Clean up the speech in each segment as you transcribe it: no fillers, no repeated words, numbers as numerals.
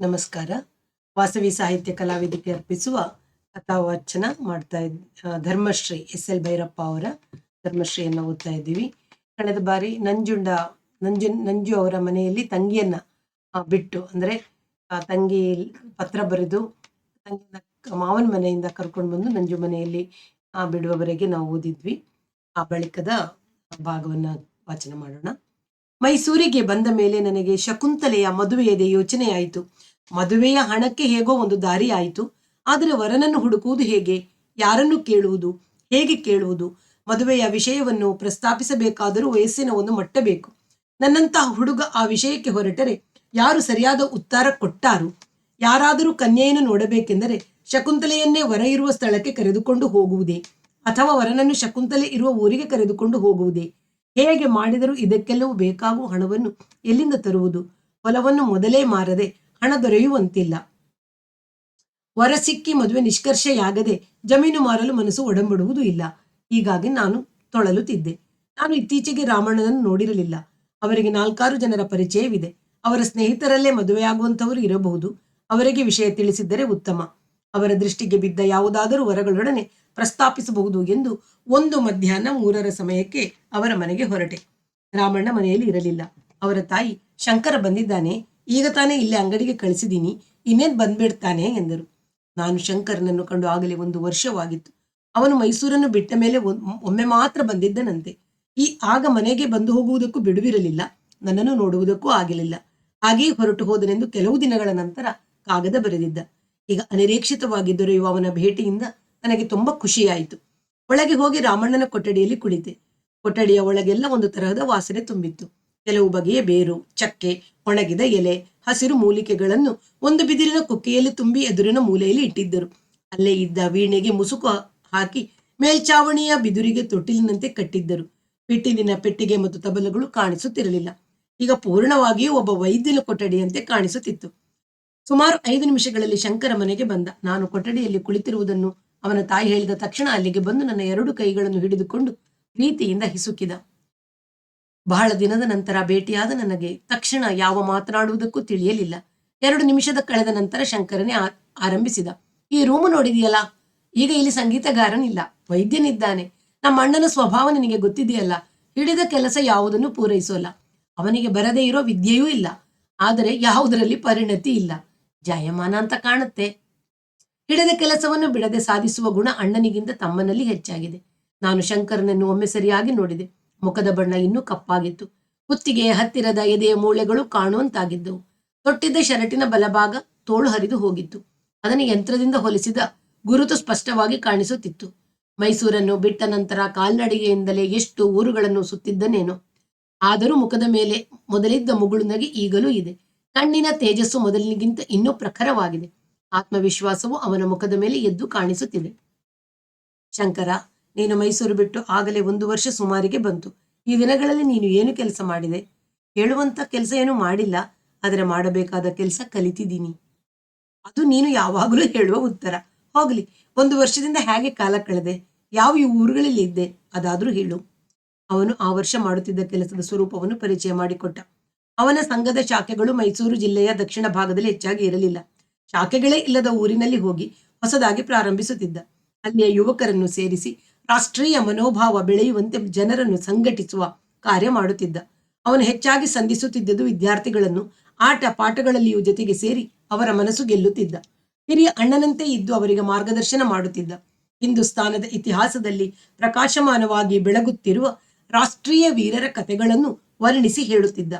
ನಮಸ್ಕಾರ. ವಾಸವಿ ಸಾಹಿತ್ಯ ಕಲಾವೇದಿಕೆ ಅರ್ಪಿಸುವ ಕಥಾವಾಚನ ಮಾಡ್ತಾ ಧರ್ಮಶ್ರೀ ಎಸ್.ಎಲ್. ಭೈರಪ್ಪ ಅವರ ಧರ್ಮಶ್ರೀಯನ್ನು ಓದ್ತಾ ಇದ್ದೀವಿ. ಕಳೆದ ಬಾರಿ ನಂಜು ಅವರ ಮನೆಯಲ್ಲಿ ತಂಗಿಯನ್ನ ಬಿಟ್ಟು, ಅಂದರೆ ತಂಗಿ ಪತ್ರ ಬರೆದು ತಂಗಿಯನ್ನ ಮಾವನ ಮನೆಯಿಂದ ಕರ್ಕೊಂಡು ಬಂದು ನಂಜು ಮನೆಯಲ್ಲಿ ಬಿಡುವವರೆಗೆ ನಾವು ಓದಿದ್ವಿ. ಆ ಬಳಿಕದ ಭಾಗವನ್ನ ವಾಚನ ಮಾಡೋಣ. ಮೈಸೂರಿಗೆ ಬಂದ ಮೇಲೆ ನನಗೆ ಶಕುಂತಲೆಯ ಮದುವೆಯದೇ ಯೋಚನೆಯಾಯಿತು. ಮದುವೆಯ ಹಣಕ್ಕೆ ಹೇಗೋ ಒಂದು ದಾರಿ ಆಯಿತು. ಆದರೆ ವರನನ್ನು ಹುಡುಕುವುದು ಹೇಗೆ? ಯಾರನ್ನು ಕೇಳುವುದು? ಹೇಗೆ ಕೇಳುವುದು? ಮದುವೆಯ ವಿಷಯವನ್ನು ಪ್ರಸ್ತಾಪಿಸಬೇಕಾದರೂ ವಯಸ್ಸಿನ ಒಂದು ಮಟ್ಟ ಬೇಕು. ನನ್ನಂತಹ ಹುಡುಗ ಆ ವಿಷಯಕ್ಕೆ ಹೊರಟರೆ ಯಾರು ಸರಿಯಾದ ಉತ್ತರ ಕೊಟ್ಟಾರು? ಯಾರಾದರೂ ಕನ್ಯೆಯನ್ನು ನೋಡಬೇಕೆಂದರೆ ಶಕುಂತಲೆಯನ್ನೇ ವರ ಇರುವ ಸ್ಥಳಕ್ಕೆ ಕರೆದುಕೊಂಡು ಹೋಗುವುದೇ, ಅಥವಾ ವರನನ್ನು ಶಕುಂತಲೆ ಇರುವ ಊರಿಗೆ ಕರೆದುಕೊಂಡು ಹೋಗುವುದೇ? ಹೇಗೆ ಮಾಡಿದರೂ ಇದಕ್ಕೆಲ್ಲವೂ ಬೇಕಾಗುವ ಹಣವನ್ನು ಎಲ್ಲಿಂದ ತರುವುದು? ಹೊಲವನ್ನು ಮೊದಲೇ ಮಾರದೆ ಹಣ ದೊರೆಯುವಂತಿಲ್ಲ. ವರ ಸಿಕ್ಕಿ ಮದುವೆ ನಿಷ್ಕರ್ಷೆಯಾಗದೆ ಜಮೀನು ಮಾರಲು ಮನಸ್ಸು ಒಡಂಬಡುವುದೂ ಇಲ್ಲ. ಹೀಗಾಗಿ ನಾನು ತೊಳಲುತ್ತಿದ್ದೆ. ನಾನು ಇತ್ತೀಚೆಗೆ ರಾಮಣ್ಣನನ್ನು ನೋಡಿರಲಿಲ್ಲ. ಅವರಿಗೆ 4-6 ಜನರ ಪರಿಚಯವಿದೆ. ಅವರ ಸ್ನೇಹಿತರಲ್ಲೇ ಮದುವೆಯಾಗುವಂಥವರು ಇರಬಹುದು. ಅವರಿಗೆ ವಿಷಯ ತಿಳಿಸಿದ್ದರೆ ಉತ್ತಮ. ಅವರ ದೃಷ್ಟಿಗೆ ಬಿದ್ದ ಯಾವುದಾದರೂ ವರಗಳೊಡನೆ ಪ್ರಸ್ತಾಪಿಸಬಹುದು ಎಂದು ಒಂದು ಮಧ್ಯಾಹ್ನ 3ರ ಸಮಯಕ್ಕೆ ಅವರ ಮನೆಗೆ ಹೊರಟೆ. ರಾಮಣ್ಣ ಮನೆಯಲ್ಲಿ ಇರಲಿಲ್ಲ. ಅವರ ತಾಯಿ, ಶಂಕರ ಬಂದಿದ್ದಾನೆ, ಈಗ ತಾನೇ ಇಲ್ಲೇ ಅಂಗಡಿಗೆ ಕಳಿಸಿದ್ದೀನಿ, ಇನ್ನೇನು ಬಂದ್ಬಿಡ್ತಾನೆ ಎಂದರು. ನಾನು ಶಂಕರನನ್ನು ಕಂಡು ಆಗಲೇ 1 ವರ್ಷವಾಗಿತ್ತು. ಅವನು ಮೈಸೂರನ್ನು ಬಿಟ್ಟ ಮೇಲೆ ಒಮ್ಮೆ ಮಾತ್ರ ಬಂದಿದ್ದನಂತೆ. ಆಗ ಮನೆಗೆ ಬಂದು ಹೋಗುವುದಕ್ಕೂ ಬಿಡುವಿರಲಿಲ್ಲ, ನನ್ನನ್ನು ನೋಡುವುದಕ್ಕೂ ಆಗಲಿಲ್ಲ. ಹಾಗೆಯೇ ಹೊರಟು ಹೋದನೆಂದು ಕೆಲವು ದಿನಗಳ ನಂತರ ಕಾಗದ ಬರೆದಿದ್ದ. ಈಗ ಅನಿರೀಕ್ಷಿತವಾಗಿ ದೊರೆಯುವ ಅವನ ಭೇಟಿಯಿಂದ ನನಗೆ ತುಂಬಾ ಖುಷಿಯಾಯಿತು. ಒಳಗೆ ಹೋಗಿ ರಾಮಣ್ಣನ ಕೊಠಡಿಯಲ್ಲಿ ಕುಳಿತೆ. ಕೊಠಡಿಯ ಒಳಗೆಲ್ಲ ಒಂದು ತರಹದ ವಾಸನೆ ತುಂಬಿತ್ತು. ಕೆಲವು ಬಗೆಯ ಬೇರು, ಚಕ್ಕೆ, ಒಣಗಿದ ಎಲೆ, ಹಸಿರು ಮೂಲಿಕೆಗಳನ್ನು ಒಂದು ಬಿದಿರಿನ ಕುಕ್ಕೆಯಲ್ಲಿ ತುಂಬಿ ಎದುರಿನ ಮೂಲೆಯಲ್ಲಿ ಇಟ್ಟಿದ್ದರು. ಅಲ್ಲೇ ಇದ್ದ ವೀಣೆಗೆ ಮುಸುಕು ಹಾಕಿ ಮೇಲ್ಚಾವಣಿಯ ಬಿದುರಿಗೆ ತೊಟ್ಟಿಲಿನಂತೆ ಕಟ್ಟಿದ್ದರು. ಪಿಟ್ಟಿಲಿನ ಪೆಟ್ಟಿಗೆ ಮತ್ತು ತಬಲಗಳು ಕಾಣಿಸುತ್ತಿರಲಿಲ್ಲ. ಈಗ ಪೂರ್ಣವಾಗಿಯೂ ಒಬ್ಬ ವೈದ್ಯನ ಕೊಠಡಿಯಂತೆ ಕಾಣಿಸುತ್ತಿತ್ತು. ಸುಮಾರು 5 ನಿಮಿಷಗಳಲ್ಲಿ ಶಂಕರ ಮನೆಗೆ ಬಂದ. ನಾನು ಕೊಠಡಿಯಲ್ಲಿ ಕುಳಿತಿರುವುದನ್ನು ಅವನ ತಾಯಿ ಹೇಳಿದ ತಕ್ಷಣ ಅಲ್ಲಿಗೆ ಬಂದು ನನ್ನ 2 ಕೈಗಳನ್ನು ಹಿಡಿದುಕೊಂಡು ಪ್ರೀತಿಯಿಂದ ಹಿಸುಕಿದ. ಬಹಳ ದಿನದ ನಂತರ ಭೇಟಿಯಾದ ನನಗೆ ತಕ್ಷಣ ಯಾವ ಮಾತನಾಡುವುದಕ್ಕೂ ತಿಳಿಯಲಿಲ್ಲ. 2 ನಿಮಿಷದ ಕಳೆದ ನಂತರ ಶಂಕರನೇ ಆರಂಭಿಸಿದ. ಈ ರೂಮು ನೋಡಿದೆಯಲ್ಲ, ಈಗ ಇಲ್ಲಿ ಸಂಗೀತಗಾರನಿಲ್ಲ, ವೈದ್ಯನಿದ್ದಾನೆ. ನಮ್ಮ ಅಣ್ಣನ ಸ್ವಭಾವ ನಿನಗೆ ಗೊತ್ತಿದೆಯಲ್ಲ, ಹಿಡಿದ ಕೆಲಸ ಯಾವುದನ್ನು ಪೂರೈಸೋಲ್ಲ. ಅವನಿಗೆ ಬರದೇ ಇರೋ ವಿದ್ಯೆಯೂ ಇಲ್ಲ, ಆದರೆ ಯಾವುದರಲ್ಲಿ ಪರಿಣತಿ ಇಲ್ಲ. ಜಾಯಮಾನ ಅಂತ ಕಾಣುತ್ತೆ. ಹಿಡಿದ ಕೆಲಸವನ್ನು ಬಿಡದೆ ಸಾಧಿಸುವ ಗುಣ ಅಣ್ಣನಿಗಿಂತ ತಮ್ಮನಲ್ಲಿ ಹೆಚ್ಚಾಗಿದೆ. ನಾನು ಶಂಕರನನ್ನು ಒಮ್ಮೆ ಸರಿಯಾಗಿ ನೋಡಿದೆ. ಮುಖದ ಬಣ್ಣ ಇನ್ನೂ ಕಪ್ಪಾಗಿತ್ತು. ಕುತ್ತಿಗೆಯ ಹತ್ತಿರದ ಎದೆಯ ಮೂಳೆಗಳು ಕಾಣುವಂತಾಗಿದ್ದವು. ತೊಟ್ಟಿದ್ದ ಶರಟಿನ ಬಲಭಾಗ ತೋಳು ಹರಿದು ಹೋಗಿತ್ತು. ಅದನ್ನು ಯಂತ್ರದಿಂದ ಹೊಲಿಸಿದ ಗುರುತು ಸ್ಪಷ್ಟವಾಗಿ ಕಾಣಿಸುತ್ತಿತ್ತು. ಮೈಸೂರನ್ನು ಬಿಟ್ಟ ನಂತರ ಕಾಲ್ನಡಿಗೆಯಿಂದಲೇ ಎಷ್ಟು ಊರುಗಳನ್ನು ಸುತ್ತಿದ್ದನೇನೋ. ಆದರೂ ಮುಖದ ಮೇಲೆ ಮೊದಲಿದ್ದ ಮುಗುಳು ನಗೆ ಈಗಲೂ ಇದೆ. ಕಣ್ಣಿನ ತೇಜಸ್ಸು ಮೊದಲಿಗಿಂತ ಇನ್ನೂ ಪ್ರಖರವಾಗಿದೆ. ಆತ್ಮವಿಶ್ವಾಸವು ಅವನ ಮುಖದ ಮೇಲೆ ಎದ್ದು ಕಾಣಿಸುತ್ತಿದೆ. ಶಂಕರ, ನೀನು ಮೈಸೂರು ಬಿಟ್ಟು ಆಗಲೇ 1 ವರ್ಷ ಸುಮಾರಿಗೆ ಬಂತು. ಈ ದಿನಗಳಲ್ಲಿ ನೀನು ಏನು ಕೆಲಸ ಮಾಡಿದೆ? ಹೇಳುವಂತ ಕೆಲಸ ಏನು ಮಾಡಿಲ್ಲ, ಆದರೆ ಮಾಡಬೇಕಾದ ಕೆಲಸ ಕಲಿತಿದ್ದೀನಿ. ಅದು ನೀನು ಯಾವಾಗಲೂ ಹೇಳುವ ಉತ್ತರ. ಹೋಗ್ಲಿ, 1 ವರ್ಷದಿಂದ ಹೇಗೆ ಕಾಲ ಕಳೆದೆ? ಯಾವ ಊರುಗಳಲ್ಲಿ ಇದ್ದೆ ಅದಾದ್ರೂ ಹೇಳು. ಅವನು ಆ ವರ್ಷ ಮಾಡುತ್ತಿದ್ದ ಕೆಲಸದ ಸ್ವರೂಪವನ್ನು ಪರಿಚಯ ಮಾಡಿಕೊಟ್ಟ. ಅವನ ಸಂಘದ ಶಾಖೆಗಳು ಮೈಸೂರು ಜಿಲ್ಲೆಯ ದಕ್ಷಿಣ ಭಾಗದಲ್ಲಿ ಹೆಚ್ಚಾಗಿ ಇರಲಿಲ್ಲ. ಶಾಖೆಗಳೇ ಇಲ್ಲದ ಊರಿನಲ್ಲಿ ಹೋಗಿ ಹೊಸದಾಗಿ ಪ್ರಾರಂಭಿಸುತ್ತಿದ್ದ. ಅಲ್ಲಿಯ ಯುವಕರನ್ನು ಸೇರಿಸಿ ರಾಷ್ಟ್ರೀಯ ಮನೋಭಾವ ಬೆಳೆಯುವಂತೆ ಜನರನ್ನು ಸಂಘಟಿಸುವ ಕಾರ್ಯ ಮಾಡುತ್ತಿದ್ದ. ಅವನು ಹೆಚ್ಚಾಗಿ ಸಂಧಿಸುತ್ತಿದ್ದುದು ವಿದ್ಯಾರ್ಥಿಗಳನ್ನು. ಆಟ ಪಾಠಗಳಲ್ಲಿಯೂ ಜೊತೆಗೆ ಸೇರಿ ಅವರ ಮನಸ್ಸು ಗೆಲ್ಲುತ್ತಿದ್ದ. ಹಿರಿಯ ಅಣ್ಣನಂತೆ ಇದ್ದು ಅವರಿಗೆ ಮಾರ್ಗದರ್ಶನ ಮಾಡುತ್ತಿದ್ದ. ಹಿಂದೂಸ್ತಾನದ ಇತಿಹಾಸದಲ್ಲಿ ಪ್ರಕಾಶಮಾನವಾಗಿ ಬೆಳಗುತ್ತಿರುವ ರಾಷ್ಟ್ರೀಯ ವೀರರ ಕಥೆಗಳನ್ನು ವರ್ಣಿಸಿ ಹೇಳುತ್ತಿದ್ದ.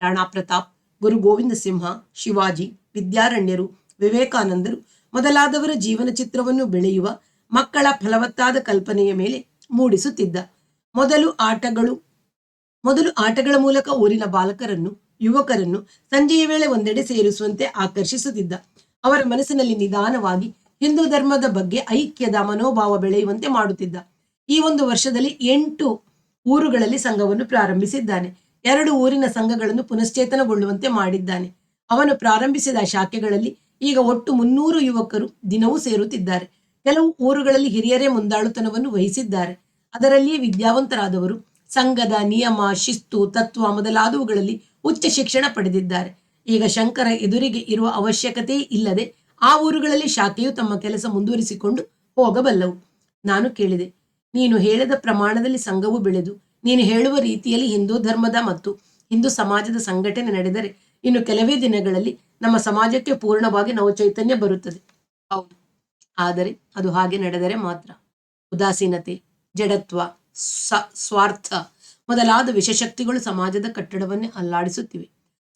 ರಾಣಾ ಪ್ರತಾಪ್, ಗುರು ಗೋವಿಂದ ಸಿಂಹ, ಶಿವಾಜಿ, ವಿದ್ಯಾರಣ್ಯರು, ವಿವೇಕಾನಂದರು ಮೊದಲಾದವರ ಜೀವನ ಚಿತ್ರವನ್ನು ಬೆಳೆಯುವ ಮಕ್ಕಳ ಫಲವತ್ತಾದ ಕಲ್ಪನೆಯ ಮೇಲೆ ಮೂಡಿಸುತ್ತಿದ್ದ. ಮೊದಲು ಆಟಗಳ ಮೂಲಕ ಊರಿನ ಬಾಲಕರನ್ನು, ಯುವಕರನ್ನು ಸಂಜೆಯ ವೇಳೆ ಒಂದೆಡೆ ಸೇರಿಸುವಂತೆ ಆಕರ್ಷಿಸುತ್ತಿದ್ದ. ಅವರ ಮನಸ್ಸಿನಲ್ಲಿ ನಿಧಾನವಾಗಿ ಹಿಂದೂ ಧರ್ಮದ ಬಗ್ಗೆ ಐಕ್ಯದ ಮನೋಭಾವ ಬೆಳೆಯುವಂತೆ ಮಾಡುತ್ತಿದ್ದ. ಈ 1 ವರ್ಷದಲ್ಲಿ 8 ಊರುಗಳಲ್ಲಿ ಸಂಘವನ್ನು ಪ್ರಾರಂಭಿಸಿದ್ದಾನೆ. 2 ಊರಿನ ಸಂಘಗಳನ್ನು ಪುನಶ್ಚೇತನಗೊಳ್ಳುವಂತೆ ಮಾಡಿದ್ದಾನೆ. ಅವನು ಪ್ರಾರಂಭಿಸಿದ ಶಾಖೆಗಳಲ್ಲಿ ಈಗ ಒಟ್ಟು 300 ಯುವಕರು ದಿನವೂ ಸೇರುತ್ತಿದ್ದಾರೆ. ಕೆಲವು ಊರುಗಳಲ್ಲಿ ಹಿರಿಯರೇ ಮುಂದಾಳುತನವನ್ನು ವಹಿಸಿದ್ದಾರೆ. ಅದರಲ್ಲಿಯೇ ವಿದ್ಯಾವಂತರಾದವರು ಸಂಘದ ನಿಯಮ, ಶಿಸ್ತು, ತತ್ವ ಮೊದಲಾದವುಗಳಲ್ಲಿ ಉಚ್ಚ ಶಿಕ್ಷಣ ಪಡೆದಿದ್ದಾರೆ. ಈಗ ಶಂಕರ ಎದುರಿಗೆ ಇರುವ ಅವಶ್ಯಕತೆ ಇಲ್ಲದೆ ಆ ಊರುಗಳಲ್ಲಿ ಶಾಖೆಯು ತಮ್ಮ ಕೆಲಸ ಮುಂದುವರಿಸಿಕೊಂಡು ಹೋಗಬಲ್ಲವು. ನಾನು ಕೇಳಿದೆ, ನೀನು ಹೇಳಿದ ಪ್ರಮಾಣದಲ್ಲಿ ಸಂಘವು ಬೆಳೆದು ನೀನು ಹೇಳುವ ರೀತಿಯಲ್ಲಿ ಹಿಂದೂ ಧರ್ಮದ ಮತ್ತು ಹಿಂದೂ ಸಮಾಜದ ಸಂಘಟನೆ ನಡೆದರೆ ಇನ್ನು ಕೆಲವೇ ದಿನಗಳಲ್ಲಿ ನಮ್ಮ ಸಮಾಜಕ್ಕೆ ಪೂರ್ಣವಾಗಿ ನವಚೈತನ್ಯ ಬರುತ್ತದೆ. ಹೌದು, ಆದರೆ ಅದು ಹಾಗೆ ನಡೆದರೆ ಮಾತ್ರ. ಉದಾಸೀನತೆ, ಜಡತ್ವ, ಸ್ವಾರ್ಥ ಮೊದಲಾದ ವಿಷಶಕ್ತಿಗಳು ಸಮಾಜದ ಕಟ್ಟಡವನ್ನೇ ಅಲ್ಲಾಡಿಸುತ್ತಿವೆ.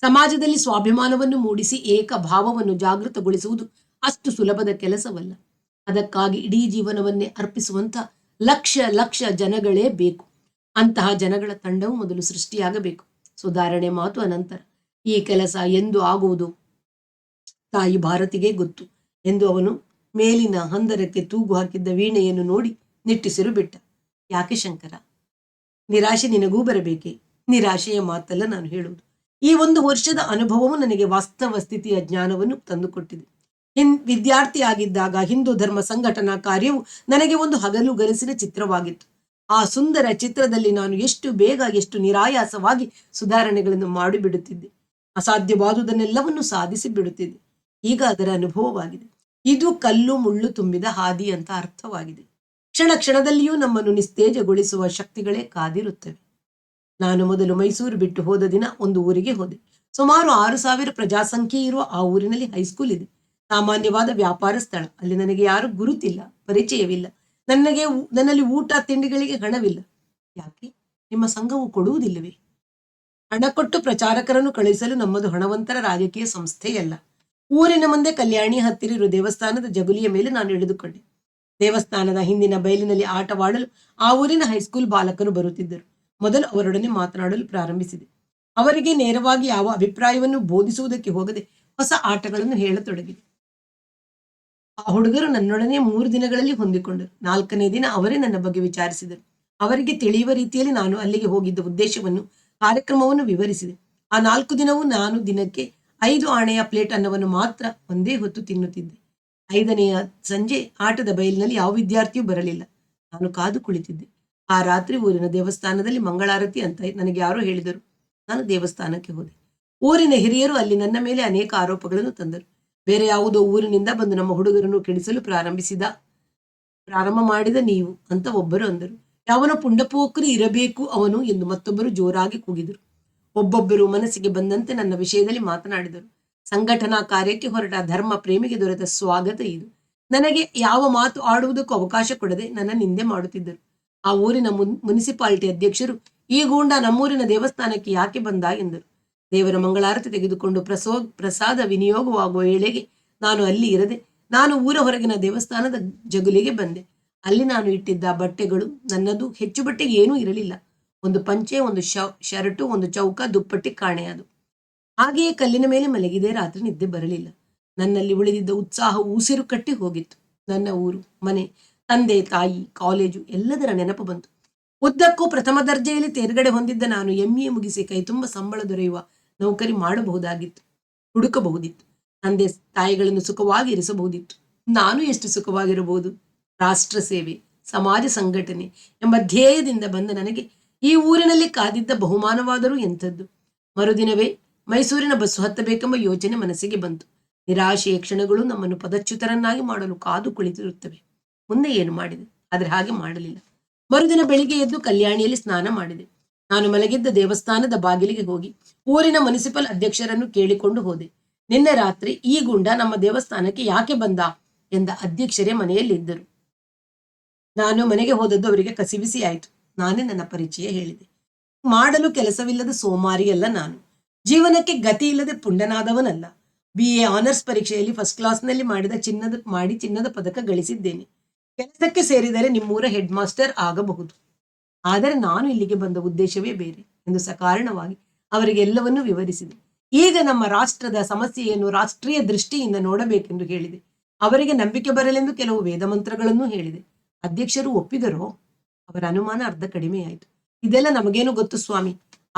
ಸಮಾಜದಲ್ಲಿ ಸ್ವಾಭಿಮಾನವನ್ನು ಮೂಡಿಸಿ ಏಕ ಭಾವವನ್ನು ಜಾಗೃತಗೊಳಿಸುವುದು ಅಷ್ಟು ಸುಲಭದ ಕೆಲಸವಲ್ಲ. ಅದಕ್ಕಾಗಿ ಇಡೀ ಜೀವನವನ್ನೇ ಅರ್ಪಿಸುವಂತಹ ಲಕ್ಷ ಲಕ್ಷ ಜನಗಳೇ ಬೇಕು. ಅಂತಹ ಜನಗಳ ತಂಡವು ಮೊದಲು ಸೃಷ್ಟಿಯಾಗಬೇಕು. ಸುಧಾರಣೆ ಮಾತು ಅನಂತರ. ಈ ಕೆಲಸ ಎಂದು ಆಗುವುದು ತಾಯಿ ಭಾರತಿಗೆ ಗೊತ್ತು ಎಂದು ಅವನು ಮೇಲಿನ ಹಂದರಕ್ಕೆ ತೂಗು ಹಾಕಿದ್ದ ವೀಣೆಯನ್ನು ನೋಡಿ ನಿಟ್ಟಿಸಿರು ಬಿಟ್ಟ. ಯಾಕೆ ಶಂಕರ, ನಿರಾಶೆ ನಿನಗೂ ಬರಬೇಕೆ? ನಿರಾಶೆಯ ಮಾತಲ್ಲ ನಾನು ಹೇಳುವುದು. ಈ 1 ವರ್ಷದ ಅನುಭವವು ನನಗೆ ವಾಸ್ತವ ಸ್ಥಿತಿಯ ಜ್ಞಾನವನ್ನು ತಂದುಕೊಟ್ಟಿದೆ. ವಿದ್ಯಾರ್ಥಿಯಾಗಿದ್ದಾಗ ಹಿಂದೂ ಧರ್ಮ ಸಂಘಟನಾ ಕಾರ್ಯವು ನನಗೆ ಒಂದು ಹಗಲುಗನಸಿನ ಚಿತ್ರವಾಗಿತ್ತು. ಆ ಸುಂದರ ಚಿತ್ರದಲ್ಲಿ ನಾನು ಎಷ್ಟು ಬೇಗ, ಎಷ್ಟು ನಿರಾಯಾಸವಾಗಿ ಸುಧಾರಣೆಗಳನ್ನು ಮಾಡಿಬಿಡುತ್ತಿದ್ದೆ. ಅಸಾಧ್ಯವಾದುದನ್ನೆಲ್ಲವನ್ನು ಸಾಧಿಸಿ ಬಿಡುತ್ತಿದ್ದೆ. ಈಗ ಅದರ ಅನುಭವವಾಗಿದೆ. ಇದು ಕಲ್ಲು ಮುಳ್ಳು ತುಂಬಿದ ಹಾದಿ ಅಂತ ಅರ್ಥವಾಗಿದೆ. ಕ್ಷಣ ಕ್ಷಣದಲ್ಲಿಯೂ ನಮ್ಮನ್ನು ನಿಸ್ತೇಜಗೊಳಿಸುವ ಶಕ್ತಿಗಳೇ ಕಾದಿರುತ್ತವೆ. ನಾನು ಮೊದಲು ಮೈಸೂರು ಬಿಟ್ಟು ಹೋದ ದಿನ ಒಂದು ಊರಿಗೆ ಹೋದೆ. ಸುಮಾರು 6,000 ಪ್ರಜಾಸಂಖ್ಯೆ ಇರುವ ಆ ಊರಿನಲ್ಲಿ ಹೈಸ್ಕೂಲ್ ಇದೆ. ಸಾಮಾನ್ಯವಾದ ವ್ಯಾಪಾರ ಸ್ಥಳ. ಅಲ್ಲಿ ನನಗೆ ಯಾರು ಗುರುತಿಲ್ಲ, ಪರಿಚಯವಿಲ್ಲ. ನನ್ನಲ್ಲಿ ಊಟ ತಿಂಡಿಗಳಿಗೆ ಹಣವಿಲ್ಲ. ಯಾಕೆ? ನಿಮ್ಮ ಸಂಘವು ಕೊಡುವುದಿಲ್ಲವೇ? ಹಣ ಕೊಟ್ಟು ಪ್ರಚಾರಕರನ್ನು ಕಳುಹಿಸಲು ನಮ್ಮದು ಹಣವಂತರ ರಾಜಕೀಯ ಸಂಸ್ಥೆಯಲ್ಲ. ಊರಿನ ಮುಂದೆ ಕಲ್ಯಾಣಿ ಹತ್ತಿರ ಇರುವ ದೇವಸ್ಥಾನದ ಜಗುಲಿಯ ಮೇಲೆ ನಾನು ಇಳಿದುಕೊಂಡೆ. ದೇವಸ್ಥಾನದ ಹಿಂದಿನ ಬಯಲಿನಲ್ಲಿ ಆಟವಾಡಲು ಆ ಊರಿನ ಹೈಸ್ಕೂಲ್ ಬಾಲಕರು ಬರುತ್ತಿದ್ದರು. ಮೊದಲು ಅವರೊಡನೆ ಮಾತನಾಡಲು ಪ್ರಾರಂಭಿಸಿದೆ. ಅವರಿಗೆ ನೇರವಾಗಿ ಯಾವ ಅಭಿಪ್ರಾಯವನ್ನು ಬೋಧಿಸುವುದಕ್ಕೆ ಹೋಗದೆ ಹೊಸ ಆಟಗಳನ್ನು ಹೇಳತೊಡಗಿದೆ. ಆ ಹುಡುಗರು ನನ್ನೊಡನೆ 3 ದಿನಗಳಲ್ಲಿ ಹೊಂದಿಕೊಂಡರು. 4ನೇ ದಿನ ಅವರೇ ನನ್ನ ಬಗ್ಗೆ ವಿಚಾರಿಸಿದರು. ಅವರಿಗೆ ತಿಳಿಯುವ ರೀತಿಯಲ್ಲಿ ನಾನು ಅಲ್ಲಿಗೆ ಹೋಗಿದ್ದ ಉದ್ದೇಶವನ್ನು, ಕಾರ್ಯಕ್ರಮವನ್ನು ವಿವರಿಸಿದೆ. ಆ 4 ದಿನವೂ ನಾನು ದಿನಕ್ಕೆ 5 ಆಣೆಯ ಪ್ಲೇಟ್ ಅನ್ನವನ್ನು ಮಾತ್ರ ಒಂದೇ ಹೊತ್ತು ತಿನ್ನುತ್ತಿದ್ದೆ. 5ನೆಯ ಸಂಜೆ ಆಟದ ಬಯಲಿನಲ್ಲಿ ಯಾವ ವಿದ್ಯಾರ್ಥಿಯೂ ಬರಲಿಲ್ಲ. ನಾನು ಕಾದು ಕುಳಿತಿದ್ದೆ. ಆ ರಾತ್ರಿ ಊರಿನ ದೇವಸ್ಥಾನದಲ್ಲಿ ಮಂಗಳಾರತಿ ಅಂತ ನನಗೆ ಯಾರೋ ಹೇಳಿದರು. ನಾನು ದೇವಸ್ಥಾನಕ್ಕೆ ಹೋದೆ. ಊರಿನ ಹಿರಿಯರು ಅಲ್ಲಿ ನನ್ನ ಮೇಲೆ ಅನೇಕ ಆರೋಪಗಳನ್ನು ತಂದರು. ಬೇರೆ ಯಾವುದೋ ಊರಿನಿಂದ ಬಂದು ನಮ್ಮ ಹುಡುಗರನ್ನು ಕೆಡಿಸಲು ಪ್ರಾರಂಭ ಮಾಡಿದ ನೀವು ಅಂತ ಒಬ್ಬರು ಅಂದರು. ಯಾವನ ಪುಂಡಪೋಕರು ಇರಬೇಕು ಅವನು ಎಂದು ಮತ್ತೊಬ್ಬರು ಜೋರಾಗಿ ಕೂಗಿದರು. ಒಬ್ಬೊಬ್ಬರು ಮನಸ್ಸಿಗೆ ಬಂದಂತೆ ನನ್ನ ವಿಷಯದಲ್ಲಿ ಮಾತನಾಡಿದರು. ಸಂಘಟನಾ ಕಾರ್ಯಕ್ಕೆ ಹೊರಟ ಧರ್ಮ ಪ್ರೇಮಿಗೆ ದೊರೆತ ಸ್ವಾಗತ ಇದು. ನನಗೆ ಯಾವ ಮಾತು ಆಡುವುದಕ್ಕೂ ಅವಕಾಶ ಕೊಡದೆ ನನ್ನ ನಿಂದೆ ಮಾಡುತ್ತಿದ್ದರು. ಆ ಊರಿನ ಮುನಿಸಿಪಾಲಿಟಿ ಅಧ್ಯಕ್ಷರು, ಈ ಗೂಂಡ ನಮ್ಮೂರಿನ ದೇವಸ್ಥಾನಕ್ಕೆ ಯಾಕೆ ಬಂದ ಎಂದರು. ದೇವರ ಮಂಗಳಾರತಿ ತೆಗೆದುಕೊಂಡು ಪ್ರಸಾದ ವಿನಿಯೋಗವಾಗುವ ವೇಳೆಗೆ ನಾನು ಅಲ್ಲಿ ಇರದೆ ನಾನು ಊರ ಹೊರಗಿನ ದೇವಸ್ಥಾನದ ಜಗುಲಿಗೆ ಬಂದೆ. ಅಲ್ಲಿ ನಾನು ಇಟ್ಟಿದ್ದ ಬಟ್ಟೆಗಳು ನನ್ನದು. ಹೆಚ್ಚು ಬಟ್ಟೆ ಏನೂ ಇರಲಿಲ್ಲ. ಒಂದು ಪಂಚೆ, ಒಂದು ಶರ್ಟು, ಒಂದು ಚೌಕ, ದುಪ್ಪಟ್ಟಿ ಕಾಣೆಯದು. ಹಾಗೆಯೇ ಕಲ್ಲಿನ ಮೇಲೆ ಮಲಗಿದೆ. ರಾತ್ರಿ ನಿದ್ದೆ ಬರಲಿಲ್ಲ. ನನ್ನಲ್ಲಿ ಉಳಿದಿದ್ದ ಉತ್ಸಾಹ ಉಸಿರು ಕಟ್ಟಿ ಹೋಗಿತ್ತು. ನನ್ನ ಊರು, ಮನೆ, ತಂದೆ, ತಾಯಿ, ಕಾಲೇಜು ಎಲ್ಲದರ ನೆನಪು ಬಂತು. ಉದ್ದಕ್ಕೂ ಪ್ರಥಮ ದರ್ಜೆಯಲ್ಲಿ ತೇರ್ಗಡೆ ಹೊಂದಿದ್ದ ನಾನು MA ಮುಗಿಸಿ ಕೈ ತುಂಬ ಸಂಬಳ ದೊರೆಯುವ ನೌಕರಿ ಮಾಡಬಹುದಾಗಿತ್ತು, ಹುಡುಕಬಹುದಿತ್ತು. ತಂದೆ ತಾಯಿಗಳನ್ನು ಸುಖವಾಗಿ ಇರಿಸಬಹುದಿತ್ತು. ನಾನು ಎಷ್ಟು ಸುಖವಾಗಿರಬಹುದು? ರಾಷ್ಟ್ರ ಸೇವೆ, ಸಮಾಜ ಸಂಘಟನೆ ಎಂಬ ಧ್ಯೇಯದಿಂದ ಬಂದ ನನಗೆ ಈ ಊರಿನಲ್ಲಿ ಕಾದಿದ್ದ ಬಹುಮಾನವಾದರೂ ಎಂಥದ್ದು? ಮರುದಿನವೇ ಮೈಸೂರಿನ ಬಸ್ಸು ಹತ್ತಬೇಕೆಂಬ ಯೋಚನೆ ಮನಸ್ಸಿಗೆ ಬಂತು. ನಿರಾಶೆಯ ಕ್ಷಣಗಳು ನಮ್ಮನ್ನು ಪದಚ್ಯುತರನ್ನಾಗಿ ಮಾಡಲು ಕಾದು ಕುಳಿತಿರುತ್ತವೆ. ಮುಂದೆ ಏನು ಮಾಡಿದೆ? ಆದರೆ ಹಾಗೆ ಮಾಡಲಿಲ್ಲ. ಮರುದಿನ ಬೆಳಿಗ್ಗೆ ಎದ್ದು ಕಲ್ಯಾಣಿಯಲ್ಲಿ ಸ್ನಾನ ಮಾಡಿದೆ. ನಾನು ಮಲಗಿದ್ದ ದೇವಸ್ಥಾನದ ಬಾಗಿಲಿಗೆ ಹೋಗಿ ಊರಿನ ಮುನಿಸಿಪಲ್ ಅಧ್ಯಕ್ಷರನ್ನು ಕೇಳಿಕೊಂಡು ಹೋದೆ. ನಿನ್ನೆ ರಾತ್ರಿ ಈ ಗುಂಡ ನಮ್ಮ ದೇವಸ್ಥಾನಕ್ಕೆ ಯಾಕೆ ಬಂದ ಎಂದ ಅಧ್ಯಕ್ಷರೇ ಮನೆಯಲ್ಲಿದ್ದರು. ನಾನು ಮನೆಗೆ ಹೋದದ್ದು ಅವರಿಗೆ ಕಸಿವಿಸಿ ಆಯಿತು. ನಾನೇ ನನ್ನ ಪರಿಚಯ ಹೇಳಿದೆ. ಮಾಡಲು ಕೆಲಸವಿಲ್ಲದ ಸೋಮಾರಿಯಲ್ಲ ನಾನು. ಜೀವನಕ್ಕೆ ಗತಿ ಇಲ್ಲದೆ ಪುಂಡನಾದವನಲ್ಲ. BA ಆನರ್ಸ್ ಪರೀಕ್ಷೆಯಲ್ಲಿ ಫಸ್ಟ್ ಕ್ಲಾಸ್ನಲ್ಲಿ ಚಿನ್ನದ ಪದಕ ಗಳಿಸಿದ್ದೇನೆ. ಕೆಲಸಕ್ಕೆ ಸೇರಿದರೆ ನಿಮ್ಮೂರ ಹೆಡ್ ಮಾಸ್ಟರ್ ಆಗಬಹುದು. ಆದರೆ ನಾನು ಇಲ್ಲಿಗೆ ಬಂದ ಉದ್ದೇಶವೇ ಬೇರೆ ಎಂದು ಸಕಾರಣವಾಗಿ ಅವರಿಗೆ ಎಲ್ಲವನ್ನೂ ವಿವರಿಸಿದೆ. ಈಗ ನಮ್ಮ ರಾಷ್ಟ್ರದ ಸಮಸ್ಯೆಯನ್ನು ರಾಷ್ಟ್ರೀಯ ದೃಷ್ಟಿಯಿಂದ ನೋಡಬೇಕೆಂದು ಹೇಳಿದೆ. ಅವರಿಗೆ ನಂಬಿಕೆ ಬರಲೆಂದು ಕೆಲವು ವೇದ ಮಂತ್ರಗಳನ್ನು ಹೇಳಿದೆ. ಅಧ್ಯಕ್ಷರು ಒಪ್ಪಿದರೋ? ಅವರ ಅನುಮಾನ ಅರ್ಧ ಕಡಿಮೆಯಾಯಿತು. ಇದೆಲ್ಲ ನಮಗೇನು ಗೊತ್ತು ಸ್ವಾಮಿ.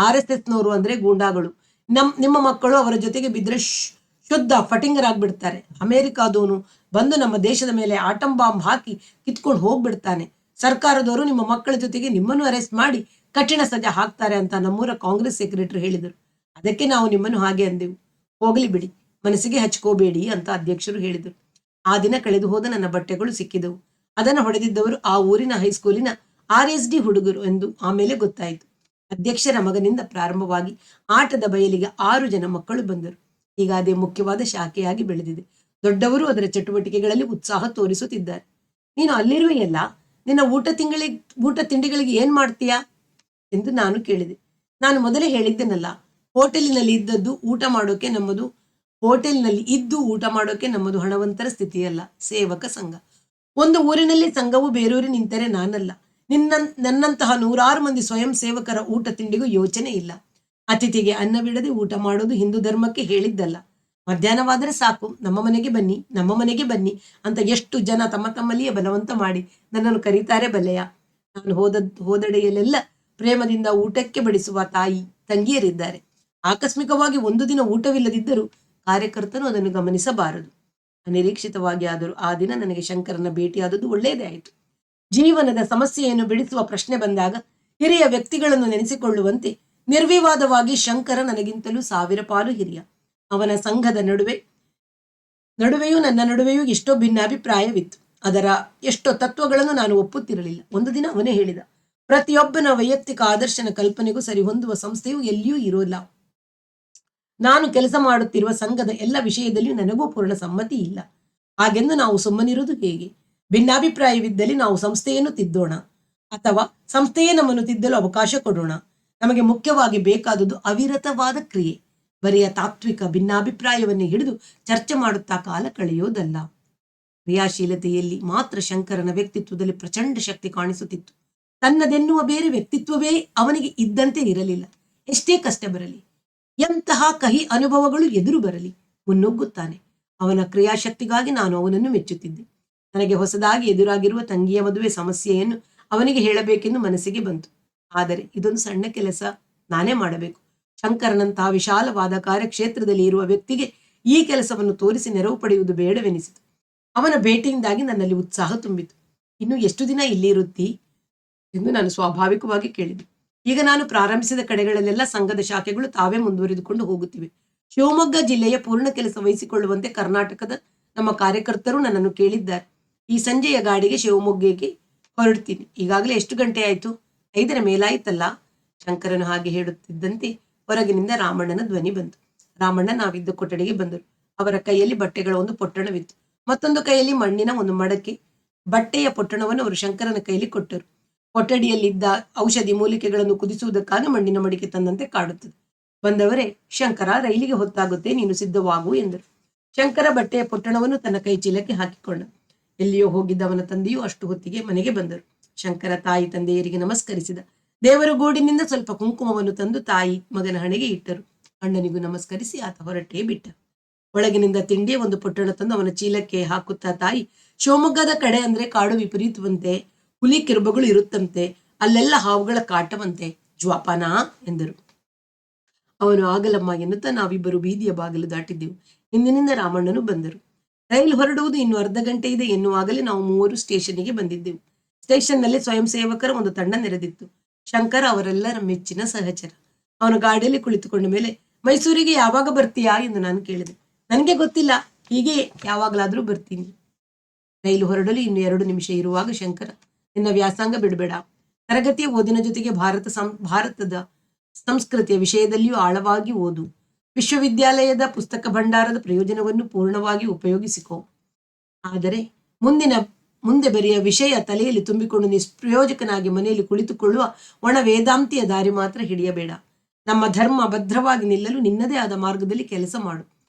RSSನವರು ಅಂದ್ರೆ ಗೂಂಡಾಗಳು. ನಿಮ್ಮ ಮಕ್ಕಳು ಅವರ ಜೊತೆಗೆ ಬಿದ್ದರೆ ಶುದ್ಧ ಫಟಿಂಗರಾಗ್ಬಿಡ್ತಾರೆ. ಅಮೆರಿಕಾದವನು ಬಂದು ನಮ್ಮ ದೇಶದ ಮೇಲೆ ಆಟಂ ಬಾಂಬ್ ಹಾಕಿ ಕಿತ್ಕೊಂಡು ಹೋಗ್ಬಿಡ್ತಾನೆ. ಸರ್ಕಾರದವರು ನಿಮ್ಮ ಮಕ್ಕಳ ಜೊತೆಗೆ ನಿಮ್ಮನ್ನು ಅರೆಸ್ಟ್ ಮಾಡಿ ಕಠಿಣ ಸಜಾ ಹಾಕ್ತಾರೆ ಅಂತ ನಮ್ಮೂರ ಕಾಂಗ್ರೆಸ್ ಸೆಕ್ರೆಟರಿ ಹೇಳಿದರು. ಅದಕ್ಕೆ ನಾವು ನಿಮ್ಮನ್ನು ಹಾಗೆ ಅಂದೆವು. ಹೋಗಲಿ ಬಿಡಿ, ಮನಸ್ಸಿಗೆ ಹಚ್ಕೋಬೇಡಿ ಅಂತ ಅಧ್ಯಕ್ಷರು ಹೇಳಿದರು. ಆ ದಿನ ಕಳೆದು ಹೋದ ನನ್ನ ಬಟ್ಟೆಗಳು ಸಿಕ್ಕಿದವು. ಅದನ್ನು ಹೊಡೆದಿದ್ದವರು ಆ ಊರಿನ ಹೈಸ್ಕೂಲಿನ RSD ಹುಡುಗರು ಎಂದು ಆಮೇಲೆ ಗೊತ್ತಾಯಿತು. ಅಧ್ಯಕ್ಷರ ಮಗನಿಂದ ಪ್ರಾರಂಭವಾಗಿ ಆಟದ ಬಯಲಿಗೆ 6 ಜನ ಮಕ್ಕಳು ಬಂದರು. ಈಗ ಅದೇ ಮುಖ್ಯವಾದ ಶಾಖೆಯಾಗಿ ಬೆಳೆದಿದೆ. ದೊಡ್ಡವರು ಅದರ ಚಟುವಟಿಕೆಗಳಲ್ಲಿ ಉತ್ಸಾಹ ತೋರಿಸುತ್ತಿದ್ದಾರೆ. ನೀನು ಅಲ್ಲಿರುವೆಯಲ್ಲ, ನಿನ್ನ ಊಟ ತಿಂಡಿಗಳಿಗೆ ಏನ್ ಮಾಡ್ತೀಯಾ ಎಂದು ನಾನು ಕೇಳಿದೆ. ನಾನು ಮೊದಲೇ ಹೇಳಿದ್ದೆನಲ್ಲ, ಹೋಟೆಲಿನಲ್ಲಿ ಇದ್ದು ಊಟ ಮಾಡೋಕೆ ನಮ್ಮದು ಹಣವಂತರ ಸ್ಥಿತಿಯಲ್ಲ, ಸೇವಕ ಸಂಘ. ಒಂದು ಊರಿನಲ್ಲಿ ಸಂಘವು ಬೇರೂರಿ ನಿಂತರೆ ನಾನಲ್ಲ, ನನ್ನಂತಹ 100 ಮಂದಿ ಸ್ವಯಂ ಸೇವಕರ ಊಟ ತಿಂಡಿಗೂ ಯೋಚನೆ ಇಲ್ಲ. ಅತಿಥಿಗೆ ಅನ್ನವಿಡದೆ ಊಟ ಮಾಡೋದು ಹಿಂದೂ ಧರ್ಮಕ್ಕೆ ಹೇಳಿದ್ದಲ್ಲ. ಮಧ್ಯಾಹ್ನವಾದರೆ ಸಾಕು, ನಮ್ಮ ಮನೆಗೆ ಬನ್ನಿ ಅಂತ ಎಷ್ಟು ಜನ ತಮ್ಮ ತಮ್ಮಲ್ಲಿಯೇ ಬಲವಂತ ಮಾಡಿ ನನ್ನನ್ನು ಕರೀತಾರೆ ಬಲ್ಲೆಯ. ನಾನು ಹೋದಡೆಯಲ್ಲೆಲ್ಲ ಪ್ರೇಮದಿಂದ ಊಟಕ್ಕೆ ಬಡಿಸುವ ತಾಯಿ ತಂಗಿಯರಿದ್ದಾರೆ. ಆಕಸ್ಮಿಕವಾಗಿ ಒಂದು ದಿನ ಊಟವಿಲ್ಲದಿದ್ದರೂ ಕಾರ್ಯಕರ್ತನು ಅದನ್ನು ಗಮನಿಸಬಾರದು. ಅನಿರೀಕ್ಷಿತವಾಗಿ ಆದರೂ ಆ ದಿನ ನನಗೆ ಶಂಕರನ ಭೇಟಿಯಾದದ್ದು ಒಳ್ಳೆಯದೇ ಆಯಿತು. ಜೀವನದ ಸಮಸ್ಯೆಯನ್ನು ಬಿಡಿಸುವ ಪ್ರಶ್ನೆ ಬಂದಾಗ ಹಿರಿಯ ವ್ಯಕ್ತಿಗಳನ್ನು ನೆನೆಸಿಕೊಳ್ಳುವಂತೆ ನಿರ್ವಿವಾದವಾಗಿ ಶಂಕರ ನನಗಿಂತಲೂ 1000 ಪಾಲು ಹಿರಿಯ. ಅವನ ಸಂಘದ ನಡುವೆಯೂ ನನ್ನ ನಡುವೆಯೂ ಎಷ್ಟೋ ಭಿನ್ನಾಭಿಪ್ರಾಯವಿತ್ತು. ಅದರ ಎಷ್ಟೋ ತತ್ವಗಳನ್ನು ನಾನು ಒಪ್ಪುತ್ತಿರಲಿಲ್ಲ. ಒಂದು ದಿನ ಅವನೇ ಹೇಳಿದ, ಪ್ರತಿಯೊಬ್ಬನ ವೈಯಕ್ತಿಕ ಆದರ್ಶನ ಕಲ್ಪನೆಗೂ ಸರಿಹೊಂದುವ ಸಂಸ್ಥೆಯು ಎಲ್ಲಿಯೂ ಇರೋಲ್ಲ. ನಾನು ಕೆಲಸ ಮಾಡುತ್ತಿರುವ ಸಂಘದ ಎಲ್ಲ ವಿಷಯದಲ್ಲಿಯೂ ನನಗೂ ಪೂರ್ಣ ಸಮ್ಮತಿ ಇಲ್ಲ. ಹಾಗೆಂದು ನಾವು ಸುಮ್ಮನಿರುವುದು ಹೇಗೆ? ಭಿನ್ನಾಭಿಪ್ರಾಯವಿದ್ದಲ್ಲಿ ನಾವು ಸಂಸ್ಥೆಯನ್ನು ತಿದ್ದೋಣ, ಅಥವಾ ಸಂಸ್ಥೆಯೇ ನಮ್ಮನ್ನು ತಿದ್ದಲು ಅವಕಾಶ ಕೊಡೋಣ. ನಮಗೆ ಮುಖ್ಯವಾಗಿ ಬೇಕಾದುದು ಅವಿರತವಾದ ಕ್ರಿಯೆ. ಬರಿಯ ತಾತ್ವಿಕ ಭಿನ್ನಾಭಿಪ್ರಾಯವನ್ನೇ ಹಿಡಿದು ಚರ್ಚೆ ಮಾಡುತ್ತಾ ಕಾಲ ಕಳೆಯೋದಲ್ಲ. ಕ್ರಿಯಾಶೀಲತೆಯಲ್ಲಿ ಮಾತ್ರ ಶಂಕರನ ವ್ಯಕ್ತಿತ್ವದಲ್ಲಿ ಪ್ರಚಂಡ ಶಕ್ತಿ ಕಾಣಿಸುತ್ತಿತ್ತು. ತನ್ನದೆನ್ನುವ ಬೇರೆ ವ್ಯಕ್ತಿತ್ವವೇ ಅವನಿಗೆ ಇದ್ದಂತೆ ಇರಲಿಲ್ಲ. ಎಷ್ಟೇ ಕಷ್ಟ ಬರಲಿ, ಎಂತಹ ಕಹಿ ಅನುಭವಗಳು ಎದುರು ಬರಲಿ, ಮುನ್ನುಗ್ಗುತ್ತಾನೆ. ಅವನ ಕ್ರಿಯಾಶಕ್ತಿಗಾಗಿ ನಾನು ಅವನನ್ನು ಮೆಚ್ಚುತ್ತಿದ್ದೆ. ನನಗೆ ಹೊಸದಾಗಿ ಎದುರಾಗಿರುವ ತಂಗಿಯ ಮದುವೆ ಸಮಸ್ಯೆಯನ್ನು ಅವನಿಗೆ ಹೇಳಬೇಕೆಂದು ಮನಸ್ಸಿಗೆ ಬಂತು. ಆದರೆ ಇದೊಂದು ಸಣ್ಣ ಕೆಲಸ, ನಾನೇ ಮಾಡಬೇಕು. ಶಂಕರನಂತಹ ವಿಶಾಲವಾದ ಕಾರ್ಯಕ್ಷೇತ್ರದಲ್ಲಿ ಇರುವ ವ್ಯಕ್ತಿಗೆ ಈ ಕೆಲಸವನ್ನು ತೋರಿಸಿ ನೆರವು ಪಡೆಯುವುದು ಬೇಡವೆನಿಸಿತು. ಅವನ ಭೇಟಿಯಿಂದಾಗಿ ನನ್ನಲ್ಲಿ ಉತ್ಸಾಹ ತುಂಬಿತು. ಇನ್ನು ಎಷ್ಟು ದಿನ ಇಲ್ಲಿ ಇರುತ್ತೀ ಎಂದು ನಾನು ಸ್ವಾಭಾವಿಕವಾಗಿ ಕೇಳಿದೆ. ಈಗ ನಾನು ಪ್ರಾರಂಭಿಸಿದ ಕಡೆಗಳಲ್ಲೆಲ್ಲ ಸಂಘದ ಶಾಖೆಗಳು ತಾವೇ ಮುಂದುವರಿದುಕೊಂಡು ಹೋಗುತ್ತಿವೆ. ಶಿವಮೊಗ್ಗ ಜಿಲ್ಲೆಯ ಪೂರ್ಣ ಕೆಲಸ ವಹಿಸಿಕೊಳ್ಳುವಂತೆ ಕರ್ನಾಟಕದ ನಮ್ಮ ಕಾರ್ಯಕರ್ತರು ನನ್ನನ್ನು ಕೇಳಿದ್ದಾರೆ. ಈ ಸಂಜೆಯ ಗಾಡಿಗೆ ಶಿವಮೊಗ್ಗಕ್ಕೆ ಹೊರಡ್ತೀನಿ. ಈಗಾಗಲೇ ಎಷ್ಟು ಗಂಟೆ ಆಯಿತು? 5ರ ಮೇಲಾಯಿತಲ್ಲ. ಶಂಕರನು ಹಾಗೆ ಹೇಳುತ್ತಿದ್ದಂತೆ ಹೊರಗಿನಿಂದ ರಾಮಣ್ಣನ ಧ್ವನಿ ಬಂತು. ರಾಮಣ್ಣ ನಾವಿದ್ದ ಕೊಠಡಿಗೆ ಬಂದರು. ಅವರ ಕೈಯಲ್ಲಿ ಬಟ್ಟೆಗಳ ಒಂದು ಪೊಟ್ಟಣವಿತ್ತು. ಮತ್ತೊಂದು ಕೈಯಲ್ಲಿ ಮಣ್ಣಿನ ಒಂದು ಮಡಕೆ. ಬಟ್ಟೆಯ ಪೊಟ್ಟಣವನ್ನು ಅವರು ಶಂಕರನ ಕೈಯಲ್ಲಿ ಕೊಟ್ಟರು. ಕೊಠಡಿಯಲ್ಲಿದ್ದ ಔಷಧಿ ಮೂಲಿಕೆಗಳನ್ನು ಕುದಿಸುವುದಕ್ಕಾಗಿ ಮಣ್ಣಿನ ಮಡಿಕೆ ತಂದಂತೆ ಕಾಡುತ್ತದೆ. ಬಂದವರೇ, ಶಂಕರ, ರೈಲಿಗೆ ಹೊತ್ತಾಗುತ್ತೆ, ನೀನು ಸಿದ್ಧವಾಗು ಎಂದರು. ಶಂಕರ ಬಟ್ಟೆಯ ಪೊಟ್ಟಣವನ್ನು ತನ್ನ ಕೈ ಚೀಲಕ್ಕೆ ಹಾಕಿಕೊಂಡ. ಎಲ್ಲಿಯೋ ಹೋಗಿದ್ದ ಅವನ ತಂದೆಯೂ ಅಷ್ಟು ಹೊತ್ತಿಗೆ ಮನೆಗೆ ಬಂದರು. ಶಂಕರ ತಾಯಿ ತಂದೆಯರಿಗೆ ನಮಸ್ಕರಿಸಿದ. ದೇವರ ಗೂಡಿನಿಂದ ಸ್ವಲ್ಪ ಕುಂಕುಮವನ್ನು ತಂದು ತಾಯಿ ಮಗನ ಹಣೆಗೆ ಇಟ್ಟರು. ಅಣ್ಣನಿಗೂ ನಮಸ್ಕರಿಸಿ ಆತ ಹೊರಟೇ ಬಿಟ್ಟ. ಒಳಗಿನಿಂದ ತಿಂಡಿಯ ಒಂದು ಪೊಟ್ಟಣ ತಂದು ಅವನ ಚೀಲಕ್ಕೆ ಹಾಕುತ್ತಾ ತಾಯಿ, ಶಿವಮೊಗ್ಗದ ಕಡೆ ಅಂದ್ರೆ ಕಾಡು ವಿಪರೀತವಂತೆ, ಹುಲಿ ಕಿರುಬಗಳು ಇರುತ್ತಂತೆ, ಅಲ್ಲೆಲ್ಲ ಹಾವುಗಳ ಕಾಟವಂತೆ, ಜ್ವಾಪಾನ ಎಂದರು. ಅವನು ಆಗಲಮ್ಮ ಎನ್ನುತ್ತಾ ನಾವಿಬ್ಬರು ಬೀದಿಯ ಬಾಗಿಲು ದಾಟಿದ್ದೆವು. ಹಿಂದಿನಿಂದ ರಾಮಣ್ಣನು ಬಂದರು. ರೈಲು ಹೊರಡುವುದು ಇನ್ನು ಅರ್ಧ ಗಂಟೆ ಇದೆ ಎನ್ನುವಾಗಲೇ ನಾವು 3 ಸ್ಟೇಷನ್ನಿಗೆ ಬಂದಿದ್ದೆವು. ಸ್ಟೇಷನ್ನಲ್ಲಿ ಸ್ವಯಂ ಸೇವಕರ ಒಂದು ತಂಡ ನೆರೆದಿತ್ತು. ಶಂಕರ ಅವರೆಲ್ಲರ ಮೆಚ್ಚಿನ ಸಹಚರ. ಅವನು ಗಾಡಿಯಲ್ಲಿ ಕುಳಿತುಕೊಂಡ ಮೇಲೆ, ಮೈಸೂರಿಗೆ ಯಾವಾಗ ಬರ್ತೀಯಾ ಎಂದು ನಾನು ಕೇಳಿದೆ. ನನಗೆ ಗೊತ್ತಿಲ್ಲ, ಹೀಗೆ ಯಾವಾಗಲಾದರೂ ಬರ್ತೀನಿ. ರೈಲು ಹೊರಡಲು ಇನ್ನು 2 ನಿಮಿಷ ಇರುವಾಗ ಶಂಕರ, ನಿನ್ನ ವ್ಯಾಸಂಗ ಬಿಡಬೇಡ. ತರಗತಿಯ ಓದಿನ ಜೊತೆಗೆ ಭಾರತದ ಸಂಸ್ಕೃತಿಯ ವಿಷಯದಲ್ಲಿಯೂ ಆಳವಾಗಿ ಓದು. ವಿಶ್ವವಿದ್ಯಾಲಯದ ಪುಸ್ತಕ ಭಂಡಾರದ ಪ್ರಯೋಜನವನ್ನು ಪೂರ್ಣವಾಗಿ ಉಪಯೋಗಿಸಿಕೊ. ಆದರೆ ಮುಂದೆ ಬರೆಯ ವಿಷಯ ತಲೆಯಲ್ಲಿ ತುಂಬಿಕೊಂಡು ನಿಷ್ಪ್ರಯೋಜಕನಾಗಿ ಮನೆಯಲ್ಲಿ ಕುಳಿತುಕೊಳ್ಳುವ ಒಣ ವೇದಾಂತಿಯ ದಾರಿ ಮಾತ್ರ ಹಿಡಿಯಬೇಡ. ನಮ್ಮ ಧರ್ಮ ಭದ್ರವಾಗಿ ನಿಲ್ಲಲು ನಿನ್ನದೇ ಆದ ಮಾರ್ಗದಲ್ಲಿ ಕೆಲಸ ಮಾಡು.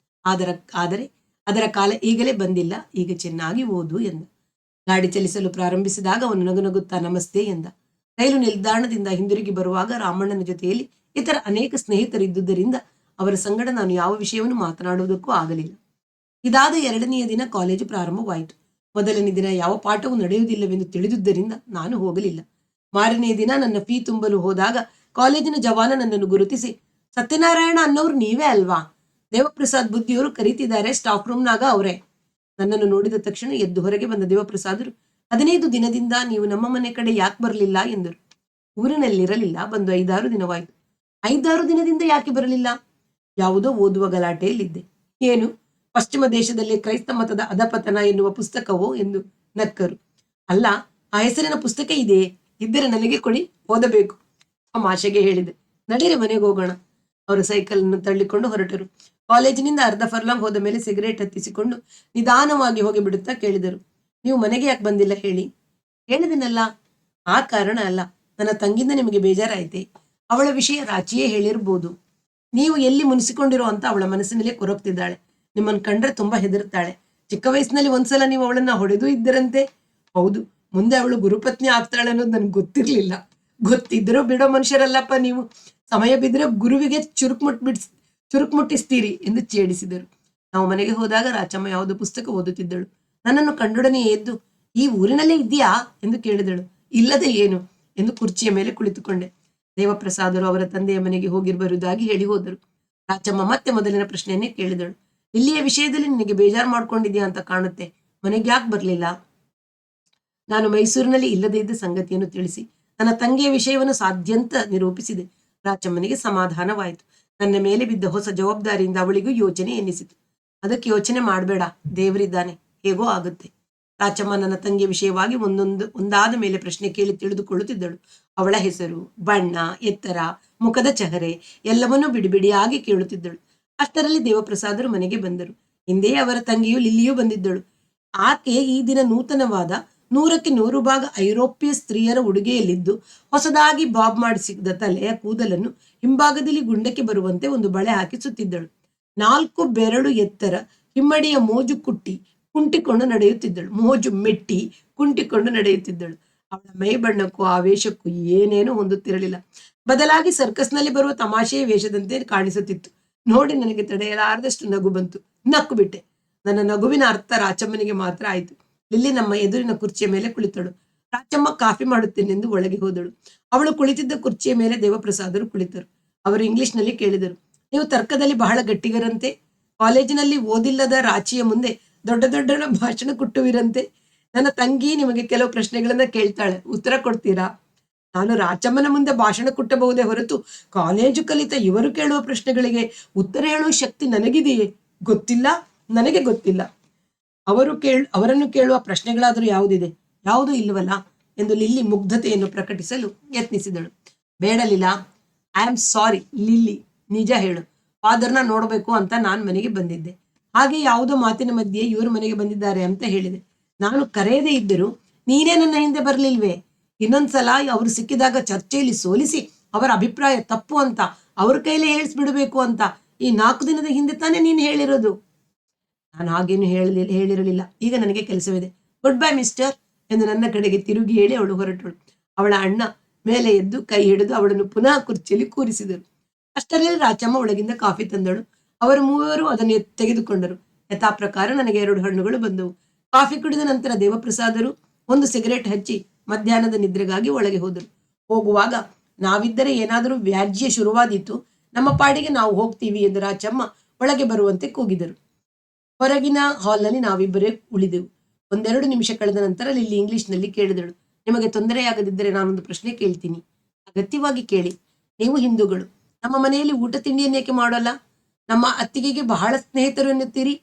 ಆದರೆ ಅದರ ಕಾಲ ಈಗಲೇ ಬಂದಿಲ್ಲ, ಈಗ ಚೆನ್ನಾಗಿ ಓದು ಎಂದ. ಗಾಡಿ ಚಲಿಸಲು ಪ್ರಾರಂಭಿಸಿದಾಗ ಅವನು ನಗುನಗುತ್ತಾ ನಮಸ್ತೆ ಎಂದ. ರೈಲು ನಿಲ್ದಾಣದಿಂದ ಹಿಂದಿರುಗಿ ಬರುವಾಗ ರಾಮಣ್ಣನ ಜೊತೆಯಲ್ಲಿ ಇತರ ಅನೇಕ ಸ್ನೇಹಿತರಿದ್ದುದರಿಂದ ಅವರ ಸಂಗಡ ನಾನು ಯಾವ ವಿಷಯವನ್ನು ಮಾತನಾಡುವುದಕ್ಕೂ ಆಗಲಿಲ್ಲ. ಇದಾದ 2ನೆಯ ದಿನ ಕಾಲೇಜು ಪ್ರಾರಂಭವಾಯಿತು. ಮೊದಲನೇ ದಿನ ಯಾವ ಪಾಠವೂ ನಡೆಯುವುದಿಲ್ಲವೆಂದು ತಿಳಿದುದರಿಂದ ನಾನು ಹೋಗಲಿಲ್ಲ. ಮಾರನೇ ದಿನ ನನ್ನ ಫೀ ತುಂಬಲು ಹೋದಾಗ ಕಾಲೇಜಿನ ಜವಾನ ನನ್ನನ್ನು ಗುರುತಿಸಿ, ಸತ್ಯನಾರಾಯಣ ಅನ್ನೋರು ನೀವೇ ಅಲ್ವಾ? ದೇವಪ್ರಸಾದ್ ಬುದ್ಧಿಯವರು ಕರೀತಿದ್ದಾರೆ, ಸ್ಟಾಫ್ ರೂಮ್ನಾಗ ಅವರೇ. ನನ್ನನ್ನು ನೋಡಿದ ತಕ್ಷಣ ಎದ್ದು ಹೊರಗೆ ಬಂದ ದೇವಪ್ರಸಾದರು, 15 ದಿನದಿಂದ ನೀವು ನಮ್ಮ ಮನೆ ಕಡೆ ಯಾಕೆ ಬರಲಿಲ್ಲ ಎಂದರು. ಊರಿನಲ್ಲಿರಲಿಲ್ಲ, ಬಂದು 5-6 ದಿನವಾಯಿತು. 5-6 ದಿನದಿಂದ ಯಾಕೆ ಬರಲಿಲ್ಲ? ಯಾವುದೋ ಓದುವ ಗಲಾಟೆಯಲ್ಲಿದ್ದೆ. ಏನು, ಪಶ್ಚಿಮ ದೇಶದಲ್ಲಿ ಕ್ರೈಸ್ತ ಮತದ ಅಧಪತನ ಎನ್ನುವ ಪುಸ್ತಕವೋ ಎಂದು ನಕ್ಕರು. ಅಲ್ಲ, ಆ ಹೆಸರಿನ ಪುಸ್ತಕ ಇದೆಯೇ? ಇದ್ದರೆ ನನಗೆ ಕೊಡಿ, ಓದಬೇಕು. ತಮಾಷೆಗೆ ಹೇಳಿದೆ. ನಡೀರಿ, ಮನೆಗೆ ಹೋಗೋಣ. ಅವರು ಸೈಕಲ್ ಅನ್ನು ತಳ್ಳಿಕೊಂಡು ಹೊರಟರು. ಕಾಲೇಜಿನಿಂದ ಅರ್ಧ ಫರ್ಲಾಂಗ್ ಹೋದ ಮೇಲೆ ಸಿಗರೇಟ್ ಹತ್ತಿಸಿಕೊಂಡು ನಿಧಾನವಾಗಿ ಹೋಗಿ ಬಿಡುತ್ತಾ ಕೇಳಿದರು, ನೀವು ಮನೆಗೆ ಯಾಕೆ ಬಂದಿಲ್ಲ ಹೇಳಿ? ಹೇಳಿದನಲ್ಲ, ಆ ಕಾರಣ ಅಲ್ಲ. ನನ್ನ ತಂಗಿಂದ ನಿಮಗೆ ಬೇಜಾರಾಯ್ತೆ? ಅವಳ ವಿಷಯ ರಾಚಿಯೇ ಹೇಳಿರ್ಬೋದು. ನೀವು ಎಲ್ಲಿ ಮುನಿಸಿಕೊಂಡಿರೋ ಅಂತ ಅವಳ ಮನಸ್ಸಿನಲ್ಲಿ ಕೊರಗ್ತಿದ್ದಾಳೆ. ನಿಮ್ಮನ್ನು ಕಂಡ್ರೆ ತುಂಬಾ ಹೆದರ್ತಾಳೆ. ಚಿಕ್ಕ ವಯಸ್ಸಿನಲ್ಲಿ ಒಂದ್ಸಲ ನೀವು ಅವಳನ್ನ ಹೊಡೆದು ಇದ್ದರಂತೆ. ಹೌದು, ಮುಂದೆ ಅವಳು ಗುರುಪತ್ನಿ ಆಗ್ತಾಳೆ ಅನ್ನೋದು ನನ್ಗೆ ಗೊತ್ತಿರ್ಲಿಲ್ಲ. ಗೊತ್ತಿದ್ರೂ ಬಿಡೋ ಮನುಷ್ಯರಲ್ಲಪ್ಪ ನೀವು. ಸಮಯ ಬಿದ್ದರೆ ಗುರುವಿಗೆ ಚುರುಕ್ ಮುಟ್ಟಿಸ್ತೀರಿ ಎಂದು ಛೇಡಿಸಿದರು. ನಾವು ಮನೆಗೆ ಹೋದಾಗ ರಾಚಮ್ಮ ಯಾವುದೋ ಪುಸ್ತಕ ಓದುತ್ತಿದ್ದಳು. ನನ್ನನ್ನು ಕಂಡೊಡನೆ ಎದ್ದು, ಈ ಊರಿನಲ್ಲೇ ಇದೆಯಾ ಎಂದು ಕೇಳಿದಳು. ಇಲ್ಲದೆ ಏನು ಎಂದು ಕುರ್ಚಿಯ ಮೇಲೆ ಕುಳಿತುಕೊಂಡೆ. ದೇವಪ್ರಸಾದರು ಅವರ ತಂದೆಯ ಮನೆಗೆ ಹೋಗಿರಬರುವುದಾಗಿ ಹೇಳಿ ಹೋದರು. ರಾಚಮ್ಮ ಮತ್ತೆ ಮೊದಲಿನ ಪ್ರಶ್ನೆಯನ್ನೇ ಕೇಳಿದಳು. ಇಲ್ಲಿಯ ವಿಷಯದಲ್ಲಿ ನಿನಗೆ ಬೇಜಾರು ಮಾಡ್ಕೊಂಡಿದ್ಯಾ ಅಂತ ಕಾಣುತ್ತೆ. ಮನೆಗೆ ಯಾಕೆ ಬರಲಿಲ್ಲ? ನಾನು ಮೈಸೂರಿನಲ್ಲಿ ಇಲ್ಲದೇ ಇದ್ದ ಸಂಗತಿಯನ್ನು ತಿಳಿಸಿ ನನ್ನ ತಂಗಿಯ ವಿಷಯವನ್ನು ಸಾಧ್ಯಂತ ನಿರೂಪಿಸಿದೆ. ರಾಚಮ್ಮನಿಗೆ ಸಮಾಧಾನವಾಯಿತು. ನನ್ನ ಮೇಲೆ ಬಿದ್ದ ಹೊಸ ಜವಾಬ್ದಾರಿಯಿಂದ ಅವಳಿಗೂ ಯೋಚನೆ ಎನ್ನಿಸಿತು. ಅದಕ್ಕೆ ಯೋಚನೆ ಮಾಡಬೇಡ, ದೇವರಿದ್ದಾನೆ, ಹೇಗೋ ಆಗುತ್ತೆ. ರಾಚಮ್ಮ ನನ್ನ ತಂಗಿಯ ವಿಷಯವಾಗಿ ಒಂದಾದ ಮೇಲೆ ಪ್ರಶ್ನೆ ಕೇಳಿ ತಿಳಿದುಕೊಳ್ಳುತ್ತಿದ್ದಳು. ಅವಳ ಹೆಸರು, ಬಣ್ಣ, ಎತ್ತರ, ಮುಖದ ಚಹರೆ ಎಲ್ಲವನ್ನೂ ಬಿಡಿಬಿಡಿಯಾಗಿ ಕೇಳುತ್ತಿದ್ದಳು. ಅಷ್ಟರಲ್ಲಿ ದೇವಪ್ರಸಾದರು ಮನೆಗೆ ಬಂದರು. ಹಿಂದೆಯೇ ಅವರ ತಂಗಿಯು ಲಿಲ್ಲಿಯೂ ಬಂದಿದ್ದಳು. ಆಕೆ ಈ ದಿನ ನೂತನವಾದ 100ಕ್ಕೆ 100 ಭಾಗ ಐರೋಪ್ಯ ಸ್ತ್ರೀಯರ ಉಡುಗೆಯಲ್ಲಿದ್ದು ಹೊಸದಾಗಿ ಬಾಬ್ ಮಾಡಿಸಿದ ತಲೆಯ ಕೂದಲನ್ನು ಹಿಂಭಾಗದಲ್ಲಿ ಗುಂಡಕ್ಕೆ ಬರುವಂತೆ ಒಂದು ಬಳೆ ಹಾಕಿ ಸುತ್ತಿದ್ದಳು. 4 ಬೆರಳು ಎತ್ತರ ಹಿಮ್ಮಡಿಯ ಮೋಜು ಕುಂಟಿಕೊಂಡು ನಡೆಯುತ್ತಿದ್ದಳು. ಅವಳ ಮೈ ಬಣ್ಣಕ್ಕೂ ಆವೇಶಕ್ಕೂ ಏನೇನೂ ಹೊಂದುತ್ತಿರಲಿಲ್ಲ. ಬದಲಾಗಿ ಸರ್ಕಸ್ನಲ್ಲಿ ಬರುವ ತಮಾಷೆಯ ವೇಷದಂತೆ ಕಾಣಿಸುತ್ತಿತ್ತು. ನೋಡಿ ನನಗೆ ತಡೆಯಲಾರದಷ್ಟು ನಗು ಬಂತು. ನಕ್ಕು ಬಿಟ್ಟೆ. ನನ್ನ ನಗುವಿನ ಅರ್ಥ ರಾಚಮ್ಮನಿಗೆ ಮಾತ್ರ ಆಯಿತು. ಲಿಲ್ಲಿ ನಮ್ಮ ಎದುರಿನ ಕುರ್ಚಿಯ ಮೇಲೆ ಕುಳಿತಳು. ರಾಚಮ್ಮ ಕಾಫಿ ಮಾಡುತ್ತೇನೆಂದು ಒಳಗೆ ಹೋದಳು. ಅವಳು ಕುಳಿತಿದ್ದ ಕುರ್ಚಿಯ ಮೇಲೆ ದೇವಪ್ರಸಾದರು ಕುಳಿತರು. ಅವರು ಇಂಗ್ಲಿಷ್ನಲ್ಲಿ ಕೇಳಿದರು, ನೀವು ತರ್ಕದಲ್ಲಿ ಬಹಳ ಗಟ್ಟಿಗರಂತೆ. ಕಾಲೇಜಿನಲ್ಲಿ ಓದಿಲ್ಲದ ರಾಚಿಯ ಮುಂದೆ ದೊಡ್ಡ ದೊಡ್ಡ ಭಾಷಣ ಕೊಟ್ಟುವಿರಂತೆ. ನನ್ನ ತಂಗಿ ನಿಮಗೆ ಕೆಲವು ಪ್ರಶ್ನೆಗಳನ್ನ ಕೇಳ್ತಾಳೆ, ಉತ್ತರ ಕೊಡ್ತೀರಾ? ನಾನು ರಾಚಮ್ಮನ ಮುಂದೆ ಭಾಷಣ ಕೊಟ್ಟಬಹುದೇ ಹೊರತು ಕಾಲೇಜು ಕಲಿತ ಇವರು ಕೇಳುವ ಪ್ರಶ್ನೆಗಳಿಗೆ ಉತ್ತರ ಹೇಳುವ ಶಕ್ತಿ ನನಗಿದೆಯೇ? ಗೊತ್ತಿಲ್ಲ, ನನಗೆ ಗೊತ್ತಿಲ್ಲ. ಅವರನ್ನು ಕೇಳುವ ಪ್ರಶ್ನೆಗಳಾದರೂ ಯಾವುದಿದೆ? ಯಾವುದೂ ಇಲ್ಲವಲ್ಲ ಎಂದು ಲಿಲ್ಲಿ ಮುಗ್ಧತೆಯನ್ನು ಪ್ರಕಟಿಸಲು ಯತ್ನಿಸಿದಳು. ಬೇಡ Leela, I am sorry lily, ನಿಜ ಹೇಳು. ಫಾದರ್ನ ನೋಡಬೇಕು ಅಂತ ನಾನು ಮನೆಗೆ ಬಂದಿದ್ದೆ. ಹಾಗೆ ಯಾವುದೋ ಮಾತಿನ ಮಧ್ಯೆ ಇವರು ಮನೆಗೆ ಬಂದಿದ್ದಾರೆ ಅಂತ ಹೇಳಿದೆ. ನಾನು ಕರೆಯದೇ ಇದ್ದರೂ ನೀನೇ ನನ್ನ ಹಿಂದೆ ಬರಲಿಲ್ವೇ? ಇನ್ನೊಂದ್ಸಲ ಅವರು ಸಿಕ್ಕಿದಾಗ ಚರ್ಚೆಯಲ್ಲಿ ಸೋಲಿಸಿ ಅವರ ಅಭಿಪ್ರಾಯ ತಪ್ಪು ಅಂತ ಅವ್ರ ಕೈಲೇ ಹೇಳಿಸ್ಬಿಡಬೇಕು ಅಂತ ಈ 4 ದಿನದ ಹಿಂದೆ ತಾನೇ ನೀನು ಹೇಳಿರೋದು. ನಾನು ಹಾಗೇನು ಹೇಳಿರಲಿಲ್ಲ. ಈಗ ನನಗೆ ಕೆಲಸವಿದೆ. ಗುಡ್ ಬೈ ಮಿಸ್ಟರ್ ಎಂದು ನನ್ನ ಕಡೆಗೆ ತಿರುಗಿ ಹೇಳಿ ಅವಳು ಹೊರಟಳು. ಅವಳ ಅಣ್ಣ ಮೇಲೆ ಎದ್ದು ಕೈ ಹಿಡಿದು ಅವಳನ್ನು ಪುನಃ ಕುರ್ಚಿಯಲ್ಲಿ ಕೂರಿಸಿದರು. ಅಷ್ಟರಲ್ಲಿ ರಾಚಮ್ಮ ಒಳಗಿಂದ ಕಾಫಿ ತಂದಳು. ಅವರು ಮೂವರು ಅದನ್ನು ತೆಗೆದುಕೊಂಡರು. ಯಥಾ ಪ್ರಕಾರ ನನಗೆ 2 ಹಣ್ಣುಗಳು ಬಂದವು. ಕಾಫಿ ಕುಡಿದ ನಂತರ ದೇವಪ್ರಸಾದರು ಒಂದು ಸಿಗರೇಟ್ ಹಚ್ಚಿ ಮಧ್ಯಾಹ್ನದ ನಿದ್ರೆಗಾಗಿ ಒಳಗೆ ಹೋದರು. ಹೋಗುವಾಗ, ನಾವಿದ್ದರೆ ಏನಾದರೂ ವ್ಯಾಜ್ಯ ಶುರುವಾದೀತು, ನಮ್ಮ ಪಾಡಿಗೆ ನಾವು ಹೋಗ್ತೀವಿ ಎಂದು ರಾಚಮ್ಮ ಒಳಗೆ ಬರುವಂತೆ ಕೂಗಿದರು. ಹೊರಗಿನ ಹಾಲ್ನಲ್ಲಿ ನಾವಿಬ್ಬರೇ ಉಳಿದೆವು. 1-2 ನಿಮಿಷ ಕಳೆದ ನಂತರ ಲಿಲ್ಲಿ ಇಂಗ್ಲಿಷ್ನಲ್ಲಿ ಕೇಳಿದಳು, ನಿಮಗೆ ತೊಂದರೆಯಾಗದಿದ್ದರೆ ನಾನೊಂದು ಪ್ರಶ್ನೆ ಕೇಳ್ತೀನಿ. ಅಗತ್ಯವಾಗಿ ಕೇಳಿ. ನೀವು ಹಿಂದೂಗಳು, ನಮ್ಮ ಮನೆಯಲ್ಲಿ ಊಟ ತಿಂಡಿಯನ್ನೇಕೆ ಮಾಡೋಲ್ಲ? ನಮ್ಮ ಅತ್ತಿಗೆಗೆ ಬಹಳ ಸ್ನೇಹಿತರು ಎನ್ನುತ್ತೀರಿ.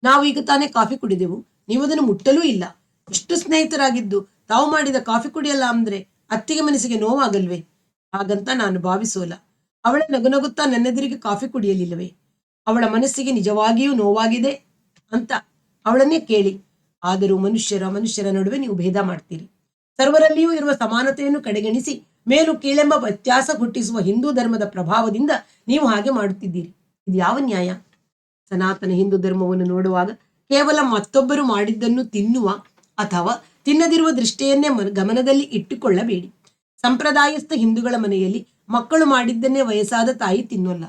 ನಾವು ಈಗ ತಾನೇ ಕಾಫಿ ಕುಡಿದೆವು, ನೀವು ಅದನ್ನು ಮುಟ್ಟಲೂ ಇಲ್ಲ. ಎಷ್ಟು ಸ್ನೇಹಿತರಾಗಿದ್ದು ತಾವು ಮಾಡಿದ ಕಾಫಿ ಕುಡಿಯಲ್ಲ ಅಂದ್ರೆ ಅತ್ತಿಗೆ ಮನಸ್ಸಿಗೆ ನೋವಾಗಲ್ವೇ? ಹಾಗಂತ ನಾನು ಭಾವಿಸೋಲ್ಲ. ಅವಳ ನಗುನಗುತ್ತಾ ನನ್ನೆದುರಿಗೆ ಕಾಫಿ ಕುಡಿಯಲಿಲ್ಲವೇ? ಅವಳ ಮನಸ್ಸಿಗೆ ನಿಜವಾಗಿಯೂ ನೋವಾಗಿದೆ ಅಂತ ಅವಳನ್ನೇ ಕೇಳಿ. ಆದರೂ ಮನುಷ್ಯರ ನಡುವೆ ನೀವು ಭೇದ ಮಾಡ್ತೀರಿ. ಸರ್ವರಲ್ಲಿಯೂ ಇರುವ ಸಮಾನತೆಯನ್ನು ಕಡೆಗಣಿಸಿ ಮೇಲು ಕೀಳೆಂಬ ವ್ಯತ್ಯಾಸ ಹುಟ್ಟಿಸುವ ಹಿಂದೂ ಧರ್ಮದ ಪ್ರಭಾವದಿಂದ ನೀವು ಹಾಗೆ ಮಾಡುತ್ತಿದ್ದೀರಿ. ಇದು ಯಾವ ನ್ಯಾಯ? ಸನಾತನ ಹಿಂದೂ ಧರ್ಮವನ್ನು ನೋಡುವಾಗ ಕೇವಲ ಮತ್ತೊಬ್ಬರು ಮಾಡಿದ್ದನ್ನು ತಿನ್ನುವ ಅಥವಾ ತಿನ್ನದಿರುವ ದೃಷ್ಟಿಯನ್ನೇ ಗಮನದಲ್ಲಿ ಇಟ್ಟುಕೊಳ್ಳಬೇಡಿ. ಸಂಪ್ರದಾಯಸ್ಥ ಹಿಂದೂಗಳ ಮನೆಯಲ್ಲಿ ಮಕ್ಕಳು ಮಾಡಿದ್ದನ್ನೇ ವಯಸ್ಸಾದ ತಾಯಿ ತಿನ್ನೋಲ್ಲ.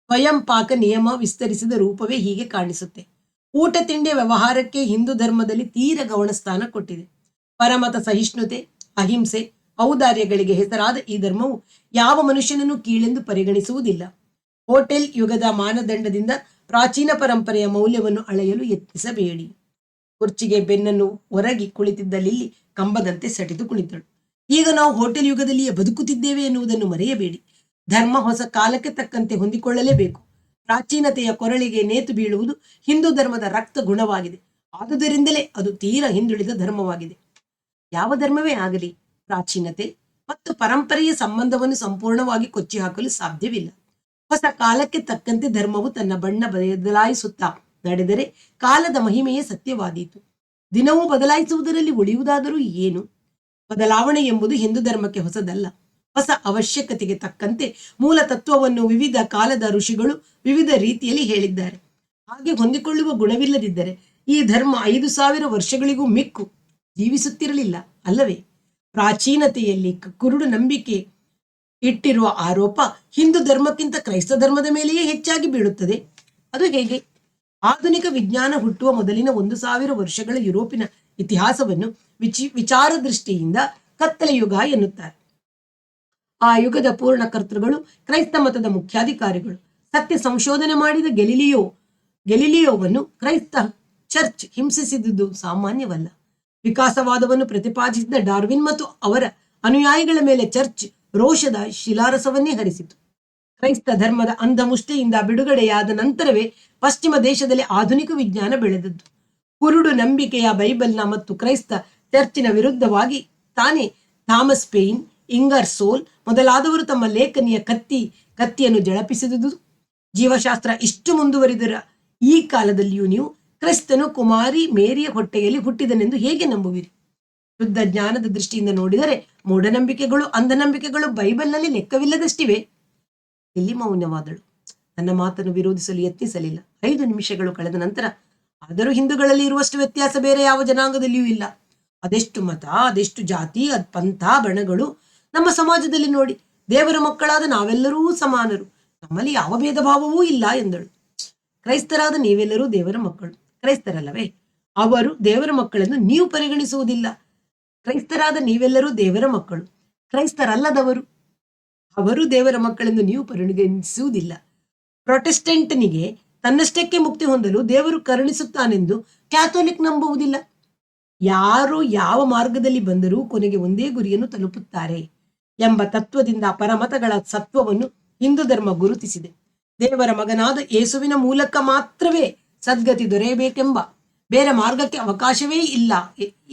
ಸ್ವಯಂ ಪಾಕ ನಿಯಮ ವಿಸ್ತರಿಸಿದ ರೂಪವೇ ಹೀಗೆ ಕಾಣಿಸುತ್ತೆ. ಊಟ ತಿಂಡಿಯ ವ್ಯವಹಾರಕ್ಕೆ ಹಿಂದೂ ಧರ್ಮದಲ್ಲಿ ತೀರ ಗೌಣ ಸ್ಥಾನ ಕೊಟ್ಟಿದೆ. ಪರಮತ ಸಹಿಷ್ಣುತೆ, ಅಹಿಂಸೆ, ಔದಾರ್ಯಗಳಿಗೆ ಹೆಸರಾದ ಈ ಧರ್ಮವು ಯಾವ ಮನುಷ್ಯನನ್ನು ಕೀಳೆಂದು ಪರಿಗಣಿಸುವುದಿಲ್ಲ. ಹೋಟೆಲ್ ಯುಗದ ಮಾನದಂಡದಿಂದ ಪ್ರಾಚೀನ ಪರಂಪರೆಯ ಮೌಲ್ಯವನ್ನು ಅಳೆಯಲು ಯತ್ನಿಸಬೇಡಿ. ಕುರ್ಚಿಗೆ ಬೆನ್ನನ್ನು ಒರಗಿ ಕುಳಿತಿದ್ದ ಲಿಲ್ಲಿ ಕಂಬದಂತೆ ಸೆಟೆದು ಕುಳಿತಳು. ಈಗ ನಾವು ಹೋಟೆಲ್ ಯುಗದಲ್ಲಿಯೇ ಬದುಕುತ್ತಿದ್ದೇವೆ ಎನ್ನುವುದನ್ನು ಮರೆಯಬೇಡಿ. ಧರ್ಮ ಹೊಸ ಕಾಲಕ್ಕೆ ತಕ್ಕಂತೆ ಹೊಂದಿಕೊಳ್ಳಲೇಬೇಕು. ಪ್ರಾಚೀನತೆಯ ಕೊರಳಿಗೆ ನೇತು ಬೀಳುವುದು ಹಿಂದೂ ಧರ್ಮದ ರಕ್ತ ಗುಣವಾಗಿದೆ. ಆದುದರಿಂದಲೇ ಅದು ತೀರ ಹಿಂದುಳಿದ ಧರ್ಮವಾಗಿದೆ. ಯಾವ ಧರ್ಮವೇ ಆಗಲಿ ಪ್ರಾಚೀನತೆ ಮತ್ತು ಪರಂಪರೆಯ ಸಂಬಂಧವನ್ನು ಸಂಪೂರ್ಣವಾಗಿ ಕೊಚ್ಚಿ ಹಾಕಲು ಸಾಧ್ಯವಿಲ್ಲ. ಹೊಸ ಕಾಲಕ್ಕೆ ತಕ್ಕಂತೆ ಧರ್ಮವು ತನ್ನ ಬಣ್ಣ ಬದಲಾಯಿಸುತ್ತಾ ನಡೆದರೆ ಕಾಲದ ಮಹಿಮೆಯೇ ಸತ್ಯವಾದೀತು. ದಿನವೂ ಬದಲಾಯಿಸುವುದರಲ್ಲಿ ಉಳಿಯುವುದಾದರೂ ಏನು? ಬದಲಾವಣೆ ಎಂಬುದು ಹಿಂದೂ ಧರ್ಮಕ್ಕೆ ಹೊಸದಲ್ಲ. ಹೊಸ ಅವಶ್ಯಕತೆಗೆ ತಕ್ಕಂತೆ ಮೂಲ ತತ್ವವನ್ನು ವಿವಿಧ ಕಾಲದ ಋಷಿಗಳು ವಿವಿಧ ರೀತಿಯಲ್ಲಿ ಹೇಳಿದ್ದಾರೆ. ಹಾಗೆ ಹೊಂದಿಕೊಳ್ಳುವ ಗುಣವಿಲ್ಲದಿದ್ದರೆ ಈ ಧರ್ಮ 5,000 ವರ್ಷಗಳಿಗೂ ಮಿಕ್ಕು ಜೀವಿಸುತ್ತಿರಲಿಲ್ಲ ಅಲ್ಲವೇ? ಪ್ರಾಚೀನತೆಯಲ್ಲಿ ಕುರುಡು ನಂಬಿಕೆ ಇಟ್ಟಿರುವ ಆರೋಪ ಹಿಂದೂ ಧರ್ಮಕ್ಕಿಂತ ಕ್ರೈಸ್ತ ಧರ್ಮದ ಮೇಲೆಯೇ ಹೆಚ್ಚಾಗಿ ಬೀಳುತ್ತದೆ. ಅದು ಹೇಗೆ? ಆಧುನಿಕ ವಿಜ್ಞಾನ ಹುಟ್ಟುವ ಮೊದಲಿನ 1,000 ವರ್ಷಗಳ ಯುರೋಪಿನ ಇತಿಹಾಸವನ್ನು ವಿಚಾರ ದೃಷ್ಟಿಯಿಂದ ಕತ್ತಲೆ ಯುಗ ಎನ್ನುತ್ತಾರೆ. ಆ ಯುಗದ ಪೂರ್ಣ ಕರ್ತೃಗಳು ಕ್ರೈಸ್ತ ಮತದ ಮುಖ್ಯಾಧಿಕಾರಿಗಳು. ಸತ್ಯ ಸಂಶೋಧನೆ ಮಾಡಿದ ಗೆಲಿಲಿಯೋವನ್ನು ಕ್ರೈಸ್ತ ಚರ್ಚ್ ಹಿಂಸಿಸಿದುದು ಸಾಮಾನ್ಯವಲ್ಲ. ವಿಕಾಸವಾದವನ್ನು ಪ್ರತಿಪಾದಿಸಿದ ಡಾರ್ವಿನ್ ಮತ್ತು ಅವರ ಅನುಯಾಯಿಗಳ ಮೇಲೆ ಚರ್ಚ್ ರೋಷದ ಶಿಲಾರಸವನ್ನೇ ಹರಿಸಿತು. ಕ್ರೈಸ್ತ ಧರ್ಮದ ಅಂಧಮುಷ್ಟಿಯಿಂದ ಬಿಡುಗಡೆಯಾದ ನಂತರವೇ ಪಶ್ಚಿಮ ದೇಶದಲ್ಲಿ ಆಧುನಿಕ ವಿಜ್ಞಾನ ಬೆಳೆದದ್ದು. ಕುರುಡು ನಂಬಿಕೆಯ ಬೈಬಲ್ನ ಮತ್ತು ಕ್ರೈಸ್ತ ಚರ್ಚಿನ ವಿರುದ್ಧವಾಗಿ ತಾನೇ ಥಾಮಸ್ ಪೇನ್, ಇಂಗರ್ ಸೋಲ್ ಮೊದಲಾದವರು ತಮ್ಮ ಲೇಖನಿಯ ಕತ್ತಿಯನ್ನು ಜಳಪಿಸಿದುದು. ಜೀವಶಾಸ್ತ್ರ ಇಷ್ಟು ಮುಂದುವರಿದರ ಈ ಕಾಲದಲ್ಲಿಯೂ ನೀವು ಕ್ರಿಸ್ತನು ಕುಮಾರಿ ಮೇರಿಯ ಹೊಟ್ಟೆಯಲ್ಲಿ ಹುಟ್ಟಿದನೆಂದು ಹೇಗೆ ನಂಬುವಿರಿ? ಶುದ್ಧ ಜ್ಞಾನದ ದೃಷ್ಟಿಯಿಂದ ನೋಡಿದರೆ ಮೂಢನಂಬಿಕೆಗಳು, ಅಂಧನಂಬಿಕೆಗಳು ಬೈಬಲ್ನಲ್ಲಿ ಲೆಕ್ಕವಿಲ್ಲದಷ್ಟಿವೆ. ಇಲ್ಲಿ ಮೌನವಾದಳು. ನನ್ನ ಮಾತನ್ನು ವಿರೋಧಿಸಲು ಯತ್ನಿಸಲಿಲ್ಲ. 5 ನಿಮಿಷಗಳು ಕಳೆದ ನಂತರ, ಆದರೂ ಹಿಂದೂಗಳಲ್ಲಿ ಇರುವಷ್ಟು ವ್ಯತ್ಯಾಸ ಬೇರೆ ಯಾವ ಜನಾಂಗದಲ್ಲಿಯೂ ಇಲ್ಲ. ಅದೆಷ್ಟು ಮತ, ಅದೆಷ್ಟು ಜಾತಿ, ಪಂಥ, ಬಣಗಳು ನಮ್ಮ ಸಮಾಜದಲ್ಲಿ ನೋಡಿ. ದೇವರ ಮಕ್ಕಳಾದ ನಾವೆಲ್ಲರೂ ಸಮಾನರು, ನಮ್ಮಲ್ಲಿ ಯಾವ ಭೇದ ಭಾವವೂ ಇಲ್ಲ ಎಂದಳು. ಕ್ರೈಸ್ತರಾದ ನೀವೆಲ್ಲರೂ ದೇವರ ಮಕ್ಕಳು, ಕ್ರೈಸ್ತರಲ್ಲವೇ? ಅವರು ದೇವರ ಮಕ್ಕಳೆಂದು ನೀವು ಪರಿಗಣಿಸುವುದಿಲ್ಲ. ಕ್ರೈಸ್ತರಾದ ನೀವೆಲ್ಲರೂ ದೇವರ ಮಕ್ಕಳು, ಕ್ರೈಸ್ತರಲ್ಲದವರು ಅವರು ದೇವರ ಮಕ್ಕಳೆಂದು ನೀವು ಪರಿಗಣಿಸುವುದಿಲ್ಲ. ಪ್ರೊಟೆಸ್ಟೆಂಟ್ನಿಗೆ ತನ್ನಷ್ಟಕ್ಕೆ ಮುಕ್ತಿ ಹೊಂದಲು ದೇವರು ಕರುಣಿಸುತ್ತಾನೆಂದು ಕ್ಯಾಥೋಲಿಕ್ ನಂಬುವುದಿಲ್ಲ. ಯಾರು ಯಾವ ಮಾರ್ಗದಲ್ಲಿ ಬಂದರೂ ಕೊನೆಗೆ ಒಂದೇ ಗುರಿಯನ್ನು ತಲುಪುತ್ತಾರೆ ಎಂಬ ತತ್ವದಿಂದ ಪರಮತಗಳ ಸತ್ವವನ್ನು ಹಿಂದೂ ಧರ್ಮ ಗುರುತಿಸಿದೆ. ದೇವರ ಮಗನಾದ ಯೇಸುವಿನ ಮೂಲಕ ಮಾತ್ರವೇ ಸದ್ಗತಿ ದೊರೆಯಬೇಕೆಂಬ ಬೇರೆ ಮಾರ್ಗಕ್ಕೆ ಅವಕಾಶವೇ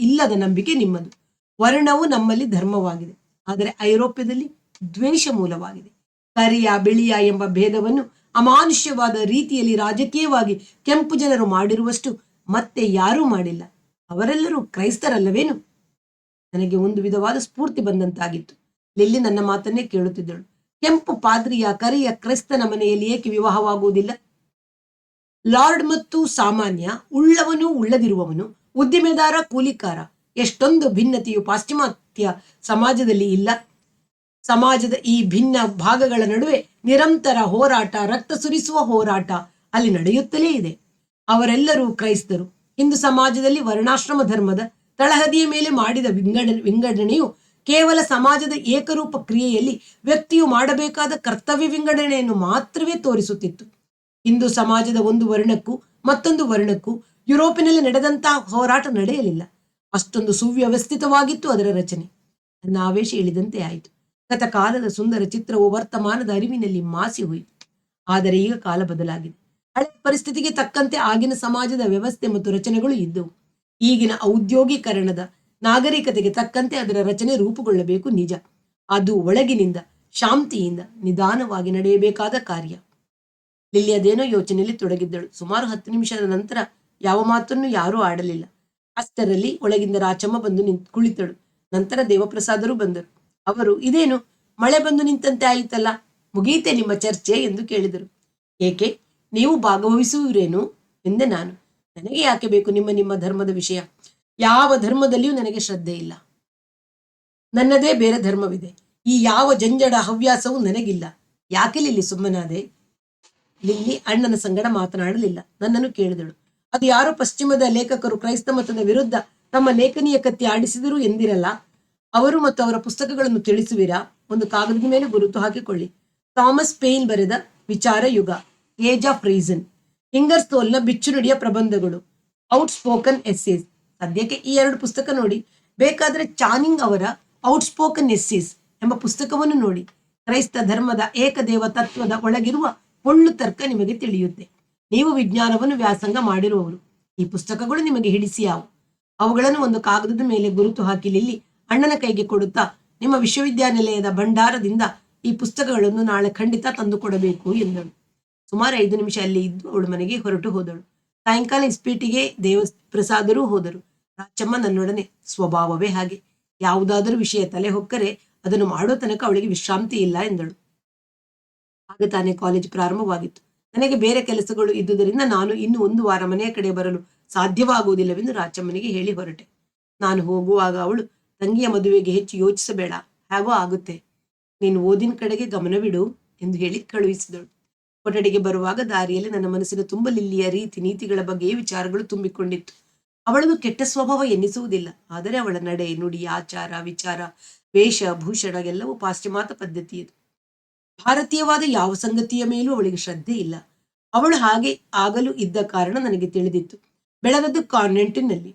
ಇಲ್ಲದ ನಂಬಿಕೆ ನಿಮ್ಮದು. ವರ್ಣವು ನಮ್ಮಲ್ಲಿ ಧರ್ಮವಾಗಿದೆ, ಆದರೆ ಐರೋಪ್ಯದಲ್ಲಿ ದ್ವೇಷ ಮೂಲವಾಗಿದೆ. ಕರಿಯ ಬಿಳಿಯ ಎಂಬ ಭೇದವನ್ನು ಅಮಾನುಷ್ಯವಾದ ರೀತಿಯಲ್ಲಿ ರಾಜಕೀಯವಾಗಿ ಕೆಂಪು ಜನರು ಮಾಡಿರುವಷ್ಟು ಮತ್ತೆ ಯಾರೂ ಮಾಡಿಲ್ಲ. ಅವರೆಲ್ಲರೂ ಕ್ರೈಸ್ತರಲ್ಲವೇನು? ನನಗೆ ಒಂದು ವಿಧವಾದ ಸ್ಫೂರ್ತಿ ಬಂದಂತಾಗಿತ್ತು. ಲಿಲ್ಲಿ ನನ್ನ ಮಾತನ್ನೇ ಕೇಳುತ್ತಿದ್ದಳು. ಕೆಂಪು ಪಾದ್ರಿಯ ಕರಿಯ ಕ್ರೈಸ್ತನ ಮನೆಯಲ್ಲಿ ಏಕೆ ವಿವಾಹವಾಗುವುದಿಲ್ಲ? ಲಾರ್ಡ್ ಮತ್ತು ಸಾಮಾನ್ಯ, ಉಳ್ಳವನು ಉಳ್ಳದಿರುವವನು, ಉದ್ದಿಮೆದಾರ ಕೂಲಿಕಾರ, ಎಷ್ಟೊಂದು ಭಿನ್ನತೆಯು ಪಾಶ್ಚಿಮಾತ್ಯ ಸಮಾಜದಲ್ಲಿ ಇಲ್ಲ. ಸಮಾಜದ ಈ ಭಿನ್ನ ಭಾಗಗಳ ನಡುವೆ ನಿರಂತರ ಹೋರಾಟ, ರಕ್ತ ಸುರಿಸುವ ಹೋರಾಟ ಅಲ್ಲಿ ನಡೆಯುತ್ತಲೇ ಇದೆ. ಅವರೆಲ್ಲರೂ ಕ್ರೈಸ್ತರು. ಹಿಂದೂ ಸಮಾಜದಲ್ಲಿ ವರ್ಣಾಶ್ರಮ ಧರ್ಮದ ತಳಹದಿಯ ಮೇಲೆ ಮಾಡಿದ ವಿಂಗಡಣೆಯು ಕೇವಲ ಸಮಾಜದ ಏಕರೂಪ ಕ್ರಿಯೆಯಲ್ಲಿ ವ್ಯಕ್ತಿಯು ಮಾಡಬೇಕಾದ ಕರ್ತವ್ಯ ವಿಂಗಡಣೆಯನ್ನು ಮಾತ್ರವೇ ತೋರಿಸುತ್ತಿತ್ತು. ಹಿಂದೂ ಸಮಾಜದ ಒಂದು ವರ್ಣಕ್ಕೂ ಮತ್ತೊಂದು ವರ್ಣಕ್ಕೂ ಯುರೋಪಿನಲ್ಲಿ ನಡೆದಂತಹ ಹೋರಾಟ ನಡೆಯಲಿಲ್ಲ. ಅಷ್ಟೊಂದು ಸುವ್ಯವಸ್ಥಿತವಾಗಿತ್ತು ಅದರ ರಚನೆ. ನನ್ನ ಆವೇಶ ಇಳಿದಂತೆ ಆಯಿತು. ಗತಕಾಲದ ಸುಂದರ ಚಿತ್ರವು ವರ್ತಮಾನದ ಅರಿವಿನಲ್ಲಿ ಮಾಸಿ ಹೋಯಿತು. ಆದರೆ ಈಗ ಕಾಲ ಬದಲಾಗಿದೆ. ಹಳೆ ಪರಿಸ್ಥಿತಿಗೆ ತಕ್ಕಂತೆ ಆಗಿನ ಸಮಾಜದ ವ್ಯವಸ್ಥೆ ಮತ್ತು ರಚನೆಗಳು ಇದ್ದವು. ಈಗಿನ ಔದ್ಯೋಗೀಕರಣದ ನಾಗರಿಕತೆಗೆ ತಕ್ಕಂತೆ ಅದರ ರಚನೆ ರೂಪುಗೊಳ್ಳಬೇಕು, ನಿಜ. ಅದು ಒಳಗಿನಿಂದ ಶಾಂತಿಯಿಂದ ನಿಧಾನವಾಗಿ ನಡೆಯಬೇಕಾದ ಕಾರ್ಯ. ಲಿಲ್ಲಿ ಅದೇನೋ ಯೋಚನೆಯಲ್ಲಿ ತೊಡಗಿದ್ದಳು. ಸುಮಾರು 10 ನಿಮಿಷದ ನಂತರ ಯಾವ ಮಾತನ್ನು ಯಾರೂ ಆಡಲಿಲ್ಲ. ಅಷ್ಟರಲ್ಲಿ ಒಳಗಿಂದ ರಾಚಮ್ಮ ಬಂದು ಕುಳಿತಳು. ನಂತರ ದೇವಪ್ರಸಾದರು ಬಂದರು. ಅವರು, ಇದೇನು ಮಳೆ ಬಂದು ನಿಂತಂತೆ ಆಯಿತಲ್ಲ, ಮುಗಿಯಿತೆ ನಿಮ್ಮ ಚರ್ಚೆ ಎಂದು ಕೇಳಿದರು. ಏಕೆ, ನೀವು ಭಾಗವಹಿಸುವಿರೇನು ಎಂದೆ ನಾನು. ನನಗೆ ಯಾಕೆ ಬೇಕು ನಿಮ್ಮ ಧರ್ಮದ ವಿಷಯ? ಯಾವ ಧರ್ಮದಲ್ಲಿಯೂ ನನಗೆ ಶ್ರದ್ಧೆ ಇಲ್ಲ. ನನ್ನದೇ ಬೇರೆ ಧರ್ಮವಿದೆ. ಈ ಯಾವ ಜಂಜಡ ಹವ್ಯಾಸವೂ ನನಗಿಲ್ಲ. ಯಾಕೆ ಲಿಲ್ಲಿ ಸುಮ್ಮನಾದೆ? ಲಿಲ್ಲಿ ಅಣ್ಣನ ಸಂಗಡ ಮಾತನಾಡಲಿಲ್ಲ. ನನ್ನನ್ನು ಕೇಳಿದಳು. ಅದು ಯಾರೋ ಪಶ್ಚಿಮದ ಲೇಖಕರು ಕ್ರೈಸ್ತ ಮತದ ವಿರುದ್ಧ ತಮ್ಮ ಲೇಖನಿಯ ಕತ್ತಿ ಆಡಿಸಿದರು ಎಂದಿರಲ್ಲ, ಅವರು ಮತ್ತು ಅವರ ಪುಸ್ತಕಗಳನ್ನು ತಿಳಿಸುವಿರಾ? ಒಂದು ಕಾಗದದ ಮೇಲೆ ಗುರುತು ಹಾಕಿಕೊಳ್ಳಿ. ಥಾಮಸ್ ಪೇನ್ ಬರೆದ ವಿಚಾರ ಯುಗ, ಏಜ್ ಆಫ್ ರೀಸನ್, ಇಂಗರ್ಸೋಲ್ನ ಬಿಚ್ಚುನುಡಿಯ ಪ್ರಬಂಧಗಳು, ಔಟ್ ಸ್ಪೋಕನ್ ಎಸ್ಸೇಸ್. ಸದ್ಯಕ್ಕೆ ಈ 2 ಪುಸ್ತಕ ನೋಡಿ. ಬೇಕಾದರೆ ಚಾನಿಂಗ್ ಅವರ ಔಟ್ ಸ್ಪೋಕನ್ ಎಸ್ಸೇಸ್ ಎಂಬ ಪುಸ್ತಕವನ್ನು ನೋಡಿ. ಕ್ರೈಸ್ತ ಧರ್ಮದ ಏಕದೇವ ತತ್ವದ ಒಳಗಿರುವ ಪೊಳ್ಳು ತರ್ಕ ನಿಮಗೆ ತಿಳಿಯುತ್ತೆ. ನೀವು ವಿಜ್ಞಾನವನ್ನು ವ್ಯಾಸಂಗ ಮಾಡಿರುವವರು. ಈ ಪುಸ್ತಕಗಳು ನಿಮಗೆ ಹಿಡಿಸಿಯಾವು. ಅವುಗಳನ್ನು ಒಂದು ಕಾಗದದ ಮೇಲೆ ಗುರುತು ಹಾಕಿ ಲಿಲ್ಲಿ ಅಣ್ಣನ ಕೈಗೆ ಕೊಡುತ್ತಾ, ನಿಮ್ಮ ವಿಶ್ವವಿದ್ಯಾನಿಲಯದ ಭಂಡಾರದಿಂದ ಈ ಪುಸ್ತಕಗಳನ್ನು ನಾಳೆ ಖಂಡಿತ ತಂದು ಕೊಡಬೇಕು ಎಂದಳು. ಸುಮಾರು 5 ನಿಮಿಷ ಅಲ್ಲಿ ಇದ್ದು ಅವಳು ಮನೆಗೆ ಹೊರಟು ಹೋದಳು. ಸಾಯಂಕಾಲ ಇಸ್ಪೀಟಿಗೆ ದೇವಪ್ರಸಾದರೂ ಹೋದರು. ರಾಚಮ್ಮ ನನ್ನೊಡನೆ ಸ್ವಭಾವವೇ ಹಾಗೆ. ಯಾವುದಾದರೂ ವಿಷಯ ತಲೆ ಹೊಕ್ಕರೆ ಅದನ್ನು ಮಾಡೋ ತನಕ ಅವಳಿಗೆ ವಿಶ್ರಾಂತಿ ಇಲ್ಲ ಎಂದಳು. ಆಗ ತಾನೇ ಕಾಲೇಜ್ ಪ್ರಾರಂಭವಾಗಿತ್ತು. ನನಗೆ ಬೇರೆ ಕೆಲಸಗಳು ಇದ್ದುದರಿಂದ ನಾನು ಇನ್ನು 1 ವಾರ ಮನೆಯ ಕಡೆ ಬರಲು ಸಾಧ್ಯವಾಗುವುದಿಲ್ಲವೆಂದು ರಾಚಮ್ಮನಿಗೆ ಹೇಳಿ ಹೊರಟೆ. ನಾನು ಹೋಗುವಾಗ ಅವಳು, ತಂಗಿಯ ಮದುವೆಗೆ ಹೆಚ್ಚು ಯೋಚಿಸಬೇಡ, ಹೇಗೋ ಆಗುತ್ತೆ, ನೀನು ಓದಿನ ಕಡೆಗೆ ಗಮನವಿಡು ಎಂದು ಹೇಳಿ ಕಳುಹಿಸಿದಳು. ಕೊಠಡಿಗೆ ಬರುವಾಗ ದಾರಿಯಲ್ಲಿ ನನ್ನ ಮನಸ್ಸಿನ ತುಂಬ ಲಿಲ್ಲಿಯ ರೀತಿ ನೀತಿಗಳ ಬಗ್ಗೆ ವಿಚಾರಗಳು ತುಂಬಿಕೊಂಡಿತ್ತು. ಅವಳದು ಕೆಟ್ಟ ಸ್ವಭಾವ ಎನ್ನಿಸುವುದಿಲ್ಲ. ಆದರೆ ಅವಳ ನಡೆ, ನುಡಿ, ಆಚಾರ, ವಿಚಾರ, ವೇಷ, ಭೂಷಣ ಎಲ್ಲವೂ ಪಾಶ್ಚಿಮಾತ್ಯ ಪದ್ಧತಿಯದು. ಭಾರತೀಯವಾದ ಯಾವ ಸಂಗತಿಯ ಮೇಲೂ ಅವಳಿಗೆ ಶ್ರದ್ಧೆ ಇಲ್ಲ. ಅವಳು ಹಾಗೆ ಆಗಲು ಇದ್ದ ಕಾರಣ ನನಗೆ ತಿಳಿದಿತ್ತು. ಬೆಳೆದದ್ದು ಕಾನ್ವೆಂಟಿನಲ್ಲಿ.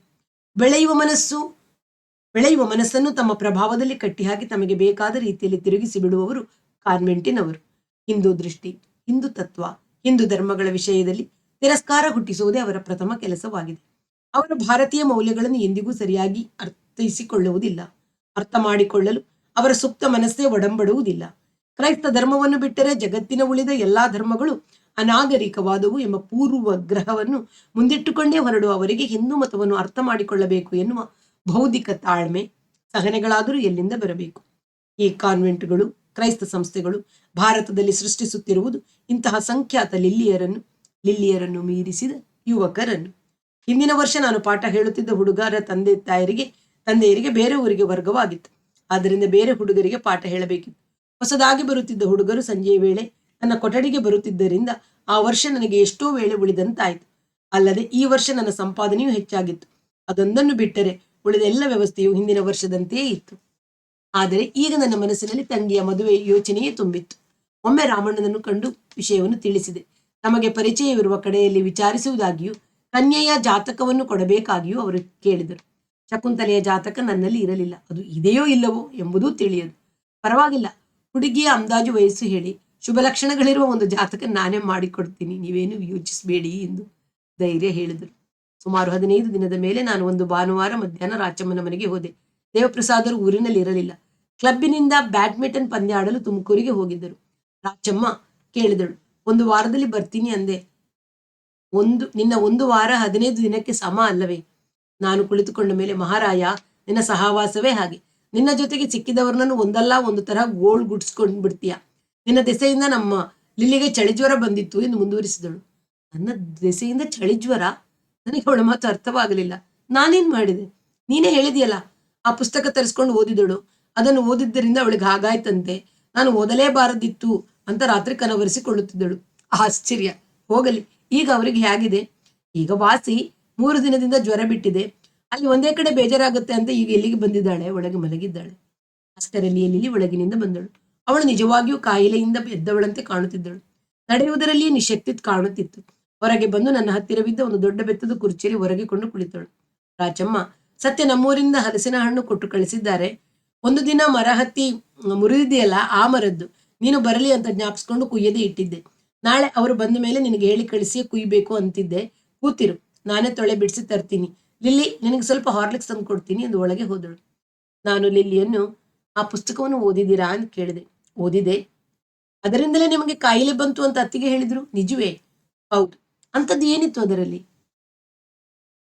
ಬೆಳೆಯುವ ಮನಸ್ಸನ್ನು ತಮ್ಮ ಪ್ರಭಾವದಲ್ಲಿ ಕಟ್ಟಿಹಾಕಿ ತಮಗೆ ಬೇಕಾದ ರೀತಿಯಲ್ಲಿ ತಿರುಗಿಸಿ ಬಿಡುವವರು ಕಾನ್ವೆಂಟಿನವರು. ಹಿಂದೂ ದೃಷ್ಟಿ, ಹಿಂದೂ ತತ್ವ, ಹಿಂದೂ ಧರ್ಮಗಳ ವಿಷಯದಲ್ಲಿ ತಿರಸ್ಕಾರ ಹುಟ್ಟಿಸುವುದೇ ಅವರ ಪ್ರಥಮ ಕೆಲಸವಾಗಿದೆ. ಅವರು ಭಾರತೀಯ ಮೌಲ್ಯಗಳನ್ನು ಎಂದಿಗೂ ಸರಿಯಾಗಿ ಅರ್ಥೈಸಿಕೊಳ್ಳುವುದಿಲ್ಲ. ಅರ್ಥ ಮಾಡಿಕೊಳ್ಳಲು ಅವರ ಸುಪ್ತ ಮನಸ್ಸೇ ಒಡಂಬಡುವುದಿಲ್ಲ. ಕ್ರೈಸ್ತ ಧರ್ಮವನ್ನು ಬಿಟ್ಟರೆ ಜಗತ್ತಿನ ಉಳಿದ ಎಲ್ಲಾ ಧರ್ಮಗಳು ಅನಾಗರಿಕವಾದವು ಎಂಬ ಪೂರ್ವ ಗ್ರಹವನ್ನು ಮುಂದಿಟ್ಟುಕೊಂಡೇ ಹೊರಡುವ ಅವರಿಗೆ ಹಿಂದೂ ಮತವನ್ನು ಅರ್ಥ ಮಾಡಿಕೊಳ್ಳಬೇಕು ಎನ್ನುವ ಬೌದ್ಧಿಕ ತಾಳ್ಮೆ, ಸಹನೆಗಳಾದರೂ ಎಲ್ಲಿಂದ ಬರಬೇಕು? ಈ ಕಾನ್ವೆಂಟ್ಗಳು, ಕ್ರೈಸ್ತ ಸಂಸ್ಥೆಗಳು ಭಾರತದಲ್ಲಿ ಸೃಷ್ಟಿಸುತ್ತಿರುವುದು ಇಂತಹ ಸಂಖ್ಯಾತ ಲಿಲ್ಲಿಯರನ್ನು ಮೀರಿಸಿದ ಯುವಕರನ್ನು. ಹಿಂದಿನ ವರ್ಷ ನಾನು ಪಾಠ ಹೇಳುತ್ತಿದ್ದ ಹುಡುಗರ ತಂದೆಯರಿಗೆ ಬೇರೆ ಊರಿಗೆ ವರ್ಗವಾಗಿತ್ತು. ಆದ್ದರಿಂದ ಬೇರೆ ಹುಡುಗರಿಗೆ ಪಾಠ ಹೇಳಬೇಕಿತ್ತು. ಹೊಸದಾಗಿ ಬರುತ್ತಿದ್ದ ಹುಡುಗರು ಸಂಜೆಯ ವೇಳೆ ನನ್ನ ಕೊಠಡಿಗೆ ಬರುತ್ತಿದ್ದರಿಂದ ಆ ವರ್ಷ ನನಗೆ ಎಷ್ಟೋ ವೇಳೆ ಉಳಿದಂತಾಯಿತು. ಅಲ್ಲದೆ ಈ ವರ್ಷ ನನ್ನ ಸಂಪಾದನೆಯೂ ಹೆಚ್ಚಾಗಿತ್ತು. ಅದೊಂದನ್ನು ಬಿಟ್ಟರೆ ಉಳಿದ ಎಲ್ಲ ವ್ಯವಸ್ಥೆಯು ಹಿಂದಿನ ವರ್ಷದಂತೆಯೇ ಇತ್ತು. ಆದರೆ ಈಗ ನನ್ನ ಮನಸ್ಸಿನಲ್ಲಿ ತಂಗಿಯ ಮದುವೆ ಯೋಚನೆಯೇ ತುಂಬಿತ್ತು. ಒಮ್ಮೆ ರಾಮಣ್ಣನನ್ನು ಕಂಡು ವಿಷಯವನ್ನು ತಿಳಿಸಿದೆ. ತಮಗೆ ಪರಿಚಯವಿರುವ ಕಡೆಯಲ್ಲಿ ವಿಚಾರಿಸುವುದಾಗಿಯೂ ಕನ್ಯೆಯ ಜಾತಕವನ್ನು ಕೊಡಬೇಕಾಗಿಯೂ ಅವರು ಕೇಳಿದರು. ಶಕುಂತಲೆಯ ಜಾತಕ ನನ್ನಲ್ಲಿ ಇರಲಿಲ್ಲ. ಅದು ಇದೆಯೋ ಇಲ್ಲವೋ ಎಂಬುದೂ ತಿಳಿಯದು. ಪರವಾಗಿಲ್ಲ, ಹುಡುಗಿಯ ಅಂದಾಜು ವಯಸ್ಸು ಹೇಳಿ ಶುಭ ಲಕ್ಷಣಗಳಿರುವ ಒಂದು ಜಾತಕ ನಾನೇ ಮಾಡಿಕೊಡ್ತೀನಿ, ನೀವೇನು ಯೋಚಿಸಬೇಡಿ ಎಂದು ಧೈರ್ಯ ಹೇಳಿದರು. ಸುಮಾರು 15 ದಿನದ ಮೇಲೆ ನಾನು ಒಂದು ಭಾನುವಾರ ಮಧ್ಯಾಹ್ನ ರಾಚಮ್ಮನ ಮನೆಗೆ ಹೋದೆ. ದೇವಪ್ರಸಾದರು ಊರಿನಲ್ಲಿ ಇರಲಿಲ್ಲ. ಕ್ಲಬ್ಬಿನಿಂದ ಬ್ಯಾಡ್ಮಿಂಟನ್ ಪಂದ್ಯ ಆಡಲು ತುಮಕೂರಿಗೆ ಹೋಗಿದ್ದರು. ರಾಚಮ್ಮ ಕೇಳಿದಳು, 1 ವಾರದಲ್ಲಿ ಬರ್ತೀನಿ ಅಂದೆ. ನಿನ್ನ 1 ವಾರ 15 ದಿನಕ್ಕೆ ಸಮ ಅಲ್ಲವೇ? ನಾನು ಕುಳಿತುಕೊಂಡ ಮೇಲೆ, ಮಹಾರಾಯ, ನಿನ್ನ ಸಹವಾಸವೇ ಹಾಗೆ. ನಿನ್ನ ಜೊತೆಗೆ ಸಿಕ್ಕಿದವರನ್ನು ಒಂದಲ್ಲ ಒಂದು ತರಹ ಗೋಳ್ ಗುಡ್ಸ್ಕೊಂಡು ಬಿಡ್ತೀಯ. ನಿನ್ನ ದೆಸೆಯಿಂದ ನಮ್ಮ ಲಿಲ್ಲಿಗೆ ಚಳಿಜ್ವರ ಬಂದಿತ್ತು ಎಂದು ಮುಂದುವರಿಸಿದಳು. ನನ್ನ ದೆಸೆಯಿಂದ ಚಳಿಜ್ವರ? ನನಗೆ ಅವಳ ಮಾತು ಅರ್ಥವಾಗಲಿಲ್ಲ. ನಾನೇನ್ ಮಾಡಿದೆ? ನೀನೇ ಹೇಳಿದೆಯಲ್ಲ, ಆ ಪುಸ್ತಕ ತರಿಸ್ಕೊಂಡು ಓದಿದಳು. ಅದನ್ನು ಓದಿದ್ದರಿಂದ ಅವಳಿಗೆ ಹಾಗಾಯ್ತಂತೆ. ನಾನು ಓದಲೇಬಾರದಿತ್ತು ಅಂತ ರಾತ್ರಿ ಕನವರಿಸಿಕೊಳ್ಳುತ್ತಿದ್ದಳು. ಆಶ್ಚರ್ಯ. ಹೋಗಲಿ, ಈಗ ಅವರಿಗೆ ಹೇಗಿದೆ? ಈಗ ವಾಸಿ. 3 ದಿನದಿಂದ ಜ್ವರ ಬಿಟ್ಟಿದೆ. ಅಲ್ಲಿ ಒಂದೇ ಕಡೆ ಬೇಜಾರಾಗುತ್ತೆ ಅಂತ ಈಗ ಎಲ್ಲಿಗೆ ಬಂದಿದ್ದಾಳೆ, ಒಳಗೆ ಮಲಗಿದ್ದಾಳೆ. ಅಷ್ಟರಲ್ಲಿ ಲಿಲ್ಲಿ ಒಳಗಿನಿಂದ ಬಂದಳು. ಅವಳು ನಿಜವಾಗಿಯೂ ಕಾಯಿಲೆಯಿಂದ ಎದ್ದವಳಂತೆ ಕಾಣುತ್ತಿದ್ದಳು. ನಡೆಯುವುದರಲ್ಲಿಯೇ ನಿಶಕ್ತಿ ಕಾಣುತ್ತಿತ್ತು. ಹೊರಗೆ ಬಂದು ನನ್ನ ಹತ್ತಿರವಿದ್ದ ಒಂದು ದೊಡ್ಡ ಬೆತ್ತದ ಕುರ್ಚಿಯಲ್ಲಿ ಹೊರಗಿಕೊಂಡು ಕುಳಿತಳು. ರಾಚಮ್ಮ, ಸತ್ಯ ನಮ್ಮೂರಿಂದ ಹಲಸಿನ ಹಣ್ಣು ಕೊಟ್ಟು ಕಳಿಸಿದ್ದಾರೆ. ಒಂದು ದಿನ ಮರ ಹತ್ತಿ ಮುರಿದಿದೆಯಲ್ಲ, ಆ ಮರದ್ದು. ನೀನು ಬರಲಿ ಅಂತ ಜ್ಞಾಪಿಸ್ಕೊಂಡು ಕುಯ್ಯದೆ ಇಟ್ಟಿದ್ದೆ. ನಾಳೆ ಅವರು ಬಂದ ಮೇಲೆ ನಿನಗೆ ಹೇಳಿ ಕಳಿಸಿಯೇ ಕುಯ್ಬೇಕು ಅಂತಿದ್ದೆ. ಕೂತಿರು, ನಾನೇ ತೊಳೆ ಬಿಡಿಸಿ ತರ್ತೀನಿ. ಲಿಲ್ಲಿ, ನಿನಗೆ ಸ್ವಲ್ಪ ಹಾರ್ಲಿಕ್ಸ್ ತಂದು ಕೊಡ್ತೀನಿ ಎಂದು ಒಳಗೆ ಹೋದಳು. ನಾನು ಲಿಲ್ಲಿಯನ್ನು, ಆ ಪುಸ್ತಕವನ್ನು ಓದಿದ್ದೀರಾ ಅಂತ ಕೇಳಿದೆ. ಓದಿದೆ. ಅದರಿಂದಲೇ ನಿಮಗೆ ಕಾಯಿಲೆ ಬಂತು ಅಂತ ಅತ್ತಿಗೆ ಹೇಳಿದ್ರು, ನಿಜವೇ? ಹೌದು. ಅಂಥದ್ದು ಏನಿತ್ತು ಅದರಲ್ಲಿ?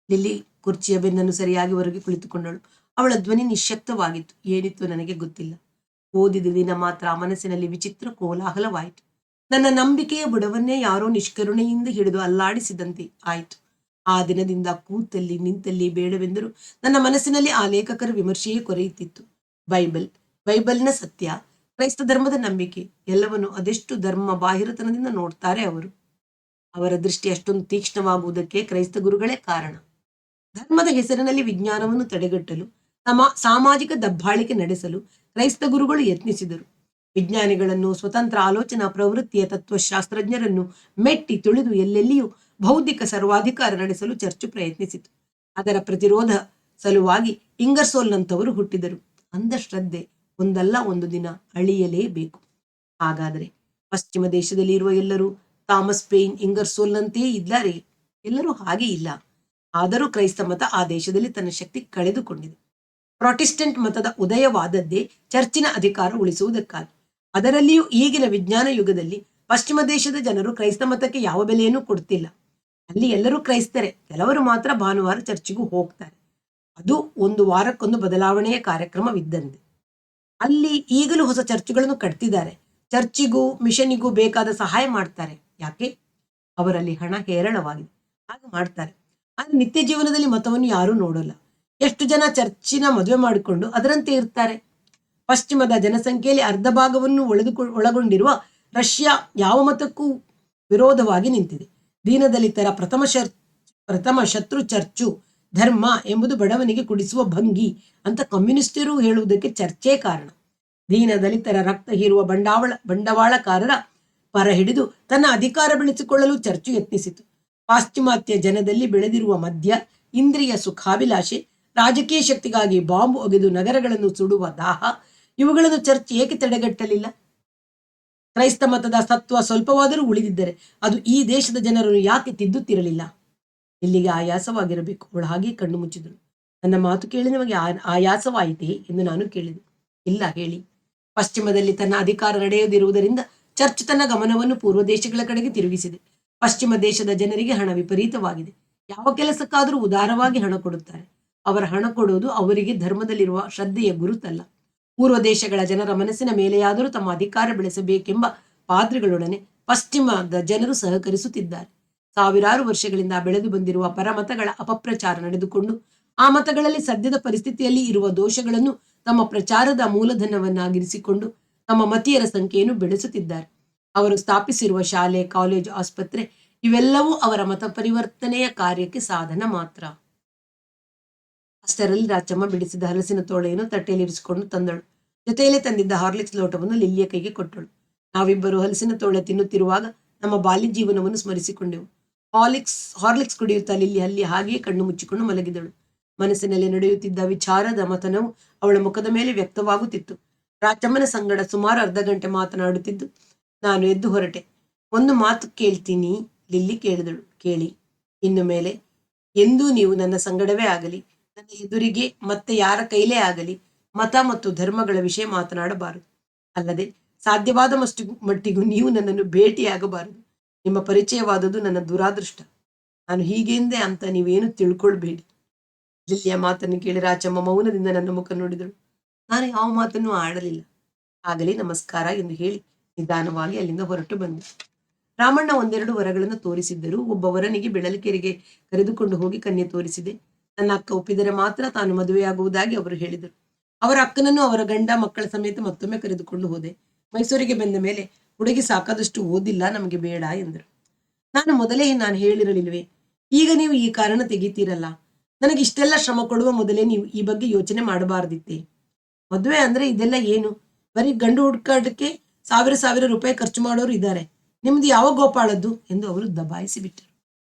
ಲಿಲ್ಲಿ ಕುರ್ಚಿಯ ಬೆನ್ನನ್ನು ಸರಿಯಾಗಿ ಹೊರಗೆ ಕುಳಿತುಕೊಂಡಳು. ಅವಳ ಧ್ವನಿ ನಿಶ್ಶಕ್ತವಾಗಿತ್ತು. ಏನಿತ್ತು ನನಗೆ ಗೊತ್ತಿಲ್ಲ. ಓದಿದ ದಿನ ಮಾತ್ರ ಮನಸ್ಸಿನಲ್ಲಿ ವಿಚಿತ್ರ ಕೋಲಾಹಲವಾಯಿತು. ನನ್ನ ನಂಬಿಕೆಯ ಬುಡವನ್ನೇ ಯಾರೋ ನಿಷ್ಕರುಣೆಯಿಂದ ಹಿಡಿದು ಅಲ್ಲಾಡಿಸಿದಂತೆ ಆಯಿತು. ಆ ದಿನದಿಂದ ಕೂತಲ್ಲಿ ನಿಂತಲ್ಲಿ ಬೇಡವೆಂದರೂ ನನ್ನ ಮನಸ್ಸಿನಲ್ಲಿ ಆ ಲೇಖಕರ ವಿಮರ್ಶೆಯೇ ಕೊರೆಯುತ್ತಿತ್ತು. ಬೈಬಲ್ನ ಸತ್ಯ, ಕ್ರೈಸ್ತ ಧರ್ಮದ ನಂಬಿಕೆ ಎಲ್ಲವನ್ನು ಅದೆಷ್ಟು ಧರ್ಮ ಬಾಹಿರತನದಿಂದ ನೋಡ್ತಾರೆ ಅವರು. ಅವರ ದೃಷ್ಟಿ ಅಷ್ಟೊಂದು ತೀಕ್ಷ್ಣವಾಗುವುದಕ್ಕೆ ಕ್ರೈಸ್ತ ಗುರುಗಳೇ ಕಾರಣ. ಧರ್ಮದ ಹೆಸರಿನಲ್ಲಿ ವಿಜ್ಞಾನವನ್ನು ತಡೆಗಟ್ಟಲು, ಸಾಮಾಜಿಕ ದಬ್ಬಾಳಿಕೆ ನಡೆಸಲು ಕ್ರೈಸ್ತ ಗುರುಗಳು ಯತ್ನಿಸಿದರು. ವಿಜ್ಞಾನಿಗಳನ್ನು, ಸ್ವತಂತ್ರ ಆಲೋಚನಾ ಪ್ರವೃತ್ತಿಯ ತತ್ವಶಾಸ್ತ್ರಜ್ಞರನ್ನು ಮೆಟ್ಟಿ ತುಳಿದು ಎಲ್ಲೆಲ್ಲಿಯೂ ಬೌದ್ಧಿಕ ಸರ್ವಾಧಿಕಾರ ನಡೆಸಲು ಚರ್ಚು ಪ್ರಯತ್ನಿಸಿತು. ಅದರ ಪ್ರತಿರೋಧ ಸಲುವಾಗಿ ಇಂಗರ್ಸೋಲ್ನಂತವರು ಹುಟ್ಟಿದರು. ಅಂಧಶ್ರದ್ಧೆ ಒಂದಲ್ಲ ಒಂದು ದಿನ ಅಳಿಯಲೇಬೇಕು. ಹಾಗಾದರೆ ಪಶ್ಚಿಮ ದೇಶದಲ್ಲಿ ಇರುವ ಎಲ್ಲರೂ ಥಾಮಸ್ ಪೇನ್, ಇಂಗರ್ಸೋಲ್ನಂತೆಯೇ ಇದ್ದಾರೆ? ಎಲ್ಲರೂ ಹಾಗೆ ಇಲ್ಲ. ಆದರೂ ಕ್ರೈಸ್ತ ಮತ ಆ ದೇಶದಲ್ಲಿ ತನ್ನ ಶಕ್ತಿ ಕಳೆದುಕೊಂಡಿದೆ. ಪ್ರಾಟೆಸ್ಟೆಂಟ್ ಮತದ ಉದಯವಾದದ್ದೇ ಚರ್ಚಿನ ಅಧಿಕಾರ ಉಳಿಸುವುದಕ್ಕಾಗಿ. ಅದರಲ್ಲಿಯೂ ಈಗಿನ ವಿಜ್ಞಾನ ಯುಗದಲ್ಲಿ ಪಶ್ಚಿಮ ದೇಶದ ಜನರು ಕ್ರೈಸ್ತ ಮತಕ್ಕೆ ಯಾವ ಬೆಲೆಯನ್ನು ಕೊಡ್ತಿಲ್ಲ. ಅಲ್ಲಿ ಎಲ್ಲರೂ ಕ್ರೈಸ್ತರೇ, ಕೆಲವರು ಮಾತ್ರ ಭಾನುವಾರ ಚರ್ಚಿಗೂ ಹೋಗ್ತಾರೆ. ಅದು ಒಂದು ವಾರಕ್ಕೊಂದು ಬದಲಾವಣೆಯ ಕಾರ್ಯಕ್ರಮವಿದ್ದಂತೆ. ಅಲ್ಲಿ ಈಗಲೂ ಹೊಸ ಚರ್ಚ್ಗಳನ್ನು ಕಟ್ತಿದ್ದಾರೆ. ಚರ್ಚಿಗೂ ಮಿಷನಿಗೂ ಬೇಕಾದ ಸಹಾಯ ಮಾಡ್ತಾರೆ. ಯಾಕೆ? ಅವರಲ್ಲಿ ಹಣ ಹೇರಳವಾಗಿದೆ, ಹಾಗೆ ಮಾಡ್ತಾರೆ. ಆದ್ರೆ ನಿತ್ಯ ಜೀವನದಲ್ಲಿ ಮತವನ್ನು ಯಾರೂ ನೋಡಲ್ಲ. ಎಷ್ಟು ಜನ ಚರ್ಚಿನ ಮದುವೆ ಮಾಡಿಕೊಂಡು ಅದರಂತೆ ಇರ್ತಾರೆ. ಪಶ್ಚಿಮದ ಜನಸಂಖ್ಯೆಯಲ್ಲಿ ಅರ್ಧ ಭಾಗವನ್ನು ಒಳಗೊಂಡಿರುವ ರಷ್ಯಾ ಯಾವ ಮತಕ್ಕೂ ವಿರೋಧವಾಗಿ ನಿಂತಿದೆ. ದೀನದಲಿತರ ಪ್ರಥಮ ಶತ್ರು ಚರ್ಚು ಧರ್ಮ ಎಂಬುದು ಬಡವನಿಗೆ ಕುಡಿಸುವ ಭಂಗಿ ಅಂತ ಕಮ್ಯುನಿಸ್ಟರು ಹೇಳುವುದಕ್ಕೆ ಚರ್ಚೆ ಕಾರಣ. ದೀನದಲಿತರ ರಕ್ತ ಹೀರುವ ಬಂಡವಾಳಕಾರರ ಪರ ಹಿಡಿದು ತನ್ನ ಅಧಿಕಾರ ಬೆಳೆಸಿಕೊಳ್ಳಲು ಚರ್ಚು ಯತ್ನಿಸಿತು. ಪಾಶ್ಚಿಮಾತ್ಯ ಜನದಲ್ಲಿ ಬೆಳೆದಿರುವ ಮದ್ಯ, ಇಂದ್ರಿಯ ಸುಖಾಭಿಲಾಷೆ, ರಾಜಕೀಯ ಶಕ್ತಿಗಾಗಿ ಬಾಂಬು ಒಗೆದು ನಗರಗಳನ್ನು ಸುಡುವ ದಾಹ, ಇವುಗಳನ್ನು ಚರ್ಚ್ ಏಕೆ ತಡೆಗಟ್ಟಲಿಲ್ಲ? ಕ್ರೈಸ್ತ ಮತದ ಸತ್ವ ಸ್ವಲ್ಪವಾದರೂ ಉಳಿದಿದ್ದರೆ ಅದು ಈ ದೇಶದ ಜನರನ್ನು ಯಾಕೆ ತಿದ್ದುತ್ತಿರಲಿಲ್ಲ? ಇಲ್ಲಿಗೆ ಆಯಾಸವಾಗಿರಬೇಕು. ಅವಳು ಹಾಗೆ ಕಣ್ಣು ಮುಚ್ಚಿದಳು. ನನ್ನ ಮಾತು ಕೇಳಿ ನಿಮಗೆ ಆಯಾಸವಾಯಿತೇ ಎಂದು ನಾನು ಕೇಳಿದೆ. ಇಲ್ಲ, ಹೇಳಿ. ಪಶ್ಚಿಮದಲ್ಲಿ ತನ್ನ ಅಧಿಕಾರ ನಡೆಯದಿರುವುದರಿಂದ ಚರ್ಚ್ ತನ್ನ ಗಮನವನ್ನು ಪೂರ್ವ ದೇಶಗಳ ಕಡೆಗೆ ತಿರುಗಿಸಿದೆ. ಪಶ್ಚಿಮ ದೇಶದ ಜನರಿಗೆ ಹಣ ವಿಪರೀತವಾಗಿದೆ. ಯಾವ ಕೆಲಸಕ್ಕಾದರೂ ಉದಾರವಾಗಿ ಹಣ ಕೊಡುತ್ತಾರೆ. ಅವರ ಹಣ ಕೊಡುವುದು ಅವರಿಗೆ ಧರ್ಮದಲ್ಲಿರುವ ಶ್ರದ್ಧೆಯ ಗುರುತಲ್ಲ. ಪೂರ್ವ ದೇಶಗಳ ಜನರ ಮನಸ್ಸಿನ ಮೇಲೆಯಾದರೂ ತಮ್ಮ ಅಧಿಕಾರ ಬೆಳೆಸಬೇಕೆಂಬ ಪಾದ್ರಿಗಳೊಡನೆ ಪಶ್ಚಿಮದ ಜನರು ಸಹಕರಿಸುತ್ತಿದ್ದಾರೆ. ಸಾವಿರಾರು ವರ್ಷಗಳಿಂದ ಬೆಳೆದು ಬಂದಿರುವ ಪರಮತಗಳ ಅಪಪ್ರಚಾರ ನಡೆದುಕೊಂಡು ಆ ಮತಗಳಲ್ಲಿ ಸದ್ಯದ ಪರಿಸ್ಥಿತಿಯಲ್ಲಿ ಇರುವ ದೋಷಗಳನ್ನು ತಮ್ಮ ಪ್ರಚಾರದ ಮೂಲಧನವನ್ನಾಗಿರಿಸಿಕೊಂಡು ತಮ್ಮ ಮತೀಯರ ಸಂಖ್ಯೆಯನ್ನು ಬೆಳೆಸುತ್ತಿದ್ದಾರೆ. ಅವರು ಸ್ಥಾಪಿಸಿರುವ ಶಾಲೆ, ಕಾಲೇಜು, ಆಸ್ಪತ್ರೆ ಇವೆಲ್ಲವೂ ಅವರ ಮತ ಪರಿವರ್ತನೆಯ ಕಾರ್ಯಕ್ಕೆ ಸಾಧನ ಮಾತ್ರ. ಅಷ್ಟರಲ್ಲಿ ರಾಚಮ್ಮ ಬಿಡಿಸಿದ ಹಲಸಿನ ತೋಳೆಯನ್ನು ತಟ್ಟೆಯಲ್ಲಿರಿಸಿಕೊಂಡು ತಂದಳು. ಜೊತೆಯಲ್ಲಿ ತಂದಿದ್ದ ಹಾರ್ಲಿಕ್ಸ್ ಲೋಟವನ್ನು ಲಿಲ್ಲಿಯ ಕೈಗೆ ಕೊಟ್ಟಳು. ನಾವಿಬ್ಬರು ಹಲಸಿನ ತೋಳೆ ತಿನ್ನುತ್ತಿರುವಾಗ ನಮ್ಮ ಬಾಲ್ಯ ಜೀವನವನ್ನು ಸ್ಮರಿಸಿಕೊಂಡೆವು. ಹಾರ್ಲಿಕ್ಸ್ ಕುಡಿಯುತ್ತಾ ಲಿಲ್ಲಿ ಅಲ್ಲಿ ಹಾಗೆಯೇ ಕಣ್ಣು ಮುಚ್ಚಿಕೊಂಡು ಮಲಗಿದಳು. ಮನಸ್ಸಿನಲ್ಲಿ ನಡೆಯುತ್ತಿದ್ದ ವಿಚಾರದ ಮತನವು ಅವಳ ಮುಖದ ಮೇಲೆ ವ್ಯಕ್ತವಾಗುತ್ತಿತ್ತು. ರಾಚಮ್ಮನ ಸಂಗಡ ಸುಮಾರು ಅರ್ಧ ಗಂಟೆ ಮಾತನಾಡುತ್ತಿದ್ದು ನಾನು ಎದ್ದು ಹೊರಟೆ. ಒಂದು ಮಾತು ಕೇಳ್ತೀನಿ, ಲಿಲ್ಲಿ ಕೇಳಿದಳು. ಕೇಳಿ. ಇನ್ನು ಮೇಲೆ ಎಂದೂ ನೀವು ನನ್ನ ಸಂಗಡವೇ ಆಗಲಿ, ನನ್ನ ಎದುರಿಗೆ ಮತ್ತೆ ಯಾರ ಕೈಲೇ ಆಗಲಿ ಮತ ಮತ್ತು ಧರ್ಮಗಳ ವಿಷಯ ಮಾತನಾಡಬಾರದು. ಅಲ್ಲದೆ ಸಾಧ್ಯವಾದ ಮಟ್ಟಿಗೂ ನೀವು ನನ್ನನ್ನು ಭೇಟಿಯಾಗಬಾರದು. ನಿಮ್ಮ ಪರಿಚಯವಾದದ್ದು ನನ್ನ ದುರಾದೃಷ್ಟ. ನಾನು ಹೀಗೆಂದೆ ಅಂತ ನೀವೇನು ತಿಳ್ಕೊಳ್ಬೇಡಿ. ಲಿಲ್ಲಿಯ ಮಾತನ್ನು ಕೇಳಿ ರಾಚಮ್ಮ ಮೌನದಿಂದ ನನ್ನ ಮುಖ ನೋಡಿದಳು. ನಾನು ಯಾವ ಮಾತನ್ನು ಆಡಲಿಲ್ಲ. ಆಗಲಿ, ನಮಸ್ಕಾರ ಎಂದು ಹೇಳಿ ನಿಧಾನವಾಗಿ ಅಲ್ಲಿಂದ ಹೊರಟು ಬಂದೆ. ರಾಮಣ್ಣ ಒಂದೆರಡು ವರಗಳನ್ನು ತೋರಿಸಿದ್ದರು. ಒಬ್ಬ ವರನಿಗೆ ಬೆಳಲಿಕೆರೆಗೆ ಕರೆದುಕೊಂಡು ಹೋಗಿ ಕನ್ಯೆ ತೋರಿಸಿದೆ. ನನ್ನ ಅಕ್ಕ ಒಪ್ಪಿದರೆ ಮಾತ್ರ ತಾನು ಮದುವೆಯಾಗುವುದಾಗಿ ಅವರು ಹೇಳಿದರು. ಅವರ ಅಕ್ಕನನ್ನು ಅವರ ಗಂಡ ಮಕ್ಕಳ ಸಮೇತ ಮತ್ತೊಮ್ಮೆ ಕರೆದುಕೊಂಡು ಹೋದೆ. ಮೈಸೂರಿಗೆ ಬಂದ ಮೇಲೆ ಹುಡುಗಿ ಸಾಕಾದಷ್ಟು ಓದಿಲ್ಲ, ನಮಗೆ ಬೇಡ ಎಂದರು. ನಾನು ಹೇಳಿರಲಿಲ್ವೇ, ಈಗ ನೀವು ಈ ಕಾರಣ ತೆಗಿತೀರಲ್ಲ. ನನಗೆ ಇಷ್ಟೆಲ್ಲ ಶ್ರಮ ಕೊಡುವ ಮೊದಲೇ ನೀವು ಈ ಬಗ್ಗೆ ಯೋಚನೆ ಮಾಡಬಾರ್ದಿತ್ತೆ. ಮದುವೆ ಅಂದ್ರೆ ಇದೆಲ್ಲ ಏನು? ಬರೀ ಗಂಡು ಹುಡುಕಾಟಕ್ಕೆ ಸಾವಿರ ರೂಪಾಯಿ ಖರ್ಚು ಮಾಡೋರು ಇದ್ದಾರೆ. ನಿಮ್ದು ಯಾವ ಗೋಪಾಳದ್ದು ಎಂದು ಅವರು ದಬಾಯಿಸಿ ಬಿಟ್ಟರು.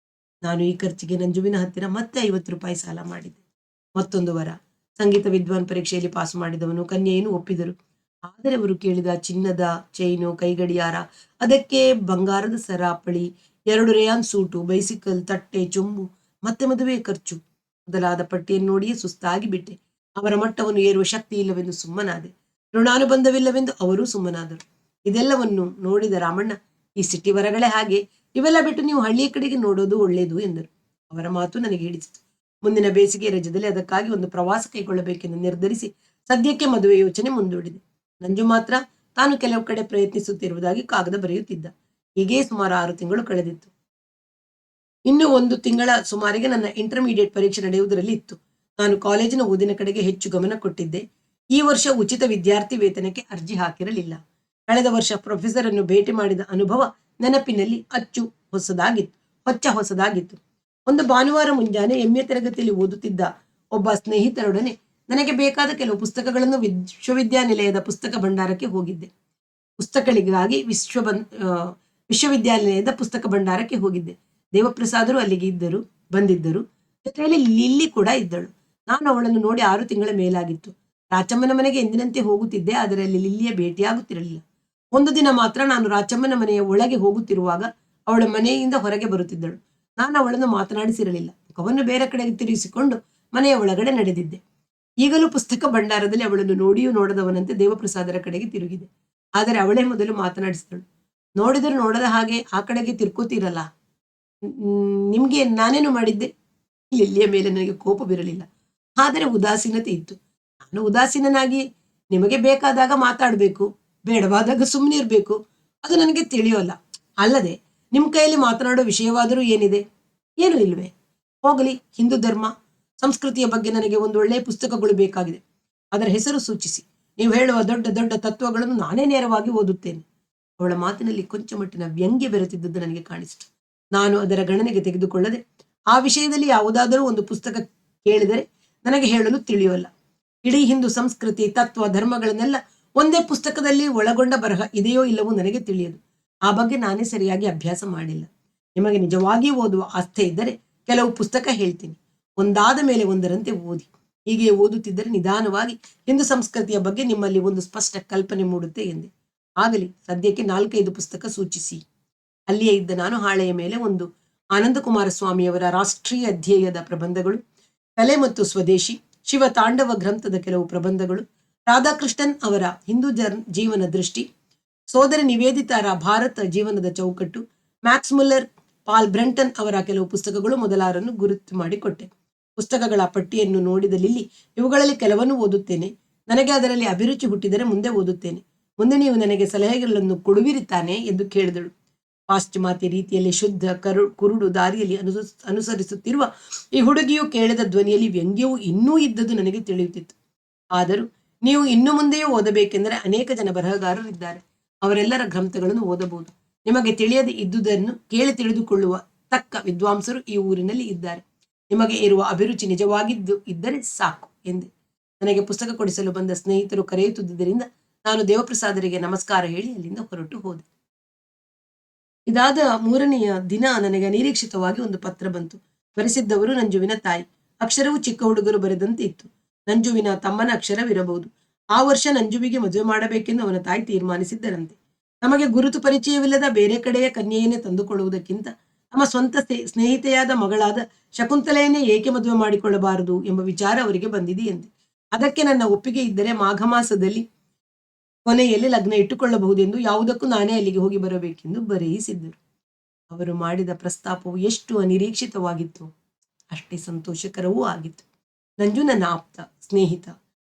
ನಾನು ಈ ಖರ್ಚಿಗೆ ನಂಜುವಿನ ಹತ್ತಿರ ಮತ್ತೆ 50 ರೂಪಾಯಿ ಸಾಲ ಮಾಡಿದ್ದೆ. ಮತ್ತೊಂದು ವರ, ಸಂಗೀತ ವಿದ್ವಾನ್ ಪರೀಕ್ಷೆಯಲ್ಲಿ ಪಾಸ್ ಮಾಡಿದವನು. ಕನ್ಯೆಯನ್ನು ಒಪ್ಪಿದರು. ಆದರೆ ಅವರು ಕೇಳಿದ ಚಿನ್ನದ ಚೈನು, ಕೈಗಡಿಯಾರ, ಅದಕ್ಕೆ ಬಂಗಾರದ ಸರಾಪಳಿ, 2 ರೇಯಾನ್ ಸೂಟು, ಬೈಸಿಕಲ್, ತಟ್ಟೆ, ಚೊಂಬು, ಮತ್ತೆ ಮದುವೆ ಖರ್ಚು ಮೊದಲಾದ ಪಟ್ಟಿಯನ್ನು ನೋಡಿಯೇ ಸುಸ್ತಾಗಿ ಬಿಟ್ಟೆ. ಅವರ ಮಟ್ಟವನ್ನು ಏರುವ ಶಕ್ತಿ ಇಲ್ಲವೆಂದು ಸುಮ್ಮನಾದೆ. ಋಣಾನುಬಂಧವಿಲ್ಲವೆಂದು ಅವರೂ ಸುಮ್ಮನಾದರು. ಇದೆಲ್ಲವನ್ನು ನೋಡಿದ ರಾಮಣ್ಣ, ಈ ಸಿಟಿ ವರಗಳೇ ಹಾಗೆ, ಇವೆಲ್ಲ ಬಿಟ್ಟು ನೀವು ಹಳ್ಳಿಯ ಕಡೆಗೆ ನೋಡೋದು ಒಳ್ಳೆಯದು ಎಂದರು. ಅವರ ಮಾತು ನನಗೆ ಹಿಡಿಸಿತು. ಮುಂದಿನ ಬೇಸಿಗೆ ರಜದಲ್ಲಿ ಅದಕ್ಕಾಗಿ ಒಂದು ಪ್ರವಾಸ ಕೈಗೊಳ್ಳಬೇಕೆಂದು ನಿರ್ಧರಿಸಿ ಸದ್ಯಕ್ಕೆ ಮದುವೆ ಯೋಚನೆ ಮುಂದೂಡಿದೆ. ನಂಜು ಮಾತ್ರ ತಾನು ಕೆಲವು ಕಡೆ ಪ್ರಯತ್ನಿಸುತ್ತಿರುವುದಾಗಿ ಕಾಗದ ಬರೆಯುತ್ತಿದ್ದ. ಹೀಗೆ ಸುಮಾರು 6 ತಿಂಗಳು ಕಳೆದಿತ್ತು. ಇನ್ನು 1 ತಿಂಗಳ ಸುಮಾರಿಗೆ ನನ್ನ ಇಂಟರ್ಮೀಡಿಯೇಟ್ ಪರೀಕ್ಷೆ ನಡೆಯುವುದರಲ್ಲಿ ಇತ್ತು. ನಾನು ಕಾಲೇಜಿನ ಓದಿನ ಕಡೆಗೆ ಹೆಚ್ಚು ಗಮನ ಕೊಟ್ಟಿದ್ದೆ. ಈ ವರ್ಷ ಉಚಿತ ವಿದ್ಯಾರ್ಥಿ ವೇತನಕ್ಕೆ ಅರ್ಜಿ ಹಾಕಿರಲಿಲ್ಲ. ಕಳೆದ ವರ್ಷ ಪ್ರೊಫೆಸರ್ ಅನ್ನು ಭೇಟಿ ಮಾಡಿದ ಅನುಭವ ನೆನಪಿನಲ್ಲಿ ಹೊಸದಾಗಿತ್ತು. ಒಂದು ಭಾನುವಾರ ಮುಂಜಾನೆ MA ತರಗತಿಯಲ್ಲಿ ಓದುತ್ತಿದ್ದ ಒಬ್ಬ ಸ್ನೇಹಿತರೊಡನೆ ನನಗೆ ಬೇಕಾದ ಕೆಲವು ಪುಸ್ತಕಗಳನ್ನು ವಿಶ್ವವಿದ್ಯಾನಿಲಯದ ಪುಸ್ತಕ ಭಂಡಾರಕ್ಕೆ ಹೋಗಿದ್ದೆ. ವಿಶ್ವವಿದ್ಯಾನಿಲಯದ ಪುಸ್ತಕ ಭಂಡಾರಕ್ಕೆ ಹೋಗಿದ್ದೆ. ದೇವಪ್ರಸಾದರು ಅಲ್ಲಿಗೆ ಬಂದಿದ್ದರು. ಜೊತೆಯಲ್ಲಿ ಲಿಲ್ಲಿ ಕೂಡ ಇದ್ದಳು. ನಾನು ಅವಳನ್ನು ನೋಡಿ 6 ತಿಂಗಳ ಮೇಲಾಗಿತ್ತು. ರಾಚಮ್ಮನ ಮನೆಗೆ ಎಂದಿನಂತೆ ಹೋಗುತ್ತಿದ್ದೆ, ಆದರೆ ಅಲ್ಲಿ ಲಿಲ್ಲಿಯ ಭೇಟಿಯಾಗುತ್ತಿರಲಿಲ್ಲ. ಒಂದು ದಿನ ಮಾತ್ರ ನಾನು ರಾಚಮ್ಮನ ಮನೆಯ ಒಳಗೆ ಹೋಗುತ್ತಿರುವಾಗ ಅವಳ ಮನೆಯಿಂದ ಹೊರಗೆ ಬರುತ್ತಿದ್ದಳು. ನಾನು ಅವಳನ್ನು ಮಾತನಾಡಿಸಿರಲಿಲ್ಲ. ಮುಖವನ್ನು ಬೇರೆ ಕಡೆಗೆ ತಿರುಗಿಸಿಕೊಂಡು ಮನೆಯ ಒಳಗಡೆ ನಡೆದಿದ್ದೆ. ಈಗಲೂ ಪುಸ್ತಕ ಭಂಡಾರದಲ್ಲಿ ಅವಳನ್ನು ನೋಡಿಯೂ ನೋಡದವನಂತೆ ದೇವಪ್ರಸಾದರ ಕಡೆಗೆ ತಿರುಗಿದೆ. ಆದರೆ ಅವಳೇ ಮೊದಲು ಮಾತನಾಡಿಸಿದಳು. ನೋಡಿದರೂ ನೋಡದ ಹಾಗೆ ಆ ಕಡೆಗೆ ತಿರ್ಕೋತೀರಲ್ಲ, ನಿಮ್ಗೆ ನಾನೇನು ಮಾಡಿದ್ದೆ? ಲಿಲ್ಲಿಯ ಮೇಲೆ ನನಗೆ ಕೋಪವಿರಲಿಲ್ಲ, ಆದರೆ ಉದಾಸೀನತೆ ಇತ್ತು. ನಾನು ಉದಾಸೀನನಾಗಿ ನಿಮಗೆ ಬೇಕಾದಾಗ ಮಾತಾಡಬೇಕು, ಬೇಡವಾದಾಗ ಸುಮ್ಮನೆ ಇರಬೇಕು, ಅದು ನನಗೆ ತಿಳಿಯೋಲ್ಲ. ಅಲ್ಲದೆ ನಿಮ್ಮ ಕೈಯಲ್ಲಿ ಮಾತನಾಡೋ ವಿಷಯವಾದರೂ ಏನಿದೆ? ಏನೂ ಇಲ್ವೇ? ಹೋಗಲಿ, ಹಿಂದೂ ಧರ್ಮ ಸಂಸ್ಕೃತಿಯ ಬಗ್ಗೆ ನನಗೆ ಒಂದು ಒಳ್ಳೆಯ ಪುಸ್ತಕಗಳು ಬೇಕಾಗಿದೆ. ಅದರ ಹೆಸರು ಸೂಚಿಸಿ. ನೀವು ಹೇಳುವ ದೊಡ್ಡ ದೊಡ್ಡ ತತ್ವಗಳನ್ನು ನಾನೇ ನೇರವಾಗಿ ಓದುತ್ತೇನೆ. ಅವಳ ಮಾತಿನಲ್ಲಿ ಕೊಂಚ ಮಟ್ಟಿನ ವ್ಯಂಗ್ಯ ಬೆರೆತಿದ್ದದ್ದು ನನಗೆ ಕಾಣಿಸಿತು. ನಾನು ಅದರ ಗಣನೆಗೆ ತೆಗೆದುಕೊಳ್ಳದೆ, ಆ ವಿಷಯದಲ್ಲಿ ಯಾವುದಾದರೂ ಒಂದು ಪುಸ್ತಕ ಕೇಳಿದರೆ ನನಗೆ ಹೇಳಲು ತಿಳಿಯೋಲ್ಲ. ಇಡೀ ಹಿಂದೂ ಸಂಸ್ಕೃತಿ, ತತ್ವ, ಧರ್ಮಗಳನ್ನೆಲ್ಲ ಒಂದೇ ಪುಸ್ತಕದಲ್ಲಿ ಒಳಗೊಂಡ ಬರಹ ಇದೆಯೋ ಇಲ್ಲವೋ ನನಗೆ ತಿಳಿಯದು. ಆ ಬಗ್ಗೆ ನಾನೇ ಸರಿಯಾಗಿ ಅಭ್ಯಾಸ ಮಾಡಿಲ್ಲ. ನಿಮಗೆ ನಿಜವಾಗಿಯೂ ಓದುವ ಆಸ್ಥೆ ಇದ್ದರೆ ಕೆಲವು ಪುಸ್ತಕ ಹೇಳ್ತೀನಿ. ಒಂದಾದ ಮೇಲೆ ಒಂದರಂತೆ ಓದಿ. ಹೀಗೆ ಓದುತ್ತಿದ್ದರೆ ನಿಧಾನವಾಗಿ ಹಿಂದೂ ಸಂಸ್ಕೃತಿಯ ಬಗ್ಗೆ ನಿಮ್ಮಲ್ಲಿ ಒಂದು ಸ್ಪಷ್ಟ ಕಲ್ಪನೆ ಮೂಡುತ್ತೆ ಎಂದೆ. ಆಗಲಿ, ಸದ್ಯಕ್ಕೆ 4-5 ಪುಸ್ತಕ ಸೂಚಿಸಿ. ಅಲ್ಲಿಯೇ ಇದ್ದ ನಾನು ಹಾಳೆಯ ಮೇಲೆ ಒಂದು ಆನಂದಕುಮಾರ ಸ್ವಾಮಿಯವರ ರಾಷ್ಟ್ರೀಯ ಅಧ್ಯಯದ ಪ್ರಬಂಧಗಳು, ಕಲೆ ಮತ್ತು ಸ್ವದೇಶಿ, ಶಿವ ತಾಂಡವ ಗ್ರಂಥದ ಕೆಲವು ಪ್ರಬಂಧಗಳು, ರಾಧಾಕೃಷ್ಣನ್ ಅವರ ಹಿಂದೂ ಜೀವನ ದೃಷ್ಟಿ, ಸೋದರಿ ನಿವೇದಿತಾರ ಭಾರತ ಜೀವನದ ಚೌಕಟ್ಟು, ಮ್ಯಾಕ್ಸ್ ಮುಲ್ಲರ್, ಪಾಲ್ ಬ್ರೆಂಟನ್ ಅವರ ಕೆಲವು ಪುಸ್ತಕಗಳು ಮೊದಲಾರನ್ನು ಗುರುತು ಮಾಡಿಕೊಟ್ಟೆ. ಪುಸ್ತಕಗಳ ಪಟ್ಟಿಯನ್ನು ನೋಡಿದ ಲಿಲ್ಲಿ, ಇವುಗಳಲ್ಲಿ ಕೆಲವನ್ನು ಓದುತ್ತೇನೆ. ನನಗೆ ಅದರಲ್ಲಿ ಅಭಿರುಚಿ ಹುಟ್ಟಿದರೆ ಮುಂದೆ ಓದುತ್ತೇನೆ. ಮುಂದೆ ನೀವು ನನಗೆ ಸಲಹೆಗಳನ್ನು ಕೊಡುವಿರುತ್ತಾನೆ ಎಂದು ಕೇಳಿದಳು. ಪಾಶ್ಚಿಮಾತ್ಯ ರೀತಿಯಲ್ಲಿ ಶುದ್ಧ ಕುರುಡು ದಾರಿಯಲ್ಲಿ ಅನುಸರಿಸುತ್ತಿರುವ ಈ ಹುಡುಗಿಯು ಕೇಳಿದ ಧ್ವನಿಯಲ್ಲಿ ವ್ಯಂಗ್ಯವು ಇನ್ನೂ ಇದ್ದದ್ದು ನನಗೆ ತಿಳಿಯುತ್ತಿತ್ತು. ಆದರೂ ನೀವು ಇನ್ನು ಮುಂದೆಯೂ ಓದಬೇಕೆಂದರೆ ಅನೇಕ ಜನ ಬರಹಗಾರರಿದ್ದಾರೆ. ಅವರೆಲ್ಲರ ಗ್ರಂಥಗಳನ್ನು ಓದಬಹುದು. ನಿಮಗೆ ತಿಳಿಯದೆ ಇದ್ದುದನ್ನು ಕೇಳಿ ತಿಳಿದುಕೊಳ್ಳುವ ತಕ್ಕ ವಿದ್ವಾಂಸರು ಈ ಊರಿನಲ್ಲಿ ಇದ್ದಾರೆ. ನಿಮಗೆ ಇರುವ ಅಭಿರುಚಿ ನಿಜವಾಗಿದ್ದು ಇದ್ದರೆ ಸಾಕು ಎಂದೆ. ನನಗೆ ಪುಸ್ತಕ ಕೊಡಿಸಲು ಬಂದ ಸ್ನೇಹಿತರು ಕರೆಯುತ್ತಿದ್ದುದರಿಂದ ನಾನು ದೇವಪ್ರಸಾದರಿಗೆ ನಮಸ್ಕಾರ ಹೇಳಿ ಅಲ್ಲಿಂದ ಹೊರಟು ಹೋದೆ. ಇದಾದ 3ನೆಯ ದಿನ ನನಗೆ ಅನಿರೀಕ್ಷಿತವಾಗಿ ಒಂದು ಪತ್ರ ಬಂತು. ಬರೆಸಿದ್ದವರು ನಂಜುವಿನ ತಾಯಿ. ಅಕ್ಷರವು ಚಿಕ್ಕ ಹುಡುಗರು ಬರೆದಂತೆ ಇತ್ತು. ನಂಜುವಿನ ತಮ್ಮನ ಅಕ್ಷರವಿರಬಹುದು. ಆ ವರ್ಷ ನಂಜುವಿಗೆ ಮದುವೆ ಮಾಡಬೇಕೆಂದು ಅವನ ತಾಯಿ ತೀರ್ಮಾನಿಸಿದ್ದರಂತೆ. ತಮಗೆ ಗುರುತು ಪರಿಚಯವಿಲ್ಲದ ಬೇರೆ ಕಡೆಯ ಕನ್ಯೆಯನ್ನೇ ತಂದುಕೊಳ್ಳುವುದಕ್ಕಿಂತ ತಮ್ಮ ಸ್ವಂತ ಸ್ನೇಹಿತೆಯಾದ ಮಗಳಾದ ಶಕುಂತಲೆಯನ್ನೇ ಏಕೆ ಮದುವೆ ಮಾಡಿಕೊಳ್ಳಬಾರದು ಎಂಬ ವಿಚಾರ ಅವರಿಗೆ ಬಂದಿದೆಯಂತೆ. ಅದಕ್ಕೆ ನನ್ನ ಒಪ್ಪಿಗೆ ಇದ್ದರೆ ಮಾಘ ಮಾಸದಲ್ಲಿ ಕೊನೆಯಲ್ಲಿ ಲಗ್ನ ಇಟ್ಟುಕೊಳ್ಳಬಹುದೆಂದು, ಯಾವುದಕ್ಕೂ ನಾನೇ ಅಲ್ಲಿಗೆ ಹೋಗಿ ಬರಬೇಕೆಂದು ಬರೆಯಿಸಿದ್ದರು. ಅವರು ಮಾಡಿದ ಪ್ರಸ್ತಾಪವು ಎಷ್ಟು ಅನಿರೀಕ್ಷಿತವಾಗಿತ್ತು, ಅಷ್ಟೇ ಸಂತೋಷಕರವೂ ಆಗಿತ್ತು. ನಂಜು ನನ್ನ ಆಪ್ತ ಸ್ನೇಹಿತ.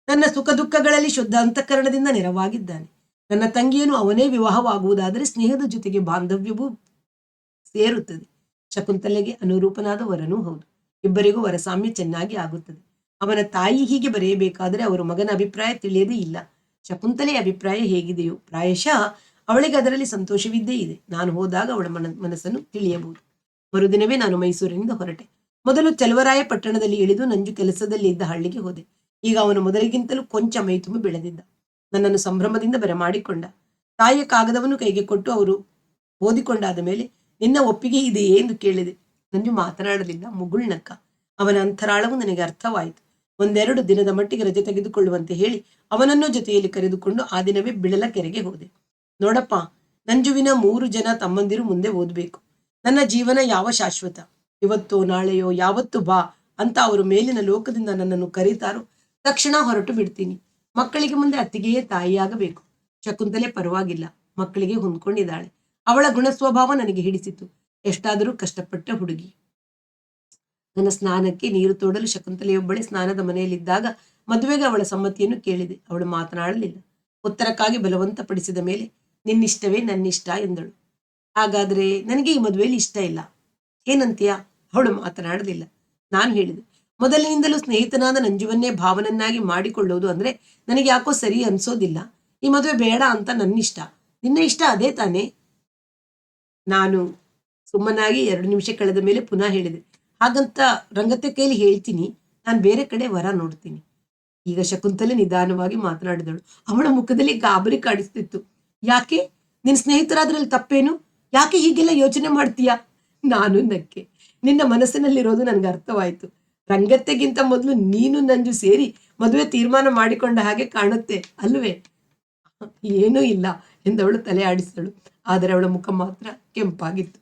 ನನ್ನ ಸುಖ ದುಃಖಗಳಲ್ಲಿ ಶುದ್ಧ ಅಂತಃಕರಣದಿಂದ ನೆರವಾಗಿದ್ದಾನೆ. ನನ್ನ ತಂಗಿಯನ್ನು ಅವನೇ ವಿವಾಹವಾಗುವುದಾದರೆ ಸ್ನೇಹದ ಜೊತೆಗೆ ಬಾಂಧವ್ಯವೂ ಸೇರುತ್ತದೆ. ಶಕುಂತಲೆಗೆ ಅನುರೂಪನಾದ ವರನೂ ಹೌದು. ಇಬ್ಬರಿಗೂ ವರಸಾಮ್ಯ ಚೆನ್ನಾಗಿ ಆಗುತ್ತದೆ. ಅವನ ತಾಯಿ ಹೀಗೆ ಬರೆಯಬೇಕಾದರೆ ಅವರು ಮಗನ ಅಭಿಪ್ರಾಯ ತಿಳಿಯದೇ ಇಲ್ಲ. ಶಕುಂತಲೆಯ ಅಭಿಪ್ರಾಯ ಹೇಗಿದೆಯೋ ಪ್ರಾಯಶಃ ಅವಳಿಗೆ ಅದರಲ್ಲಿ ಸಂತೋಷವಿದ್ದೇ ಇದೆ. ನಾನು ಹೋದಾಗ ಅವಳ ಮನಸ್ಸನ್ನು ತಿಳಿಯಬಹುದು. ಮರುದಿನವೇ ನಾನು ಮೈಸೂರಿನಿಂದ ಹೊರಟೆ. ಮೊದಲು ಚಲುವರಾಯ ಪಟ್ಟಣದಲ್ಲಿ ಇಳಿದು ನಂಜು ಕೆಲಸದಲ್ಲಿ ಇದ್ದ ಹಳ್ಳಿಗೆ ಹೋದೆ. ಈಗ ಅವನು ಮೊದಲಿಗಿಂತಲೂ ಕೊಂಚ ಮೈತುಂಬಿ ಬೆಳೆದಿದ್ದ. ನನ್ನನ್ನು ಸಂಭ್ರಮದಿಂದ ಬರಮಾಡಿಕೊಂಡ. ತಾಯಿಯ ಕಾಗದವನ್ನು ಕೈಗೆ ಕೊಟ್ಟು ಅವರು ಓದಿಕೊಂಡಾದ ಮೇಲೆ, ನಿನ್ನ ಒಪ್ಪಿಗೆ ಇದೆಯೇ ಎಂದು ಕೇಳಿದೆ. ನಂಜು ಮಾತನಾಡಲಿಲ್ಲ, ಮುಗುಳ್ನಕ್ಕ. ಅವನ ಅಂತರಾಳವು ನನಗೆ ಅರ್ಥವಾಯಿತು. 1-2 ದಿನದ ಮಟ್ಟಿಗೆ ರಜೆ ತೆಗೆದುಕೊಳ್ಳುವಂತೆ ಹೇಳಿ ಅವನನ್ನು ಜೊತೆಯಲ್ಲಿ ಕರೆದುಕೊಂಡು ಆ ದಿನವೇ ಬಿಳಲಕೆರೆಗೆ ಹೋದೆ. ನೋಡಪ್ಪ, ನಂಜುವಿನ 3 ಜನ ತಮ್ಮಂದಿರು ಮುಂದೆ ಓದಬೇಕು. ನನ್ನ ಜೀವನ ಯಾವ ಶಾಶ್ವತ? ಇವತ್ತೋ ನಾಳೆಯೋ ಯಾವತ್ತು ಬಾ ಅಂತ ಅವರು ಮೇಲಿನ ಲೋಕದಿಂದ ನನ್ನನ್ನು ಕರೀತಾರೋ ತಕ್ಷಣ ಹೊರಟು ಬಿಡ್ತೀನಿ. ಮಕ್ಕಳಿಗೆ ಮುಂದೆ ಅತ್ತಿಗೆಯೇ ತಾಯಿಯಾಗಬೇಕು. ಶಕುಂತಲೆ ಪರವಾಗಿಲ್ಲ, ಮಕ್ಕಳಿಗೆ ಹೊಂದ್ಕೊಂಡಿದ್ದಾಳೆ. ಅವಳ ಗುಣ ಸ್ವಭಾವ ನನಗೆ ಹಿಡಿಸಿತು. ಎಷ್ಟಾದರೂ ಕಷ್ಟಪಟ್ಟ ಹುಡುಗಿ. ನನ್ನ ಸ್ನಾನಕ್ಕೆ ನೀರು ತೋಡಲು ಶಕುಂತಲೆಯೊಬ್ಬಳೆ ಸ್ನಾನದ ಮನೆಯಲ್ಲಿದ್ದಾಗ ಮದುವೆಗೆ ಅವಳ ಸಮ್ಮತಿಯನ್ನು ಕೇಳಿದೆ. ಅವಳು ಮಾತನಾಡಲಿಲ್ಲ. ಉತ್ತರಕ್ಕಾಗಿ ಬಲವಂತ ಪಡಿಸಿದ ಮೇಲೆ, ನಿನ್ನಿಷ್ಟವೇ ನನ್ನಿಷ್ಟ ಎಂದಳು. ಹಾಗಾದ್ರೆ ನನಗೆ ಈ ಮದುವೆಯಲ್ಲಿ ಇಷ್ಟ ಇಲ್ಲ, ಏನಂತೀಯ? ಅವಳು ಮಾತನಾಡಲಿಲ್ಲ. ನಾನು ಹೇಳಿದೆ, ಮೊದಲಿನಿಂದಲೂ ಸ್ನೇಹಿತನಾದ ನಂಜುವನ್ನೇ ಭಾವನನ್ನಾಗಿ ಮಾಡಿಕೊಳ್ಳುವುದು ಅಂದ್ರೆ ನನಗೆ ಯಾಕೋ ಸರಿ ಅನ್ಸೋದಿಲ್ಲ. ಈ ಮದುವೆ ಬೇಡ ಅಂತ ನನ್ನಿಷ್ಟ. ನಿನ್ನ ಇಷ್ಟ ಅದೇ ತಾನೇ? ನಾನು ಸುಮ್ಮನಾಗಿ 2 ನಿಮಿಷ ಕಳೆದ ಮೇಲೆ ಪುನಃ ಹೇಳಿದೆ, ಹಾಗಂತ ರಂಗತ್ತೆ ಕೈಲಿ ಹೇಳ್ತೀನಿ, ನಾನು ಬೇರೆ ಕಡೆ ವರ ನೋಡ್ತೀನಿ. ಈಗ ಶಕುಂತಲೆ ನಿಧಾನವಾಗಿ ಮಾತನಾಡಿದಳು. ಅವಳ ಮುಖದಲ್ಲಿ ಗಾಬರಿ ಕಾಣಿಸ್ತಿತ್ತು. ಯಾಕೆ? ನಿನ್ನ ಸ್ನೇಹಿತರಾದ್ರಲ್ಲಿ ತಪ್ಪೇನು? ಯಾಕೆ ಹೀಗೆಲ್ಲ ಯೋಚನೆ ಮಾಡ್ತೀಯಾ? ನಾನು ನಕ್ಕೆ. ನಿನ್ನ ಮನಸ್ಸಿನಲ್ಲಿರೋದು ನನ್ಗೆ ಅರ್ಥವಾಯ್ತು. ರಂಗತ್ತೆಗಿಂತ ಮೊದಲು ನೀನು ನಂಜು ಸೇರಿ ಮದುವೆ ತೀರ್ಮಾನ ಮಾಡಿಕೊಂಡ ಹಾಗೆ ಕಾಣುತ್ತೆ ಅಲ್ವೇ? ಏನೂ ಇಲ್ಲ ಎಂದವಳು ತಲೆ ಆಡಿಸಿದಳು. ಆದರೆ ಅವಳ ಮುಖ ಮಾತ್ರ ಕೆಂಪಾಗಿತ್ತು.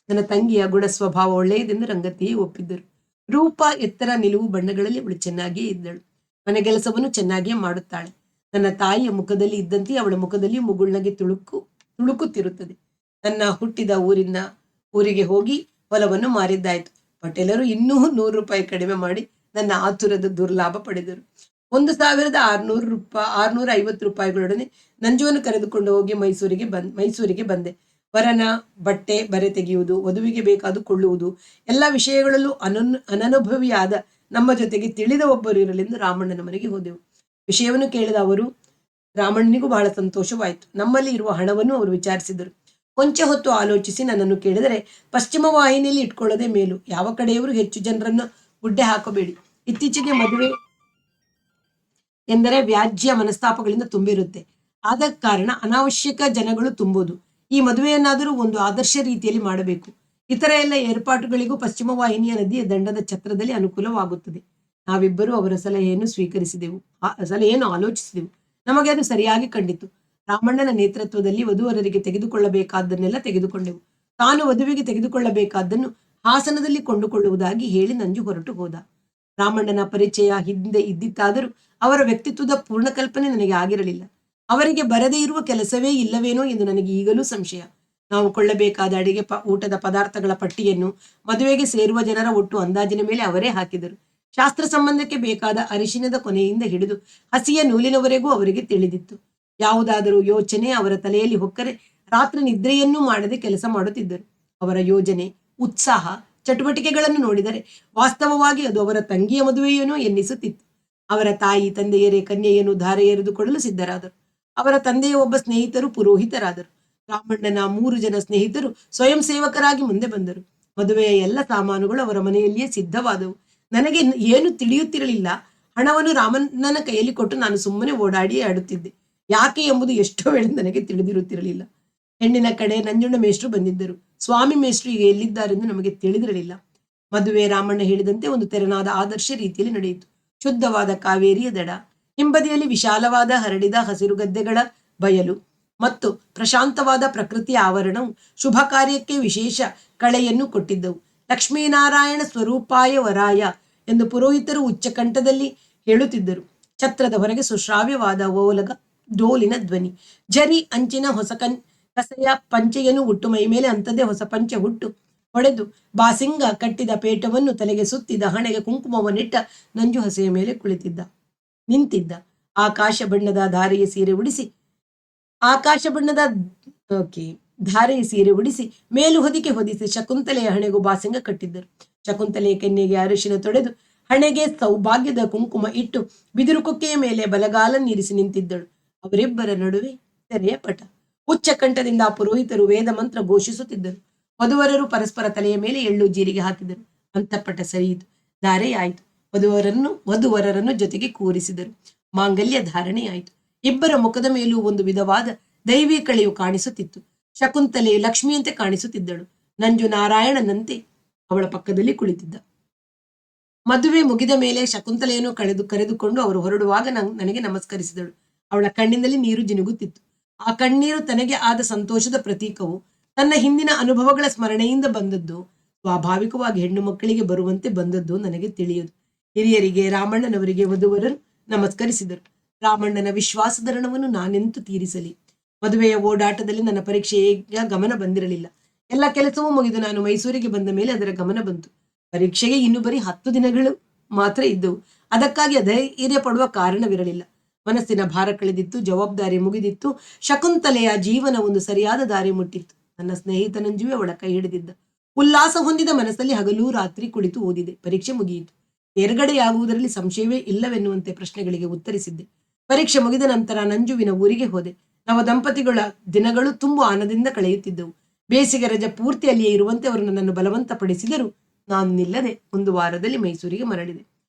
ನನ್ನ ತಂಗಿಯ ಗುಣ ಸ್ವಭಾವ ಒಳ್ಳೆಯದೆಂದು ರಂಗತಿಯೇ ಒಪ್ಪಿದ್ದರು. ರೂಪ, ಎತ್ತರ, ನಿಲುವು, ಬಣ್ಣಗಳಲ್ಲಿ ಅವಳು ಚೆನ್ನಾಗಿಯೇ ಇದ್ದಳು. ಮನೆಗೆಲಸವನ್ನು ಚೆನ್ನಾಗಿಯೇ ಮಾಡುತ್ತಾಳೆ. ನನ್ನ ತಾಯಿಯ ಮುಖದಲ್ಲಿ ಇದ್ದಂತೆ ಅವಳ ಮುಖದಲ್ಲಿ ಮುಗುಳ್ನಗೆ ತುಳುಕುತ್ತಿರುತ್ತದೆ. ನನ್ನ ಹುಟ್ಟಿದ ಊರಿಗೆ ಹೋಗಿ ಹೊಲವನ್ನು ಮಾರಿದ್ದಾಯ್ತು. ಪಟೇಲರು ಇನ್ನೂ 100 ರೂಪಾಯಿ ಕಡಿಮೆ ಮಾಡಿ ನನ್ನ ಆತುರದ ದುರ್ಲಾಭ ಪಡೆದರು. 1,650 ರೂಪಾಯಿಗಳೊಡನೆ ನಂಜುವನ್ನು ಕರೆದುಕೊಂಡು ಹೋಗಿ ಮೈಸೂರಿಗೆ ಬಂದೆ. ವರನ ಬಟ್ಟೆ ಬರೆ ತೆಗೆಯುವುದು, ವಧುವಿಗೆ ಬೇಕಾದು ಕೊಳ್ಳುವುದು, ಎಲ್ಲ ವಿಷಯಗಳಲ್ಲೂ ಅನನುಭವಿಯಾದ ನಮ್ಮ ಜೊತೆಗೆ ತಿಳಿದ ಒಬ್ಬರು ಇರಲೆಂದು ರಾಮಣ್ಣನ ಮನೆಗೆ ಹೋದೆವು. ವಿಷಯವನ್ನು ಕೇಳಿದ ರಾಮಣ್ಣನಿಗೂ ಬಹಳ ಸಂತೋಷವಾಯಿತು. ನಮ್ಮಲ್ಲಿ ಇರುವ ಹಣವನ್ನು ಅವರು ವಿಚಾರಿಸಿದರು. ಕೊಂಚ ಹೊತ್ತು ಆಲೋಚಿಸಿ ನನ್ನನ್ನು ಕೇಳಿದರೆ, ಪಶ್ಚಿಮ ವಾಹಿನಿಯಲ್ಲಿ ಇಟ್ಕೊಳ್ಳೋದೇ ಮೇಲು. ಯಾವ ಕಡೆಯವರು ಹೆಚ್ಚು ಜನರನ್ನು ಗುಡ್ಡೆ ಹಾಕಬೇಡಿ. ಇತ್ತೀಚೆಗೆ ಮದುವೆ ಎಂದರೆ ವ್ಯಾಜ್ಯ ಮನಸ್ತಾಪಗಳಿಂದ ತುಂಬಿರುತ್ತೆ. ಆದ ಕಾರಣ ಅನಾವಶ್ಯಕ ಜನಗಳು ತುಂಬೋದು. ಈ ಮದುವೆಯನ್ನಾದರೂ ಒಂದು ಆದರ್ಶ ರೀತಿಯಲ್ಲಿ ಮಾಡಬೇಕು. ಇತರ ಎಲ್ಲ ಏರ್ಪಾಟುಗಳಿಗೂ ಪಶ್ಚಿಮ ವಾಹಿನಿಯ ನದಿಯ ದಂಡದ ಛತ್ರದಲ್ಲಿ ಅನುಕೂಲವಾಗುತ್ತದೆ. ನಾವಿಬ್ಬರೂ ಅವರ ಸಲಹೆಯನ್ನು ಆಲೋಚಿಸಿದೆವು. ನಮಗೆ ಅದು ಸರಿಯಾಗಿ ಕಂಡಿತು. ರಾಮಣ್ಣನ ನೇತೃತ್ವದಲ್ಲಿ ವಧುವರರಿಗೆ ತೆಗೆದುಕೊಳ್ಳಬೇಕಾದ್ದನ್ನೆಲ್ಲ ತೆಗೆದುಕೊಂಡೆವು. ತಾನು ವಧುವಿಗೆ ತೆಗೆದುಕೊಳ್ಳಬೇಕಾದ್ದನ್ನು ಹಾಸನದಲ್ಲಿ ಕೊಂಡುಕೊಳ್ಳುವುದಾಗಿ ಹೇಳಿ ನಂಜು ಹೊರಟು ಹೋದ. ರಾಮಣ್ಣನ ಪರಿಚಯ ಹಿಂದೆ ಇದ್ದಿತ್ತಾದರೂ ಅವರ ವ್ಯಕ್ತಿತ್ವದ ಪೂರ್ಣ ಕಲ್ಪನೆ ನನಗೆ ಆಗಿರಲಿಲ್ಲ. ಅವರಿಗೆ ಬರದೇ ಇರುವ ಕೆಲಸವೇ ಇಲ್ಲವೇನೋ ಎಂದು ನನಗೆ ಈಗಲೂ ಸಂಶಯ. ನಾವು ಕೊಳ್ಳಬೇಕಾದ ಊಟದ ಪದಾರ್ಥಗಳ ಪಟ್ಟಿಯನ್ನು ಮದುವೆಗೆ ಸೇರುವ ಜನರ ಒಟ್ಟು ಅಂದಾಜಿನ ಮೇಲೆ ಅವರೇ ಹಾಕಿದರು. ಶಾಸ್ತ್ರ ಸಂಬಂಧಕ್ಕೆ ಬೇಕಾದ ಅರಿಶಿನದ ಕೊನೆಯಿಂದ ಹಿಡಿದು ಹಸಿಯ ನೂಲಿನವರೆಗೂ ಅವರಿಗೆ ತಿಳಿದಿತ್ತು. ಯಾವುದಾದರೂ ಯೋಚನೆ ಅವರ ತಲೆಯಲ್ಲಿ ಹೊಕ್ಕರೆ ರಾತ್ರಿ ನಿದ್ರೆಯನ್ನೂ ಮಾಡದೆ ಕೆಲಸ ಮಾಡುತ್ತಿದ್ದರು. ಅವರ ಯೋಜನೆ, ಉತ್ಸಾಹ, ಚಟುವಟಿಕೆಗಳನ್ನು ನೋಡಿದರೆ ವಾಸ್ತವವಾಗಿ ಅದು ಅವರ ತಂಗಿಯ ಮದುವೆಯೇನೋ ಎನ್ನಿಸುತ್ತಿತ್ತು. ಅವರ ತಾಯಿ ತಂದೆಯರೇ ಕನ್ಯೆಯನ್ನು ಧಾರೆ ಎರೆದುಕೊಳ್ಳಲು ಸಿದ್ಧರಾದರು. ಅವರ ತಂದೆಯ ಒಬ್ಬ ಸ್ನೇಹಿತರು ಪುರೋಹಿತರಾದರು. ರಾಮಣ್ಣನ 3 ಜನ ಸ್ನೇಹಿತರು ಸ್ವಯಂ ಸೇವಕರಾಗಿ ಮುಂದೆ ಬಂದರು. ಮದುವೆಯ ಎಲ್ಲ ಸಾಮಾನುಗಳು ಅವರ ಮನೆಯಲ್ಲಿಯೇ ಸಿದ್ಧವಾದವು. ನನಗೆ ಏನು ತಿಳಿಯುತ್ತಿರಲಿಲ್ಲ. ಹಣವನ್ನು ರಾಮಣ್ಣನ ಕೈಯಲ್ಲಿ ಕೊಟ್ಟು ನಾನು ಸುಮ್ಮನೆ ಓಡಾಡಿ ಆಡುತ್ತಿದ್ದೆ. ಯಾಕೆ ಎಂಬುದು ಎಷ್ಟೋ ವೇಳೆ ನನಗೆ ತಿಳಿದಿರುತ್ತಿರಲಿಲ್ಲ. ಹೆಣ್ಣಿನ ಕಡೆ ನಂಜುಂಡ ಮೇಷ್ಟ್ರು ಬಂದಿದ್ದರು. ಸ್ವಾಮಿ ಮೇಷ್ಟ್ರು ಈಗ ಎಲ್ಲಿದ್ದಾರೆಂದು ನಮಗೆ ತಿಳಿದಿರಲಿಲ್ಲ. ಮದುವೆ ರಾಮಣ್ಣ ಹೇಳಿದಂತೆ ಒಂದು ತೆರನಾದ ಆದರ್ಶ ರೀತಿಯಲ್ಲಿ ನಡೆಯಿತು. ಶುದ್ಧವಾದ ಕಾವೇರಿಯ ದಡ, ಹಿಂಬದಿಯಲ್ಲಿ ವಿಶಾಲವಾದ ಹರಡಿದ ಹಸಿರು ಗದ್ದೆಗಳ ಬಯಲು ಮತ್ತು ಪ್ರಶಾಂತವಾದ ಪ್ರಕೃತಿಯ ಆವರಣವು ಶುಭ ಕಾರ್ಯಕ್ಕೆ ವಿಶೇಷ ಕಳೆಯನ್ನು ಕೊಟ್ಟಿದ್ದವು. ಲಕ್ಷ್ಮೀನಾರಾಯಣ ಸ್ವರೂಪಾಯ ವರಾಯ ಎಂದು ಪುರೋಹಿತರು ಉಚ್ಚಕಂಠದಲ್ಲಿ ಹೇಳುತ್ತಿದ್ದರು. ಛತ್ರದ ಹೊರಗೆ ಸುಶ್ರಾವ್ಯವಾದ ಓಲಗ ಡೋಲಿನ ಧ್ವನಿ. ಜರಿ ಅಂಚಿನ ಕಸೆಯ ಪಂಚೆಯನ್ನು ಉಟ್ಟು ಮೈ ಮೇಲೆ ಅಂಥದ್ದೇ ಹೊಸ ಪಂಚೆ ಹುಟ್ಟು ಹೊಡೆದು ಬಾಸಿಂಗ ಕಟ್ಟಿದ ಪೇಟವನ್ನು ತಲೆಗೆ ಸುತ್ತಿದ, ಹಣೆಗೆ ಕುಂಕುಮವನ್ನಿಟ್ಟ ನಂಜು ಹಸೆಯ ಮೇಲೆ ನಿಂತಿದ್ದ. ಆಕಾಶ ಬಣ್ಣದ ಧಾರೆಯ ಸೀರೆ ಉಡಿಸಿ ಮೇಲು ಹೊದಿಸಿ ಶಕುಂತಲೆಯ ಹಣೆಗೂ ಬಾಸಿಂಗ ಕಟ್ಟಿದ್ದರು. ಶಕುಂತಲೆಯ ಕೆನ್ನೆಗೆ ಅರಿಶಿನ ತೊಡೆದು ಹಣೆಗೆ ಸೌಭಾಗ್ಯದ ಕುಂಕುಮ ಇಟ್ಟು ಬಿದಿರು ಕೊಕ್ಕೆಯ ಮೇಲೆ ಬಲಗಾಲನ್ನಿರಿಸಿ ನಿಂತಿದ್ದಳು. ಅವರಿಬ್ಬರ ನಡುವೆ ತೆರೆಯ ಪಟ. ಉಚ್ಚ ಕಂಠದಿಂದ ಪುರೋಹಿತರು ವೇದ ಮಂತ್ರ ಘೋಷಿಸುತ್ತಿದ್ದರು. ವಧುವರರು ಪರಸ್ಪರ ತಲೆಯ ಮೇಲೆ ಎಳ್ಳು ಜೀರಿಗೆ ಹಾಕಿದರು. ಅಂತಃಪಟ ಸರಿಯಿತು. ಧಾರೆಯಾಯಿತು. ವಧುವರರನ್ನು ಜೊತೆಗೆ ಕೂರಿಸಿದರು. ಮಾಂಗಲ್ಯ ಧಾರಣೆಯಾಯಿತು. ಇಬ್ಬರ ಮುಖದ ಮೇಲೂ ಒಂದು ವಿಧವಾದ ದೈವಿ ಕಳೆಯು ಕಾಣಿಸುತ್ತಿತ್ತು. ಶಕುಂತಲೆಯು ಲಕ್ಷ್ಮಿಯಂತೆ ಕಾಣಿಸುತ್ತಿದ್ದಳು. ನಂಜು ನಾರಾಯಣನಂತೆ ಅವಳ ಪಕ್ಕದಲ್ಲಿ ಕುಳಿತಿದ್ದ. ಮದುವೆ ಮುಗಿದ ಮೇಲೆ ಶಕುಂತಲೆಯನ್ನು ಕರೆದುಕೊಂಡು ಅವರು ಹೊರಡುವಾಗ ನನಗೆ ನಮಸ್ಕರಿಸಿದಳು. ಅವಳ ಕಣ್ಣಿನಲ್ಲಿ ನೀರು ಜಿನುಗುತ್ತಿತ್ತು. ಆ ಕಣ್ಣೀರು ತನಗೆ ಆದ ಸಂತೋಷದ ಪ್ರತೀಕವು. ತನ್ನ ಹಿಂದಿನ ಅನುಭವಗಳ ಸ್ಮರಣೆಯಿಂದ ಬಂದದ್ದು. ಸ್ವಾಭಾವಿಕವಾಗಿ ಹೆಣ್ಣು ಮಕ್ಕಳಿಗೆ ಬರುವಂತೆ ಬಂದದ್ದು ನನಗೆ ತಿಳಿಯದು. ಹಿರಿಯರಿಗೆ, ರಾಮಣ್ಣನವರಿಗೆ ವಧುವರರು ನಮಸ್ಕರಿಸಿದರು. ರಾಮಣ್ಣನ ವಿಶ್ವಾಸದ ಋಣವನ್ನು ನಾನೆಂತೂ ತೀರಿಸಲಿ. ಮದುವೆಯ ಓಡಾಟದಲ್ಲಿ ನನ್ನ ಪರೀಕ್ಷೆಯ ಗಮನ ಬಂದಿರಲಿಲ್ಲ. ಎಲ್ಲ ಕೆಲಸವೂ ಮುಗಿದು ನಾನು ಮೈಸೂರಿಗೆ ಬಂದ ಮೇಲೆ ಅದರ ಗಮನ ಬಂತು. ಪರೀಕ್ಷೆಗೆ ಇನ್ನು ಬರೀ 10 ದಿನಗಳು ಮಾತ್ರ ಇದ್ದವು. ಅದಕ್ಕಾಗಿ ಅಧೈರ್ಯ ಪಡುವ ಕಾರಣವಿರಲಿಲ್ಲ. ಮನಸ್ಸಿನ ಭಾರ ಕಳೆದಿತ್ತು. ಜವಾಬ್ದಾರಿ ಮುಗಿದಿತ್ತು. ಶಕುಂತಲೆಯ ಜೀವನ ಒಂದು ಸರಿಯಾದ ದಾರಿ ಮುಟ್ಟಿತ್ತು. ನನ್ನ ಸ್ನೇಹಿತ ನಂಜುವೆ ಅವಳ ಕೈ ಹಿಡಿದಿದ್ದ. ಉಲ್ಲಾಸ ಹೊಂದಿದ ಮನಸ್ಸಲ್ಲಿ ಹಗಲು ರಾತ್ರಿ ಕುಳಿತು ಓದಿದೆ. ಪರೀಕ್ಷೆ ಮುಗಿಯಿತು. ತೇರ್ಗಡೆಯಾಗುವುದರಲ್ಲಿ ಸಂಶಯವೇ ಇಲ್ಲವೆನ್ನುವಂತೆ ಪ್ರಶ್ನೆಗಳಿಗೆ ಉತ್ತರಿಸಿದ್ದೆ. ಪರೀಕ್ಷೆ ಮುಗಿದ ನಂತರ ನಂಜುವಿನ ಊರಿಗೆ ಹೋದೆ. ನವ ದಂಪತಿಗಳ ದಿನಗಳು ತುಂಬು ಆನಂದದಿಂದ ಕಳೆಯುತ್ತಿದ್ದವು. ಬೇಸಿಗೆ ರಜೆ ಪೂರ್ತಿ ಅಲ್ಲಿಯೇ ಇರುವಂತೆ ಅವರು ನನ್ನನ್ನು ಬಲವಂತ ಪಡಿಸಿದರು. ನಾನು ನಿಲ್ಲದೆ 1 ವಾರದಲ್ಲಿ ಮೈಸೂರಿಗೆ ಮರಳಿದೆ.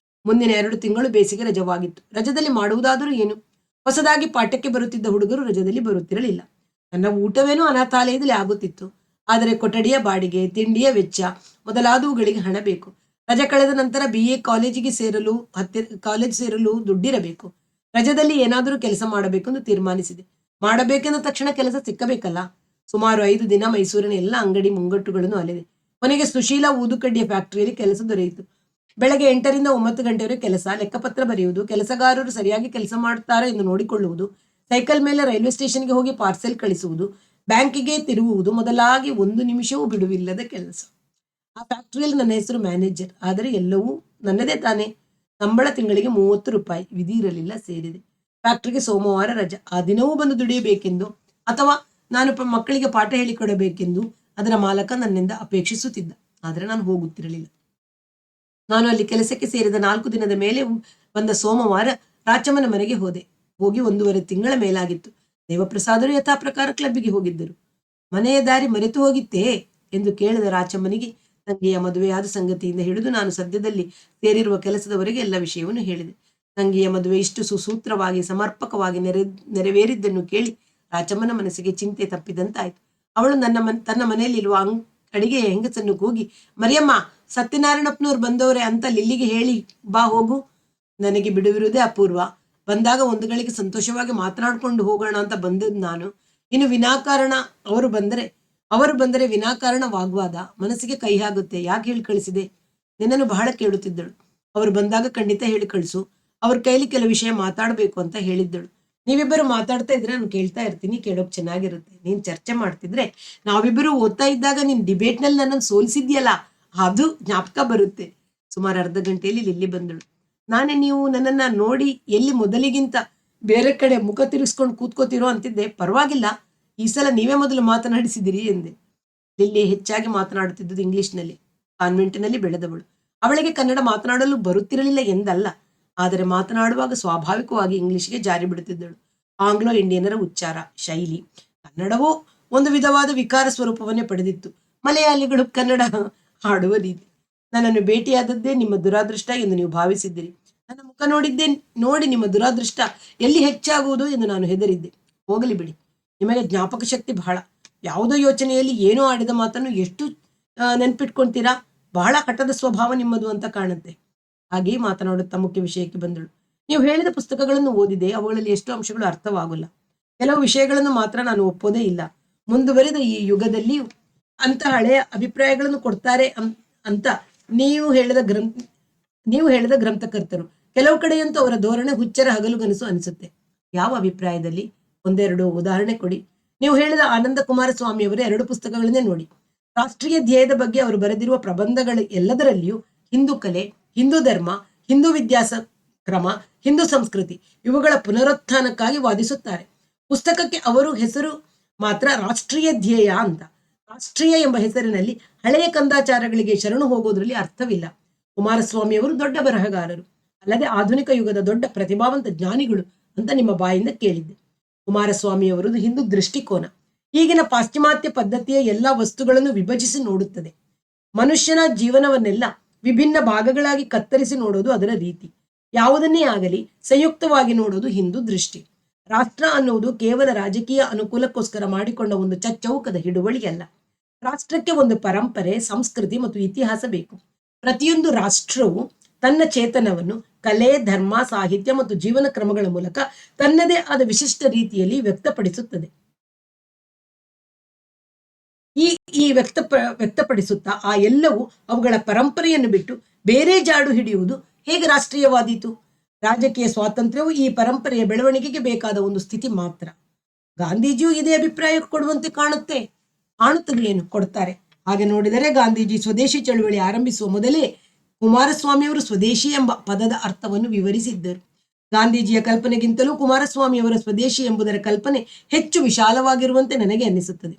ಮುಂದಿನ 2 ತಿಂಗಳು ಬೇಸಿಗೆ ರಜವಾಗಿತ್ತು. ರಜದಲ್ಲಿ ಮಾಡುವುದಾದರೂ ಏನು? ಹೊಸದಾಗಿ ಪಾಠಕ್ಕೆ ಬರುತ್ತಿದ್ದ ಹುಡುಗರು ರಜದಲ್ಲಿ ಬರುತ್ತಿರಲಿಲ್ಲ. ನನ್ನ ಊಟವೇನೋ ಅನಾಥಾಲಯದಲ್ಲಿ ಆಗುತ್ತಿತ್ತು. ಆದರೆ ಕೊಠಡಿಯ ಬಾಡಿಗೆ, ತಿಂಡಿಯ ವೆಚ್ಚ ಮೊದಲಾದವುಗಳಿಗೆ ಹಣ ಬೇಕು. ರಜೆ ಕಳೆದ ನಂತರ BA ಕಾಲೇಜ್ ಸೇರಲು ದುಡ್ಡಿರಬೇಕು. ರಜದಲ್ಲಿ ಏನಾದರೂ ಕೆಲಸ ಮಾಡಬೇಕೆಂದು ತೀರ್ಮಾನಿಸಿದೆ. ಮಾಡಬೇಕೆಂದ ತಕ್ಷಣ ಕೆಲಸ ಸಿಕ್ಕಬೇಕಲ್ಲ. ಸುಮಾರು 5 ದಿನ ಮೈಸೂರಿನ ಎಲ್ಲ ಅಂಗಡಿ ಮುಂಗಟ್ಟುಗಳನ್ನು ಅಲೆದೆ. ಕೊನೆಗೆ ಸುಶೀಲಾ ಊದುಕಡ್ಡಿಯ ಫ್ಯಾಕ್ಟರಿಯಲ್ಲಿ ಕೆಲಸ ದೊರೆಯಿತು. ಬೆಳಗ್ಗೆ 8ರಿಂದ 9 ಗಂಟೆವರೆಗೆ ಕೆಲಸ, ಲೆಕ್ಕಪತ್ರ ಬರೆಯುವುದು, ಕೆಲಸಗಾರರು ಸರಿಯಾಗಿ ಕೆಲಸ ಮಾಡುತ್ತಾರೆ ಎಂದು ನೋಡಿಕೊಳ್ಳುವುದು, ಸೈಕಲ್ ಮೇಲೆ ರೈಲ್ವೆ ಸ್ಟೇಷನ್ಗೆ ಹೋಗಿ ಪಾರ್ಸೆಲ್ ಕಳಿಸುವುದು, ಬ್ಯಾಂಕಿಗೆ ತಿರುಗುವುದು ಮೊದಲಾಗಿ 1 ನಿಮಿಷವೂ ಬಿಡುವಿಲ್ಲದ ಕೆಲಸ. ಆ ಫ್ಯಾಕ್ಟರಿಯಲ್ಲಿ ನನ್ನ ಹೆಸರು ಮ್ಯಾನೇಜರ್. ಆದರೆ ಎಲ್ಲವೂ ನನ್ನದೇ ತಾನೇ. ಸಂಬಳ ತಿಂಗಳಿಗೆ 30 ರೂಪಾಯಿ, ವಿಧಿ ಇರಲಿಲ್ಲ ಸೇರಿದೆ. ಫ್ಯಾಕ್ಟರಿಗೆ ಸೋಮವಾರ ರಜಾ. ಆ ದಿನವೂ ಬಂದು ದುಡಿಯಬೇಕೆಂದು ಅಥವಾ ನಾನು ಮಕ್ಕಳಿಗೆ ಪಾಠ ಹೇಳಿಕೊಡಬೇಕೆಂದು ಅದರ ಮಾಲಕ ನನ್ನಿಂದ ಅಪೇಕ್ಷಿಸುತ್ತಿದ್ದ. ಆದರೆ ನಾನು ಹೋಗುತ್ತಿರಲಿಲ್ಲ. ನಾನು ಅಲ್ಲಿ ಕೆಲಸಕ್ಕೆ ಸೇರಿದ 4 ದಿನದ ಮೇಲೆ ಬಂದ ಸೋಮವಾರ ರಾಚಮ್ಮನ ಮನೆಗೆ ಹೋದೆ. ಹೋಗಿ 1.5 ತಿಂಗಳ ಮೇಲಾಗಿತ್ತು. ದೇವಪ್ರಸಾದರು ಯಥಾ ಪ್ರಕಾರ ಕ್ಲಬ್ಬಿಗೆ ಹೋಗಿದ್ದರು. ಮನೆಯ ದಾರಿ ಮರೆತು ಹೋಗಿತ್ತೇ ಎಂದು ಕೇಳಿದ ರಾಚಮ್ಮನಿಗೆ ತಂಗಿಯ ಮದುವೆಯಾದ ಸಂಗತಿಯಿಂದ ಹಿಡಿದು ನಾನು ಸದ್ಯದಲ್ಲಿ ಸೇರಿರುವ ಕೆಲಸದವರೆಗೆ ಎಲ್ಲ ವಿಷಯವನ್ನು ಹೇಳಿದೆ. ತಂಗಿಯ ಮದುವೆ ಇಷ್ಟು ಸುಸೂತ್ರವಾಗಿ ಸಮರ್ಪಕವಾಗಿ ನೆರವೇರಿದ್ದನ್ನು ಕೇಳಿ ರಾಚಮ್ಮನ ಮನಸ್ಸಿಗೆ ಚಿಂತೆ ತಪ್ಪಿದಂತಾಯಿತು. ಅವಳು ತನ್ನ ಮನೆಯಲ್ಲಿರುವ ಅಡಿಗೆಯ ಹೆಂಗಸನ್ನು ಕೂಗಿ, ಮರಿಯಮ್ಮ, ಸತ್ಯನಾರಾಯಣಪ್ಪನವ್ರು ಬಂದವರೇ ಅಂತ ಲಿಲ್ಲಿಗೆ ಹೇಳಿ ಬಾ ಹೋಗು. ನನಗೆ ಬಿಡುವಿರುವುದೇ ಅಪೂರ್ವ. ಬಂದಾಗ ಒಂದು ಗಳಿಗೆ ಸಂತೋಷವಾಗಿ ಮಾತನಾಡ್ಕೊಂಡು ಹೋಗೋಣ ಅಂತ ಬಂದದ್ದು ನಾನು. ಇನ್ನು ವಿನಾಕಾರಣ ಅವರು ಬಂದರೆ ವಿನಾಕಾರಣ ವಾಗ್ವಾದ, ಮನಸ್ಸಿಗೆ ಕೈ ಆಗುತ್ತೆ. ಯಾಕೆ ಹೇಳಿ ಕಳಿಸಿದೆ? ನಿನ್ನನ್ನು ಬಹಳ ಕೇಳುತ್ತಿದ್ದಳು. ಅವರು ಬಂದಾಗ ಖಂಡಿತ ಹೇಳಿ ಕಳಿಸು. ಅವ್ರ ಕೈಲಿ ಕೆಲವು ವಿಷಯ ಮಾತಾಡಬೇಕು ಅಂತ ಹೇಳಿದ್ದಳು. ನೀವಿಬ್ಬರು ಮಾತಾಡ್ತಾ ಇದ್ರೆ ನಾನು ಕೇಳ್ತಾ ಇರ್ತೀನಿ, ಕೇಳೋಕ್ ಚೆನ್ನಾಗಿರುತ್ತೆ. ನೀನ್ ಚರ್ಚೆ ಮಾಡ್ತಿದ್ರೆ, ನಾವಿಬ್ಬರು ಓದ್ತಾ ಇದ್ದಾಗ ನೀನ್ ಡಿಬೇಟ್ನಲ್ಲಿ ನನ್ನನ್ನು ಸೋಲಿಸಿದ್ಯಲ್ಲ, ಅದು ಜ್ಞಾಪಕ ಬರುತ್ತೆ. ಸುಮಾರು ಅರ್ಧ ಗಂಟೆಯಲ್ಲಿ ಲಿಲ್ಲಿ ಬಂದಳು. ನಾನೇ ನೀವು ನನ್ನನ್ನ ನೋಡಿ ಎಲ್ಲಿ ಮೊದಲಿಗಿಂತ ಬೇರೆ ಕಡೆ ಮುಖ ತಿರುಗಿಸ್ಕೊಂಡು ಕೂತ್ಕೋತಿರೋ ಅಂತಿದ್ದೆ. ಪರವಾಗಿಲ್ಲ, ಈ ಸಲ ನೀವೇ ಮೊದಲು ಮಾತನಾಡಿಸಿದಿರಿ ಎಂದೆ. ಲಿಲ್ಲಿ ಹೆಚ್ಚಾಗಿ ಮಾತನಾಡುತ್ತಿದ್ದುದು ಇಂಗ್ಲಿಷ್ನಲ್ಲಿ. ಕಾನ್ವೆಂಟಿನಲ್ಲಿ ಬೆಳೆದವಳು. ಅವಳಿಗೆ ಕನ್ನಡ ಮಾತನಾಡಲು ಬರುತ್ತಿರಲಿಲ್ಲ ಎಂದಲ್ಲ, ಆದರೆ ಮಾತನಾಡುವಾಗ ಸ್ವಾಭಾವಿಕವಾಗಿ ಇಂಗ್ಲಿಷ್ಗೆ ಜಾರಿ ಬಿಡುತ್ತಿದ್ದಳು. ಆಂಗ್ಲೋ ಇಂಡಿಯನರ ಉಚ್ಚಾರ ಶೈಲಿ. ಕನ್ನಡವೋ ಒಂದು ವಿಧವಾದ ವಿಕಾರ ಸ್ವರೂಪವನ್ನೇ ಪಡೆದಿತ್ತು. ಮಲಯಾಳಿಗಳು ಕನ್ನಡ ಹಾಡುವ ರೀತಿ. ನನ್ನನ್ನು ಭೇಟಿಯಾದದ್ದೇ ನಿಮ್ಮ ದುರಾದೃಷ್ಟ ಎಂದು ನೀವು ಭಾವಿಸಿದ್ದೀರಿ. ನನ್ನ ಮುಖ ನೋಡಿ ನಿಮ್ಮ ದುರಾದೃಷ್ಟ ಎಲ್ಲಿ ಹೆಚ್ಚಾಗುವುದು ಎಂದು ನಾನು ಹೆದರಿದ್ದೆ. ಹೋಗಲಿ ಬಿಡಿ, ನಿಮಗೆ ಜ್ಞಾಪಕ ಶಕ್ತಿ ಬಹಳ. ಯಾವುದೋ ಯೋಚನೆಯಲ್ಲಿ ಏನೋ ಆಡಿದ ಮಾತನ್ನು ಎಷ್ಟು ನೆನ್ಪಿಟ್ಕೊಂತೀರಾ. ಬಹಳ ಹಠದ ಸ್ವಭಾವ ನಿಮ್ಮದು ಅಂತ ಕಾಣುತ್ತೆ. ಹಾಗೆಯೇ ಮಾತನಾಡುತ್ತಾ ಮುಖ್ಯ ವಿಷಯಕ್ಕೆ ಬಂದಳು. ನೀವು ಹೇಳಿದ ಪುಸ್ತಕಗಳನ್ನು ಓದಿದೆ, ಅವುಗಳಲ್ಲಿ ಎಷ್ಟು ಅಂಶಗಳು ಅರ್ಥವಾಗಲ್ಲ. ಕೆಲವು ವಿಷಯಗಳನ್ನು ಮಾತ್ರ ನಾನು ಒಪ್ಪೋದೇ ಇಲ್ಲ. ಮುಂದುವರಿದ ಈ ಯುಗದಲ್ಲಿಯೂ ಅಂತ ಹಳೆಯ ಅಭಿಪ್ರಾಯಗಳನ್ನು ಕೊಡ್ತಾರೆ ಅಂತ ನೀವು ಹೇಳಿದ ಗ್ರಂಥಕರ್ತರು. ಕೆಲವು ಕಡೆಯಂತೂ ಅವರ ಧೋರಣೆ ಹುಚ್ಚರ ಹಗಲುಗನಸು ಅನಿಸುತ್ತೆ. ಯಾವ ಅಭಿಪ್ರಾಯದಲ್ಲಿ? ಒಂದೆರಡು ಉದಾಹರಣೆ ಕೊಡಿ. ನೀವು ಹೇಳಿದ ಆನಂದ ಕುಮಾರಸ್ವಾಮಿಯವರ 2 ಪುಸ್ತಕಗಳನ್ನೇ ನೋಡಿ. ರಾಷ್ಟ್ರೀಯ ಧ್ಯೇಯದ ಬಗ್ಗೆ ಅವರು ಬರೆದಿರುವ ಪ್ರಬಂಧಗಳು ಎಲ್ಲದರಲ್ಲಿಯೂ ಹಿಂದೂ ಕಲೆ, ಹಿಂದೂ ಧರ್ಮ, ಹಿಂದೂ ವಿದ್ಯಾಸ ಕ್ರಮ, ಹಿಂದೂ ಸಂಸ್ಕೃತಿ ಇವುಗಳ ಪುನರುತ್ಥಾನಕ್ಕಾಗಿ ವಾದಿಸುತ್ತಾರೆ. ಪುಸ್ತಕಕ್ಕೆ ಅವರು ಹೆಸರು ಮಾತ್ರ ರಾಷ್ಟ್ರೀಯ ಧ್ಯೇಯ ಅಂತ. ರಾಷ್ಟ್ರೀಯ ಎಂಬ ಹೆಸರಿನಲ್ಲಿ ಹಳೆಯ ಕಂದಾಚಾರಗಳಿಗೆ ಶರಣು ಹೋಗೋದ್ರಲ್ಲಿ ಅರ್ಥವಿಲ್ಲ. ಕುಮಾರಸ್ವಾಮಿಯವರು ದೊಡ್ಡ ಬರಹಗಾರರು, ಅಲ್ಲದೆ ಆಧುನಿಕ ಯುಗದ ದೊಡ್ಡ ಪ್ರತಿಭಾವಂತ ಜ್ಞಾನಿಗಳು ಅಂತ ನಿಮ್ಮ ಬಾಯಿಂದ ಕೇಳಿದ್ದೆ. ಕುಮಾರಸ್ವಾಮಿಯವರದು ಹಿಂದೂ ದೃಷ್ಟಿಕೋನ ಈಗಿನ ಪಾಶ್ಚಿಮಾತ್ಯ ಪದ್ಧತಿಯ ಎಲ್ಲ ವಸ್ತುಗಳನ್ನು ವಿಭಜಿಸಿ ನೋಡುತ್ತದೆ. ಮನುಷ್ಯನ ಜೀವನವನ್ನೆಲ್ಲ ವಿಭಿನ್ನ ಭಾಗಗಳಾಗಿ ಕತ್ತರಿಸಿ ನೋಡೋದು ಅದರ ರೀತಿ. ಯಾವುದನ್ನೇ ಆಗಲಿ ಸಂಯುಕ್ತವಾಗಿ ನೋಡೋದು ಹಿಂದೂ ದೃಷ್ಟಿ. ರಾಷ್ಟ್ರ ಅನ್ನುವುದು ಕೇವಲ ರಾಜಕೀಯ ಅನುಕೂಲಕ್ಕೋಸ್ಕರ ಮಾಡಿಕೊಂಡ ಒಂದು ಚಚ್ಚೌಕದ ಹಿಡುವಳಿಯಲ್ಲ. ರಾಷ್ಟ್ರಕ್ಕೆ ಒಂದು ಪರಂಪರೆ, ಸಂಸ್ಕೃತಿ ಮತ್ತು ಇತಿಹಾಸ ಬೇಕು. ಪ್ರತಿಯೊಂದು ರಾಷ್ಟ್ರವು ತನ್ನ ಚೇತನವನ್ನು ಕಲೆ, ಧರ್ಮ, ಸಾಹಿತ್ಯ ಮತ್ತು ಜೀವನ ಕ್ರಮಗಳ ಮೂಲಕ ತನ್ನದೇ ಆದ ವಿಶಿಷ್ಟ ರೀತಿಯಲ್ಲಿ ವ್ಯಕ್ತಪಡಿಸುತ್ತದೆ. ವ್ಯಕ್ತಪಡಿಸುತ್ತಾ ಆ ಎಲ್ಲವೂ ಅವುಗಳ ಪರಂಪರೆಯನ್ನು ಬಿಟ್ಟು ಬೇರೆ ಜಾಡು ಹಿಡಿಯುವುದು ಹೇಗೆ ರಾಷ್ಟ್ರೀಯವಾದೀತು? ರಾಜಕೀಯ ಸ್ವಾತಂತ್ರ್ಯವು ಈ ಪರಂಪರೆಯ ಬೆಳವಣಿಗೆಗೆ ಬೇಕಾದ ಒಂದು ಸ್ಥಿತಿ ಮಾತ್ರ. ಗಾಂಧೀಜಿಯು ಇದೇ ಅಭಿಪ್ರಾಯ ಕೊಡುವಂತೆ ಕಾಣುತ್ತದೆಯೇನು? ಕೊಡ್ತಾರೆ. ಹಾಗೆ ನೋಡಿದರೆ ಗಾಂಧೀಜಿ ಸ್ವದೇಶಿ ಚಳುವಳಿ ಆರಂಭಿಸುವ ಮೊದಲೇ ಕುಮಾರಸ್ವಾಮಿಯವರು ಸ್ವದೇಶಿ ಎಂಬ ಪದದ ಅರ್ಥವನ್ನು ವಿವರಿಸಿದ್ದರು. ಗಾಂಧೀಜಿಯ ಕಲ್ಪನೆಗಿಂತಲೂ ಕುಮಾರಸ್ವಾಮಿಯವರ ಸ್ವದೇಶಿ ಎಂಬುದರ ಕಲ್ಪನೆ ಹೆಚ್ಚು ವಿಶಾಲವಾಗಿರುವಂತೆ ನನಗೆ ಅನ್ನಿಸುತ್ತದೆ.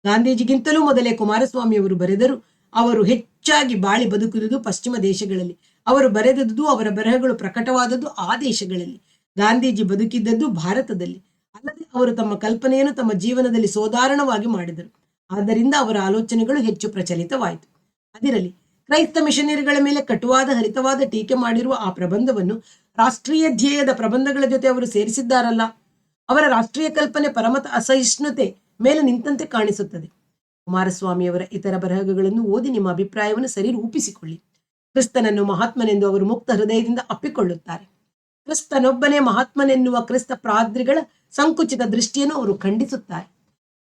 ಗಾಂಧೀಜಿಗಿಂತಲೂ ಮೊದಲೇ ಕುಮಾರಸ್ವಾಮಿಯವರು ಬರೆದರು. ಅವರು ಹೆಚ್ಚಾಗಿ ಬಾಳಿ ಬದುಕುವುದು ಪಶ್ಚಿಮ ದೇಶಗಳಲ್ಲಿ. ಅವರು ಬರೆದದ್ದು, ಅವರ ಬರಹಗಳು ಪ್ರಕಟವಾದದ್ದು ಆ ದೇಶಗಳಲ್ಲಿ. ಗಾಂಧೀಜಿ ಬದುಕಿದ್ದದ್ದು ಭಾರತದಲ್ಲಿ. ಅಲ್ಲದೆ ಅವರು ತಮ್ಮ ಕಲ್ಪನೆಯನ್ನು ತಮ್ಮ ಜೀವನದಲ್ಲಿ ಸೋದಾರಣವಾಗಿ ಮಾಡಿದರು. ಆದ್ದರಿಂದ ಅವರ ಆಲೋಚನೆಗಳು ಹೆಚ್ಚು ಪ್ರಚಲಿತವಾಯಿತು. ಅದಿರಲಿ, ಕ್ರೈಸ್ತ ಮಿಷನರಿಗಳ ಮೇಲೆ ಕಟುವಾದ ಹರಿತವಾದ ಟೀಕೆ ಮಾಡಿರುವ ಆ ಪ್ರಬಂಧವನ್ನು ರಾಷ್ಟ್ರೀಯ ಧ್ಯೇಯದ ಪ್ರಬಂಧಗಳ ಜೊತೆ ಅವರು ಸೇರಿಸಿದ್ದಾರಲ್ಲ. ಅವರ ರಾಷ್ಟ್ರೀಯ ಕಲ್ಪನೆ ಪರಮತ ಅಸಹಿಷ್ಣುತೆ ಮೇಲೆ ನಿಂತಂತೆ ಕಾಣಿಸುತ್ತದೆ. ಕುಮಾರಸ್ವಾಮಿಯವರ ಇತರ ಬರಹಗಳನ್ನು ಓದಿ ನಿಮ್ಮ ಅಭಿಪ್ರಾಯವನ್ನು ಸರಿ ರೂಪಿಸಿಕೊಳ್ಳಿ. ಕ್ರಿಸ್ತನನ್ನು ಮಹಾತ್ಮನೆಂದು ಅವರು ಮುಕ್ತ ಹೃದಯದಿಂದ ಅಪ್ಪಿಕೊಳ್ಳುತ್ತಾರೆ. ಕ್ರಿಸ್ತನೊಬ್ಬನೇ ಮಹಾತ್ಮನೆನ್ನುವ ಕ್ರಿಸ್ತ ಪಾದ್ರಿಗಳ ಸಂಕುಚಿತ ದೃಷ್ಟಿಯನ್ನು ಅವರು ಖಂಡಿಸುತ್ತಾರೆ.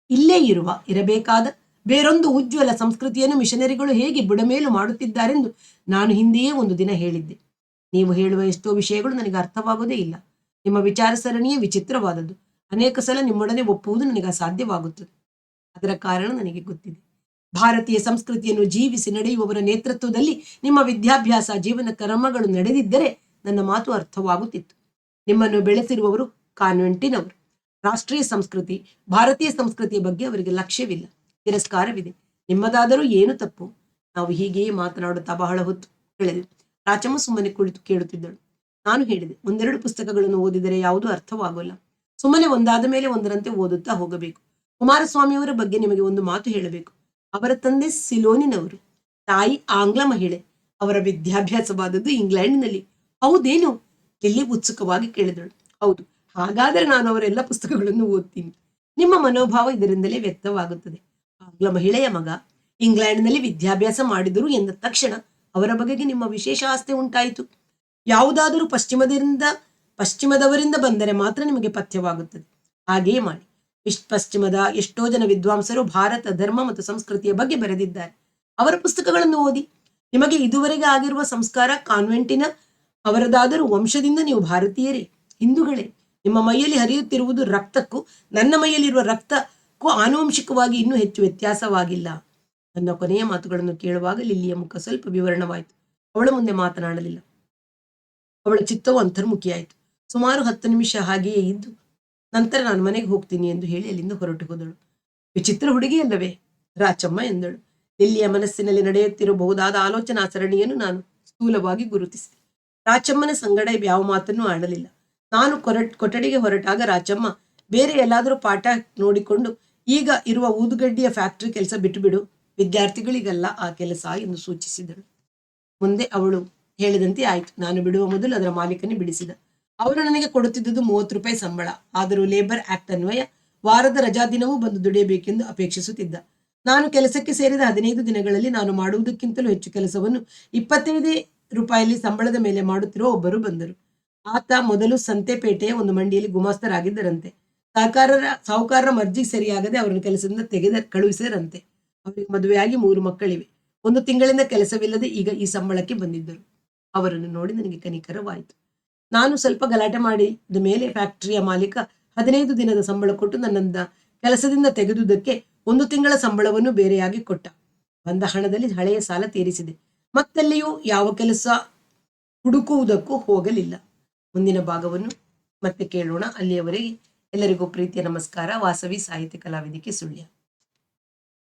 ಇಲ್ಲೇ ಇರಬೇಕಾದ ಬೇರೊಂದು ಉಜ್ವಲ ಸಂಸ್ಕೃತಿಯನ್ನು ಮಿಷನರಿಗಳು ಹೇಗೆ ಬುಡಮೇಲು ಮಾಡುತ್ತಿದ್ದಾರೆಂದು ನಾನು ಹಿಂದೆಯೇ ಒಂದು ದಿನ ಹೇಳಿದ್ದೆ. ನೀವು ಹೇಳುವ ಎಷ್ಟೋ ವಿಷಯಗಳು ನನಗೆ ಅರ್ಥವಾಗುವುದೇ ಇಲ್ಲ. ನಿಮ್ಮ ವಿಚಾರ ಸರಣಿಯೇ ವಿಚಿತ್ರವಾದದ್ದು. ಅನೇಕ ಸಲ ನಿಮ್ಮೊಡನೆ ಒಪ್ಪುವುದು ನನಗೆ ಅಸಾಧ್ಯವಾಗುತ್ತದೆ. ಅದರ ಕಾರಣ ನನಗೆ ಗೊತ್ತಿದೆ. ಭಾರತೀಯ ಸಂಸ್ಕೃತಿಯನ್ನು ಜೀವಿಸಿ ನಡೆಯುವವರ ನೇತೃತ್ವದಲ್ಲಿ ನಿಮ್ಮ ವಿದ್ಯಾಭ್ಯಾಸ ಜೀವನ ಕ್ರಮಗಳು ನಡೆದಿದ್ದರೆ ನನ್ನ ಮಾತು ಅರ್ಥವಾಗುತ್ತಿತ್ತು. ನಿಮ್ಮನ್ನು ಬೆಳೆಸಿರುವವರು ಕಾನ್ವೆಂಟಿನವರು. ರಾಷ್ಟ್ರೀಯ ಸಂಸ್ಕೃತಿ, ಭಾರತೀಯ ಸಂಸ್ಕೃತಿಯ ಬಗ್ಗೆ ಅವರಿಗೆ ಲಕ್ಷ್ಯವಿಲ್ಲ, ತಿರಸ್ಕಾರವಿದೆ. ನಿಮ್ಮದಾದರೂ ಏನು ತಪ್ಪು? ನಾವು ಹೀಗೆಯೇ ಮಾತನಾಡುತ್ತಾ ಬಹಳ ಹೊತ್ತು ಕಳೆದೆವು. ರಾಚಮ್ಮ ಸುಮ್ಮನೆ ಕುಳಿತು ಕೇಳುತ್ತಿದ್ದಳು. ನಾನು ಹೇಳಿದೆ, ಒಂದೆರಡು ಪುಸ್ತಕಗಳನ್ನು ಓದಿದರೆ ಯಾವುದೂ ಅರ್ಥವಾಗೋಲ್ಲ. ಸುಮ್ಮನೆ ಒಂದಾದ ಮೇಲೆ ಒಂದರಂತೆ ಓದುತ್ತಾ ಹೋಗಬೇಕು. ಕುಮಾರಸ್ವಾಮಿಯವರ ಬಗ್ಗೆ ನಿಮಗೆ ಒಂದು ಮಾತು ಹೇಳಬೇಕು. ಅವರ ತಂದೆ ಸಿಲೋನಿನವರು, ತಾಯಿ ಆಂಗ್ಲ ಮಹಿಳೆ. ಅವರ ವಿದ್ಯಾಭ್ಯಾಸವಾದದ್ದು ಇಂಗ್ಲೆಂಡ್ನಲ್ಲಿ. ಹೌದೇನು? ಲಿಲ್ಲಿ ಉತ್ಸುಕವಾಗಿ ಕೇಳಿದಳು. ಹೌದು. ಹಾಗಾದರೆ ನಾನು ಅವರೆಲ್ಲ ಪುಸ್ತಕಗಳನ್ನು ಓದ್ತೀನಿ. ನಿಮ್ಮ ಮನೋಭಾವ ಇದರಿಂದಲೇ ವ್ಯಕ್ತವಾಗುತ್ತದೆ. ಆಂಗ್ಲ ಮಹಿಳೆಯ ಮಗ ಇಂಗ್ಲೆಂಡ್ನಲ್ಲಿ ವಿದ್ಯಾಭ್ಯಾಸ ಮಾಡಿದರು ಎಂದ ತಕ್ಷಣ ಅವರ ಬಗೆಗೆ ನಿಮ್ಮ ವಿಶೇಷ ಆಸ್ತಿ ಉಂಟಾಯಿತು. ಯಾವುದಾದರೂ ಪಶ್ಚಿಮದವರಿಂದ ಬಂದರೆ ಮಾತ್ರ ನಿಮಗೆ ಪಥ್ಯವಾಗುತ್ತದೆ. ಹಾಗೆಯೇ ಮಾಡಿ. ಪಶ್ಚಿಮದ ಎಷ್ಟೋ ಜನ ವಿದ್ವಾಂಸರು ಭಾರತ ಧರ್ಮ ಮತ್ತು ಸಂಸ್ಕೃತಿಯ ಬಗ್ಗೆ ಬರೆದಿದ್ದಾರೆ. ಅವರ ಪುಸ್ತಕಗಳನ್ನು ಓದಿ. ನಿಮಗೆ ಇದುವರೆಗೆ ಆಗಿರುವ ಸಂಸ್ಕಾರ ಕಾನ್ವೆಂಟಿನ ಅವರದಾದರೂ ವಂಶದಿಂದ ನೀವು ಭಾರತೀಯರೇ, ಹಿಂದೂಗಳೇ. ನಿಮ್ಮ ಮೈಯಲ್ಲಿ ಹರಿಯುತ್ತಿರುವುದು ರಕ್ತಕ್ಕೂ ನನ್ನ ಮೈಯಲ್ಲಿರುವ ರಕ್ತಕ್ಕೂ ಆನುವಂಶಿಕವಾಗಿ ಇನ್ನೂ ಹೆಚ್ಚು ವ್ಯತ್ಯಾಸವಾಗಿಲ್ಲ. ನನ್ನ ಕೊನೆಯ ಮಾತುಗಳನ್ನು ಕೇಳುವಾಗ ಲಿಲ್ಲಿಯ ಮುಖ ಸ್ವಲ್ಪ ವಿವರಣವಾಯಿತು. ಅವಳ ಮುಂದೆ ಮಾತನಾಡಲಿಲ್ಲ. ಅವಳ ಚಿತ್ತವು ಅಂತರ್ಮುಖಿಯಾಯಿತು. ಸುಮಾರು 10 ನಿಮಿಷ ಹಾಗೆಯೇ ಇದ್ದು ನಂತರ ನಾನು ಮನೆಗೆ ಹೋಗ್ತೀನಿ ಎಂದು ಹೇಳಿ ಅಲ್ಲಿಂದ ಹೊರಟು ಹೋದಳು. ವಿಚಿತ್ರ ಹುಡುಗಿಯಲ್ಲವೇ? ರಾಚಮ್ಮ ಎಂದಳು. ಲಿಲ್ಲಿಯ ಮನಸ್ಸಿನಲ್ಲಿ ನಡೆಯುತ್ತಿರಬಹುದಾದ ಆಲೋಚನಾ ಸರಣಿಯನ್ನು ನಾನು ಸ್ಥೂಲವಾಗಿ ಗುರುತಿಸಿದೆ. ರಾಚಮ್ಮನ ಸಂಗಡ ಯಾವ ಮಾತನ್ನೂ ಆಡಲಿಲ್ಲ. ನಾನು ಕೊಠಡಿಗೆ ಹೊರಟಾಗ ರಾಚಮ್ಮ, ಬೇರೆ ಎಲ್ಲಾದರೂ ಪಾಠ ನೋಡಿಕೊಂಡು ಈಗ ಇರುವ ಊದುಗಡ್ಡಿಯ ಫ್ಯಾಕ್ಟರಿ ಕೆಲಸ ಬಿಟ್ಟುಬಿಡು, ವಿದ್ಯಾರ್ಥಿಗಳಿಗಲ್ಲ ಆ ಕೆಲಸ ಎಂದು ಸೂಚಿಸಿದಳು. ಮುಂದೆ ಅವಳು ಹೇಳಿದಂತೆ ಆಯಿತು. ನಾನು ಬಿಡುವ ಮೊದಲು ಅದರ ಮಾಲೀಕನೇ ಬಿಡಿಸಿದ. ಅವರು ನನಗೆ ಕೊಡುತ್ತಿದ್ದುದು 30 ರೂಪಾಯಿ ಸಂಬಳ. ಆದರೂ ಲೇಬರ್ ಆಕ್ಟ್ ಅನ್ವಯ ವಾರದ ರಜಾ ದಿನವೂ ಬಂದು ದುಡಿಯಬೇಕೆಂದು ಅಪೇಕ್ಷಿಸುತ್ತಿದ್ದ. ನಾನು ಕೆಲಸಕ್ಕೆ ಸೇರಿದ 15 ದಿನಗಳಲ್ಲಿ ನಾನು ಮಾಡುವುದಕ್ಕಿಂತಲೂ ಹೆಚ್ಚು ಕೆಲಸವನ್ನು 25 ರೂಪಾಯಿಯಲ್ಲಿ ಸಂಬಳದ ಮೇಲೆ ಮಾಡುತ್ತಿರುವ ಒಬ್ಬರು ಬಂದರು. ಆತ ಮೊದಲು ಸಂತೆಪೇಟೆಯ ಒಂದು ಮಂಡಿಯಲ್ಲಿ ಗುಮಾಸ್ತರಾಗಿದ್ದರಂತೆ. ಸಾಹುಕಾರರ ಮರ್ಜಿಗೆ ಸರಿಯಾಗದೆ ಅವರನ್ನು ಕೆಲಸದಿಂದ ಕಳುಹಿಸಿದರಂತೆ. ಅವರಿಗೆ ಮದುವೆಯಾಗಿ 3 ಮಕ್ಕಳಿವೆ. 1 ತಿಂಗಳಿಂದ ಕೆಲಸವಿಲ್ಲದೆ ಈಗ ಈ ಸಂಬಳಕ್ಕೆ ಬಂದಿದ್ದರು. ಅವರನ್ನು ನೋಡಿ ನನಗೆ ಕನಿಕರವಾಯಿತು. ನಾನು ಸ್ವಲ್ಪ ಗಲಾಟೆ ಮಾಡಿದ ಮೇಲೆ ಫ್ಯಾಕ್ಟರಿಯ ಮಾಲೀಕ 15 ದಿನದ ಸಂಬಳ ಕೊಟ್ಟು ನನ್ನನ್ನ ಕೆಲಸದಿಂದ ತೆಗೆದುದಕ್ಕೆ 1 ತಿಂಗಳ ಸಂಬಳವನ್ನು ಬೇರೆಯಾಗಿ ಕೊಟ್ಟ. ಬಂದ ಹಣದಲ್ಲಿ ಹಳೆಯ ಸಾಲ ತೀರಿಸಿದೆ. ಮತ್ತಲ್ಲಿಯೂ ಯಾವ ಕೆಲಸ ಹುಡುಕುವುದಕ್ಕೂ ಹೋಗಲಿಲ್ಲ. ಮುಂದಿನ ಭಾಗವನ್ನು ಮತ್ತೆ ಕೇಳೋಣ. ಅಲ್ಲಿಯವರೆಗೆ ಎಲ್ಲರಿಗೂ ಪ್ರೀತಿಯ ನಮಸ್ಕಾರ. ವಾಸವಿ ಸಾಹಿತ್ಯ ಕಲಾವೇದಿಕೆ ಸುಳ್ಯ.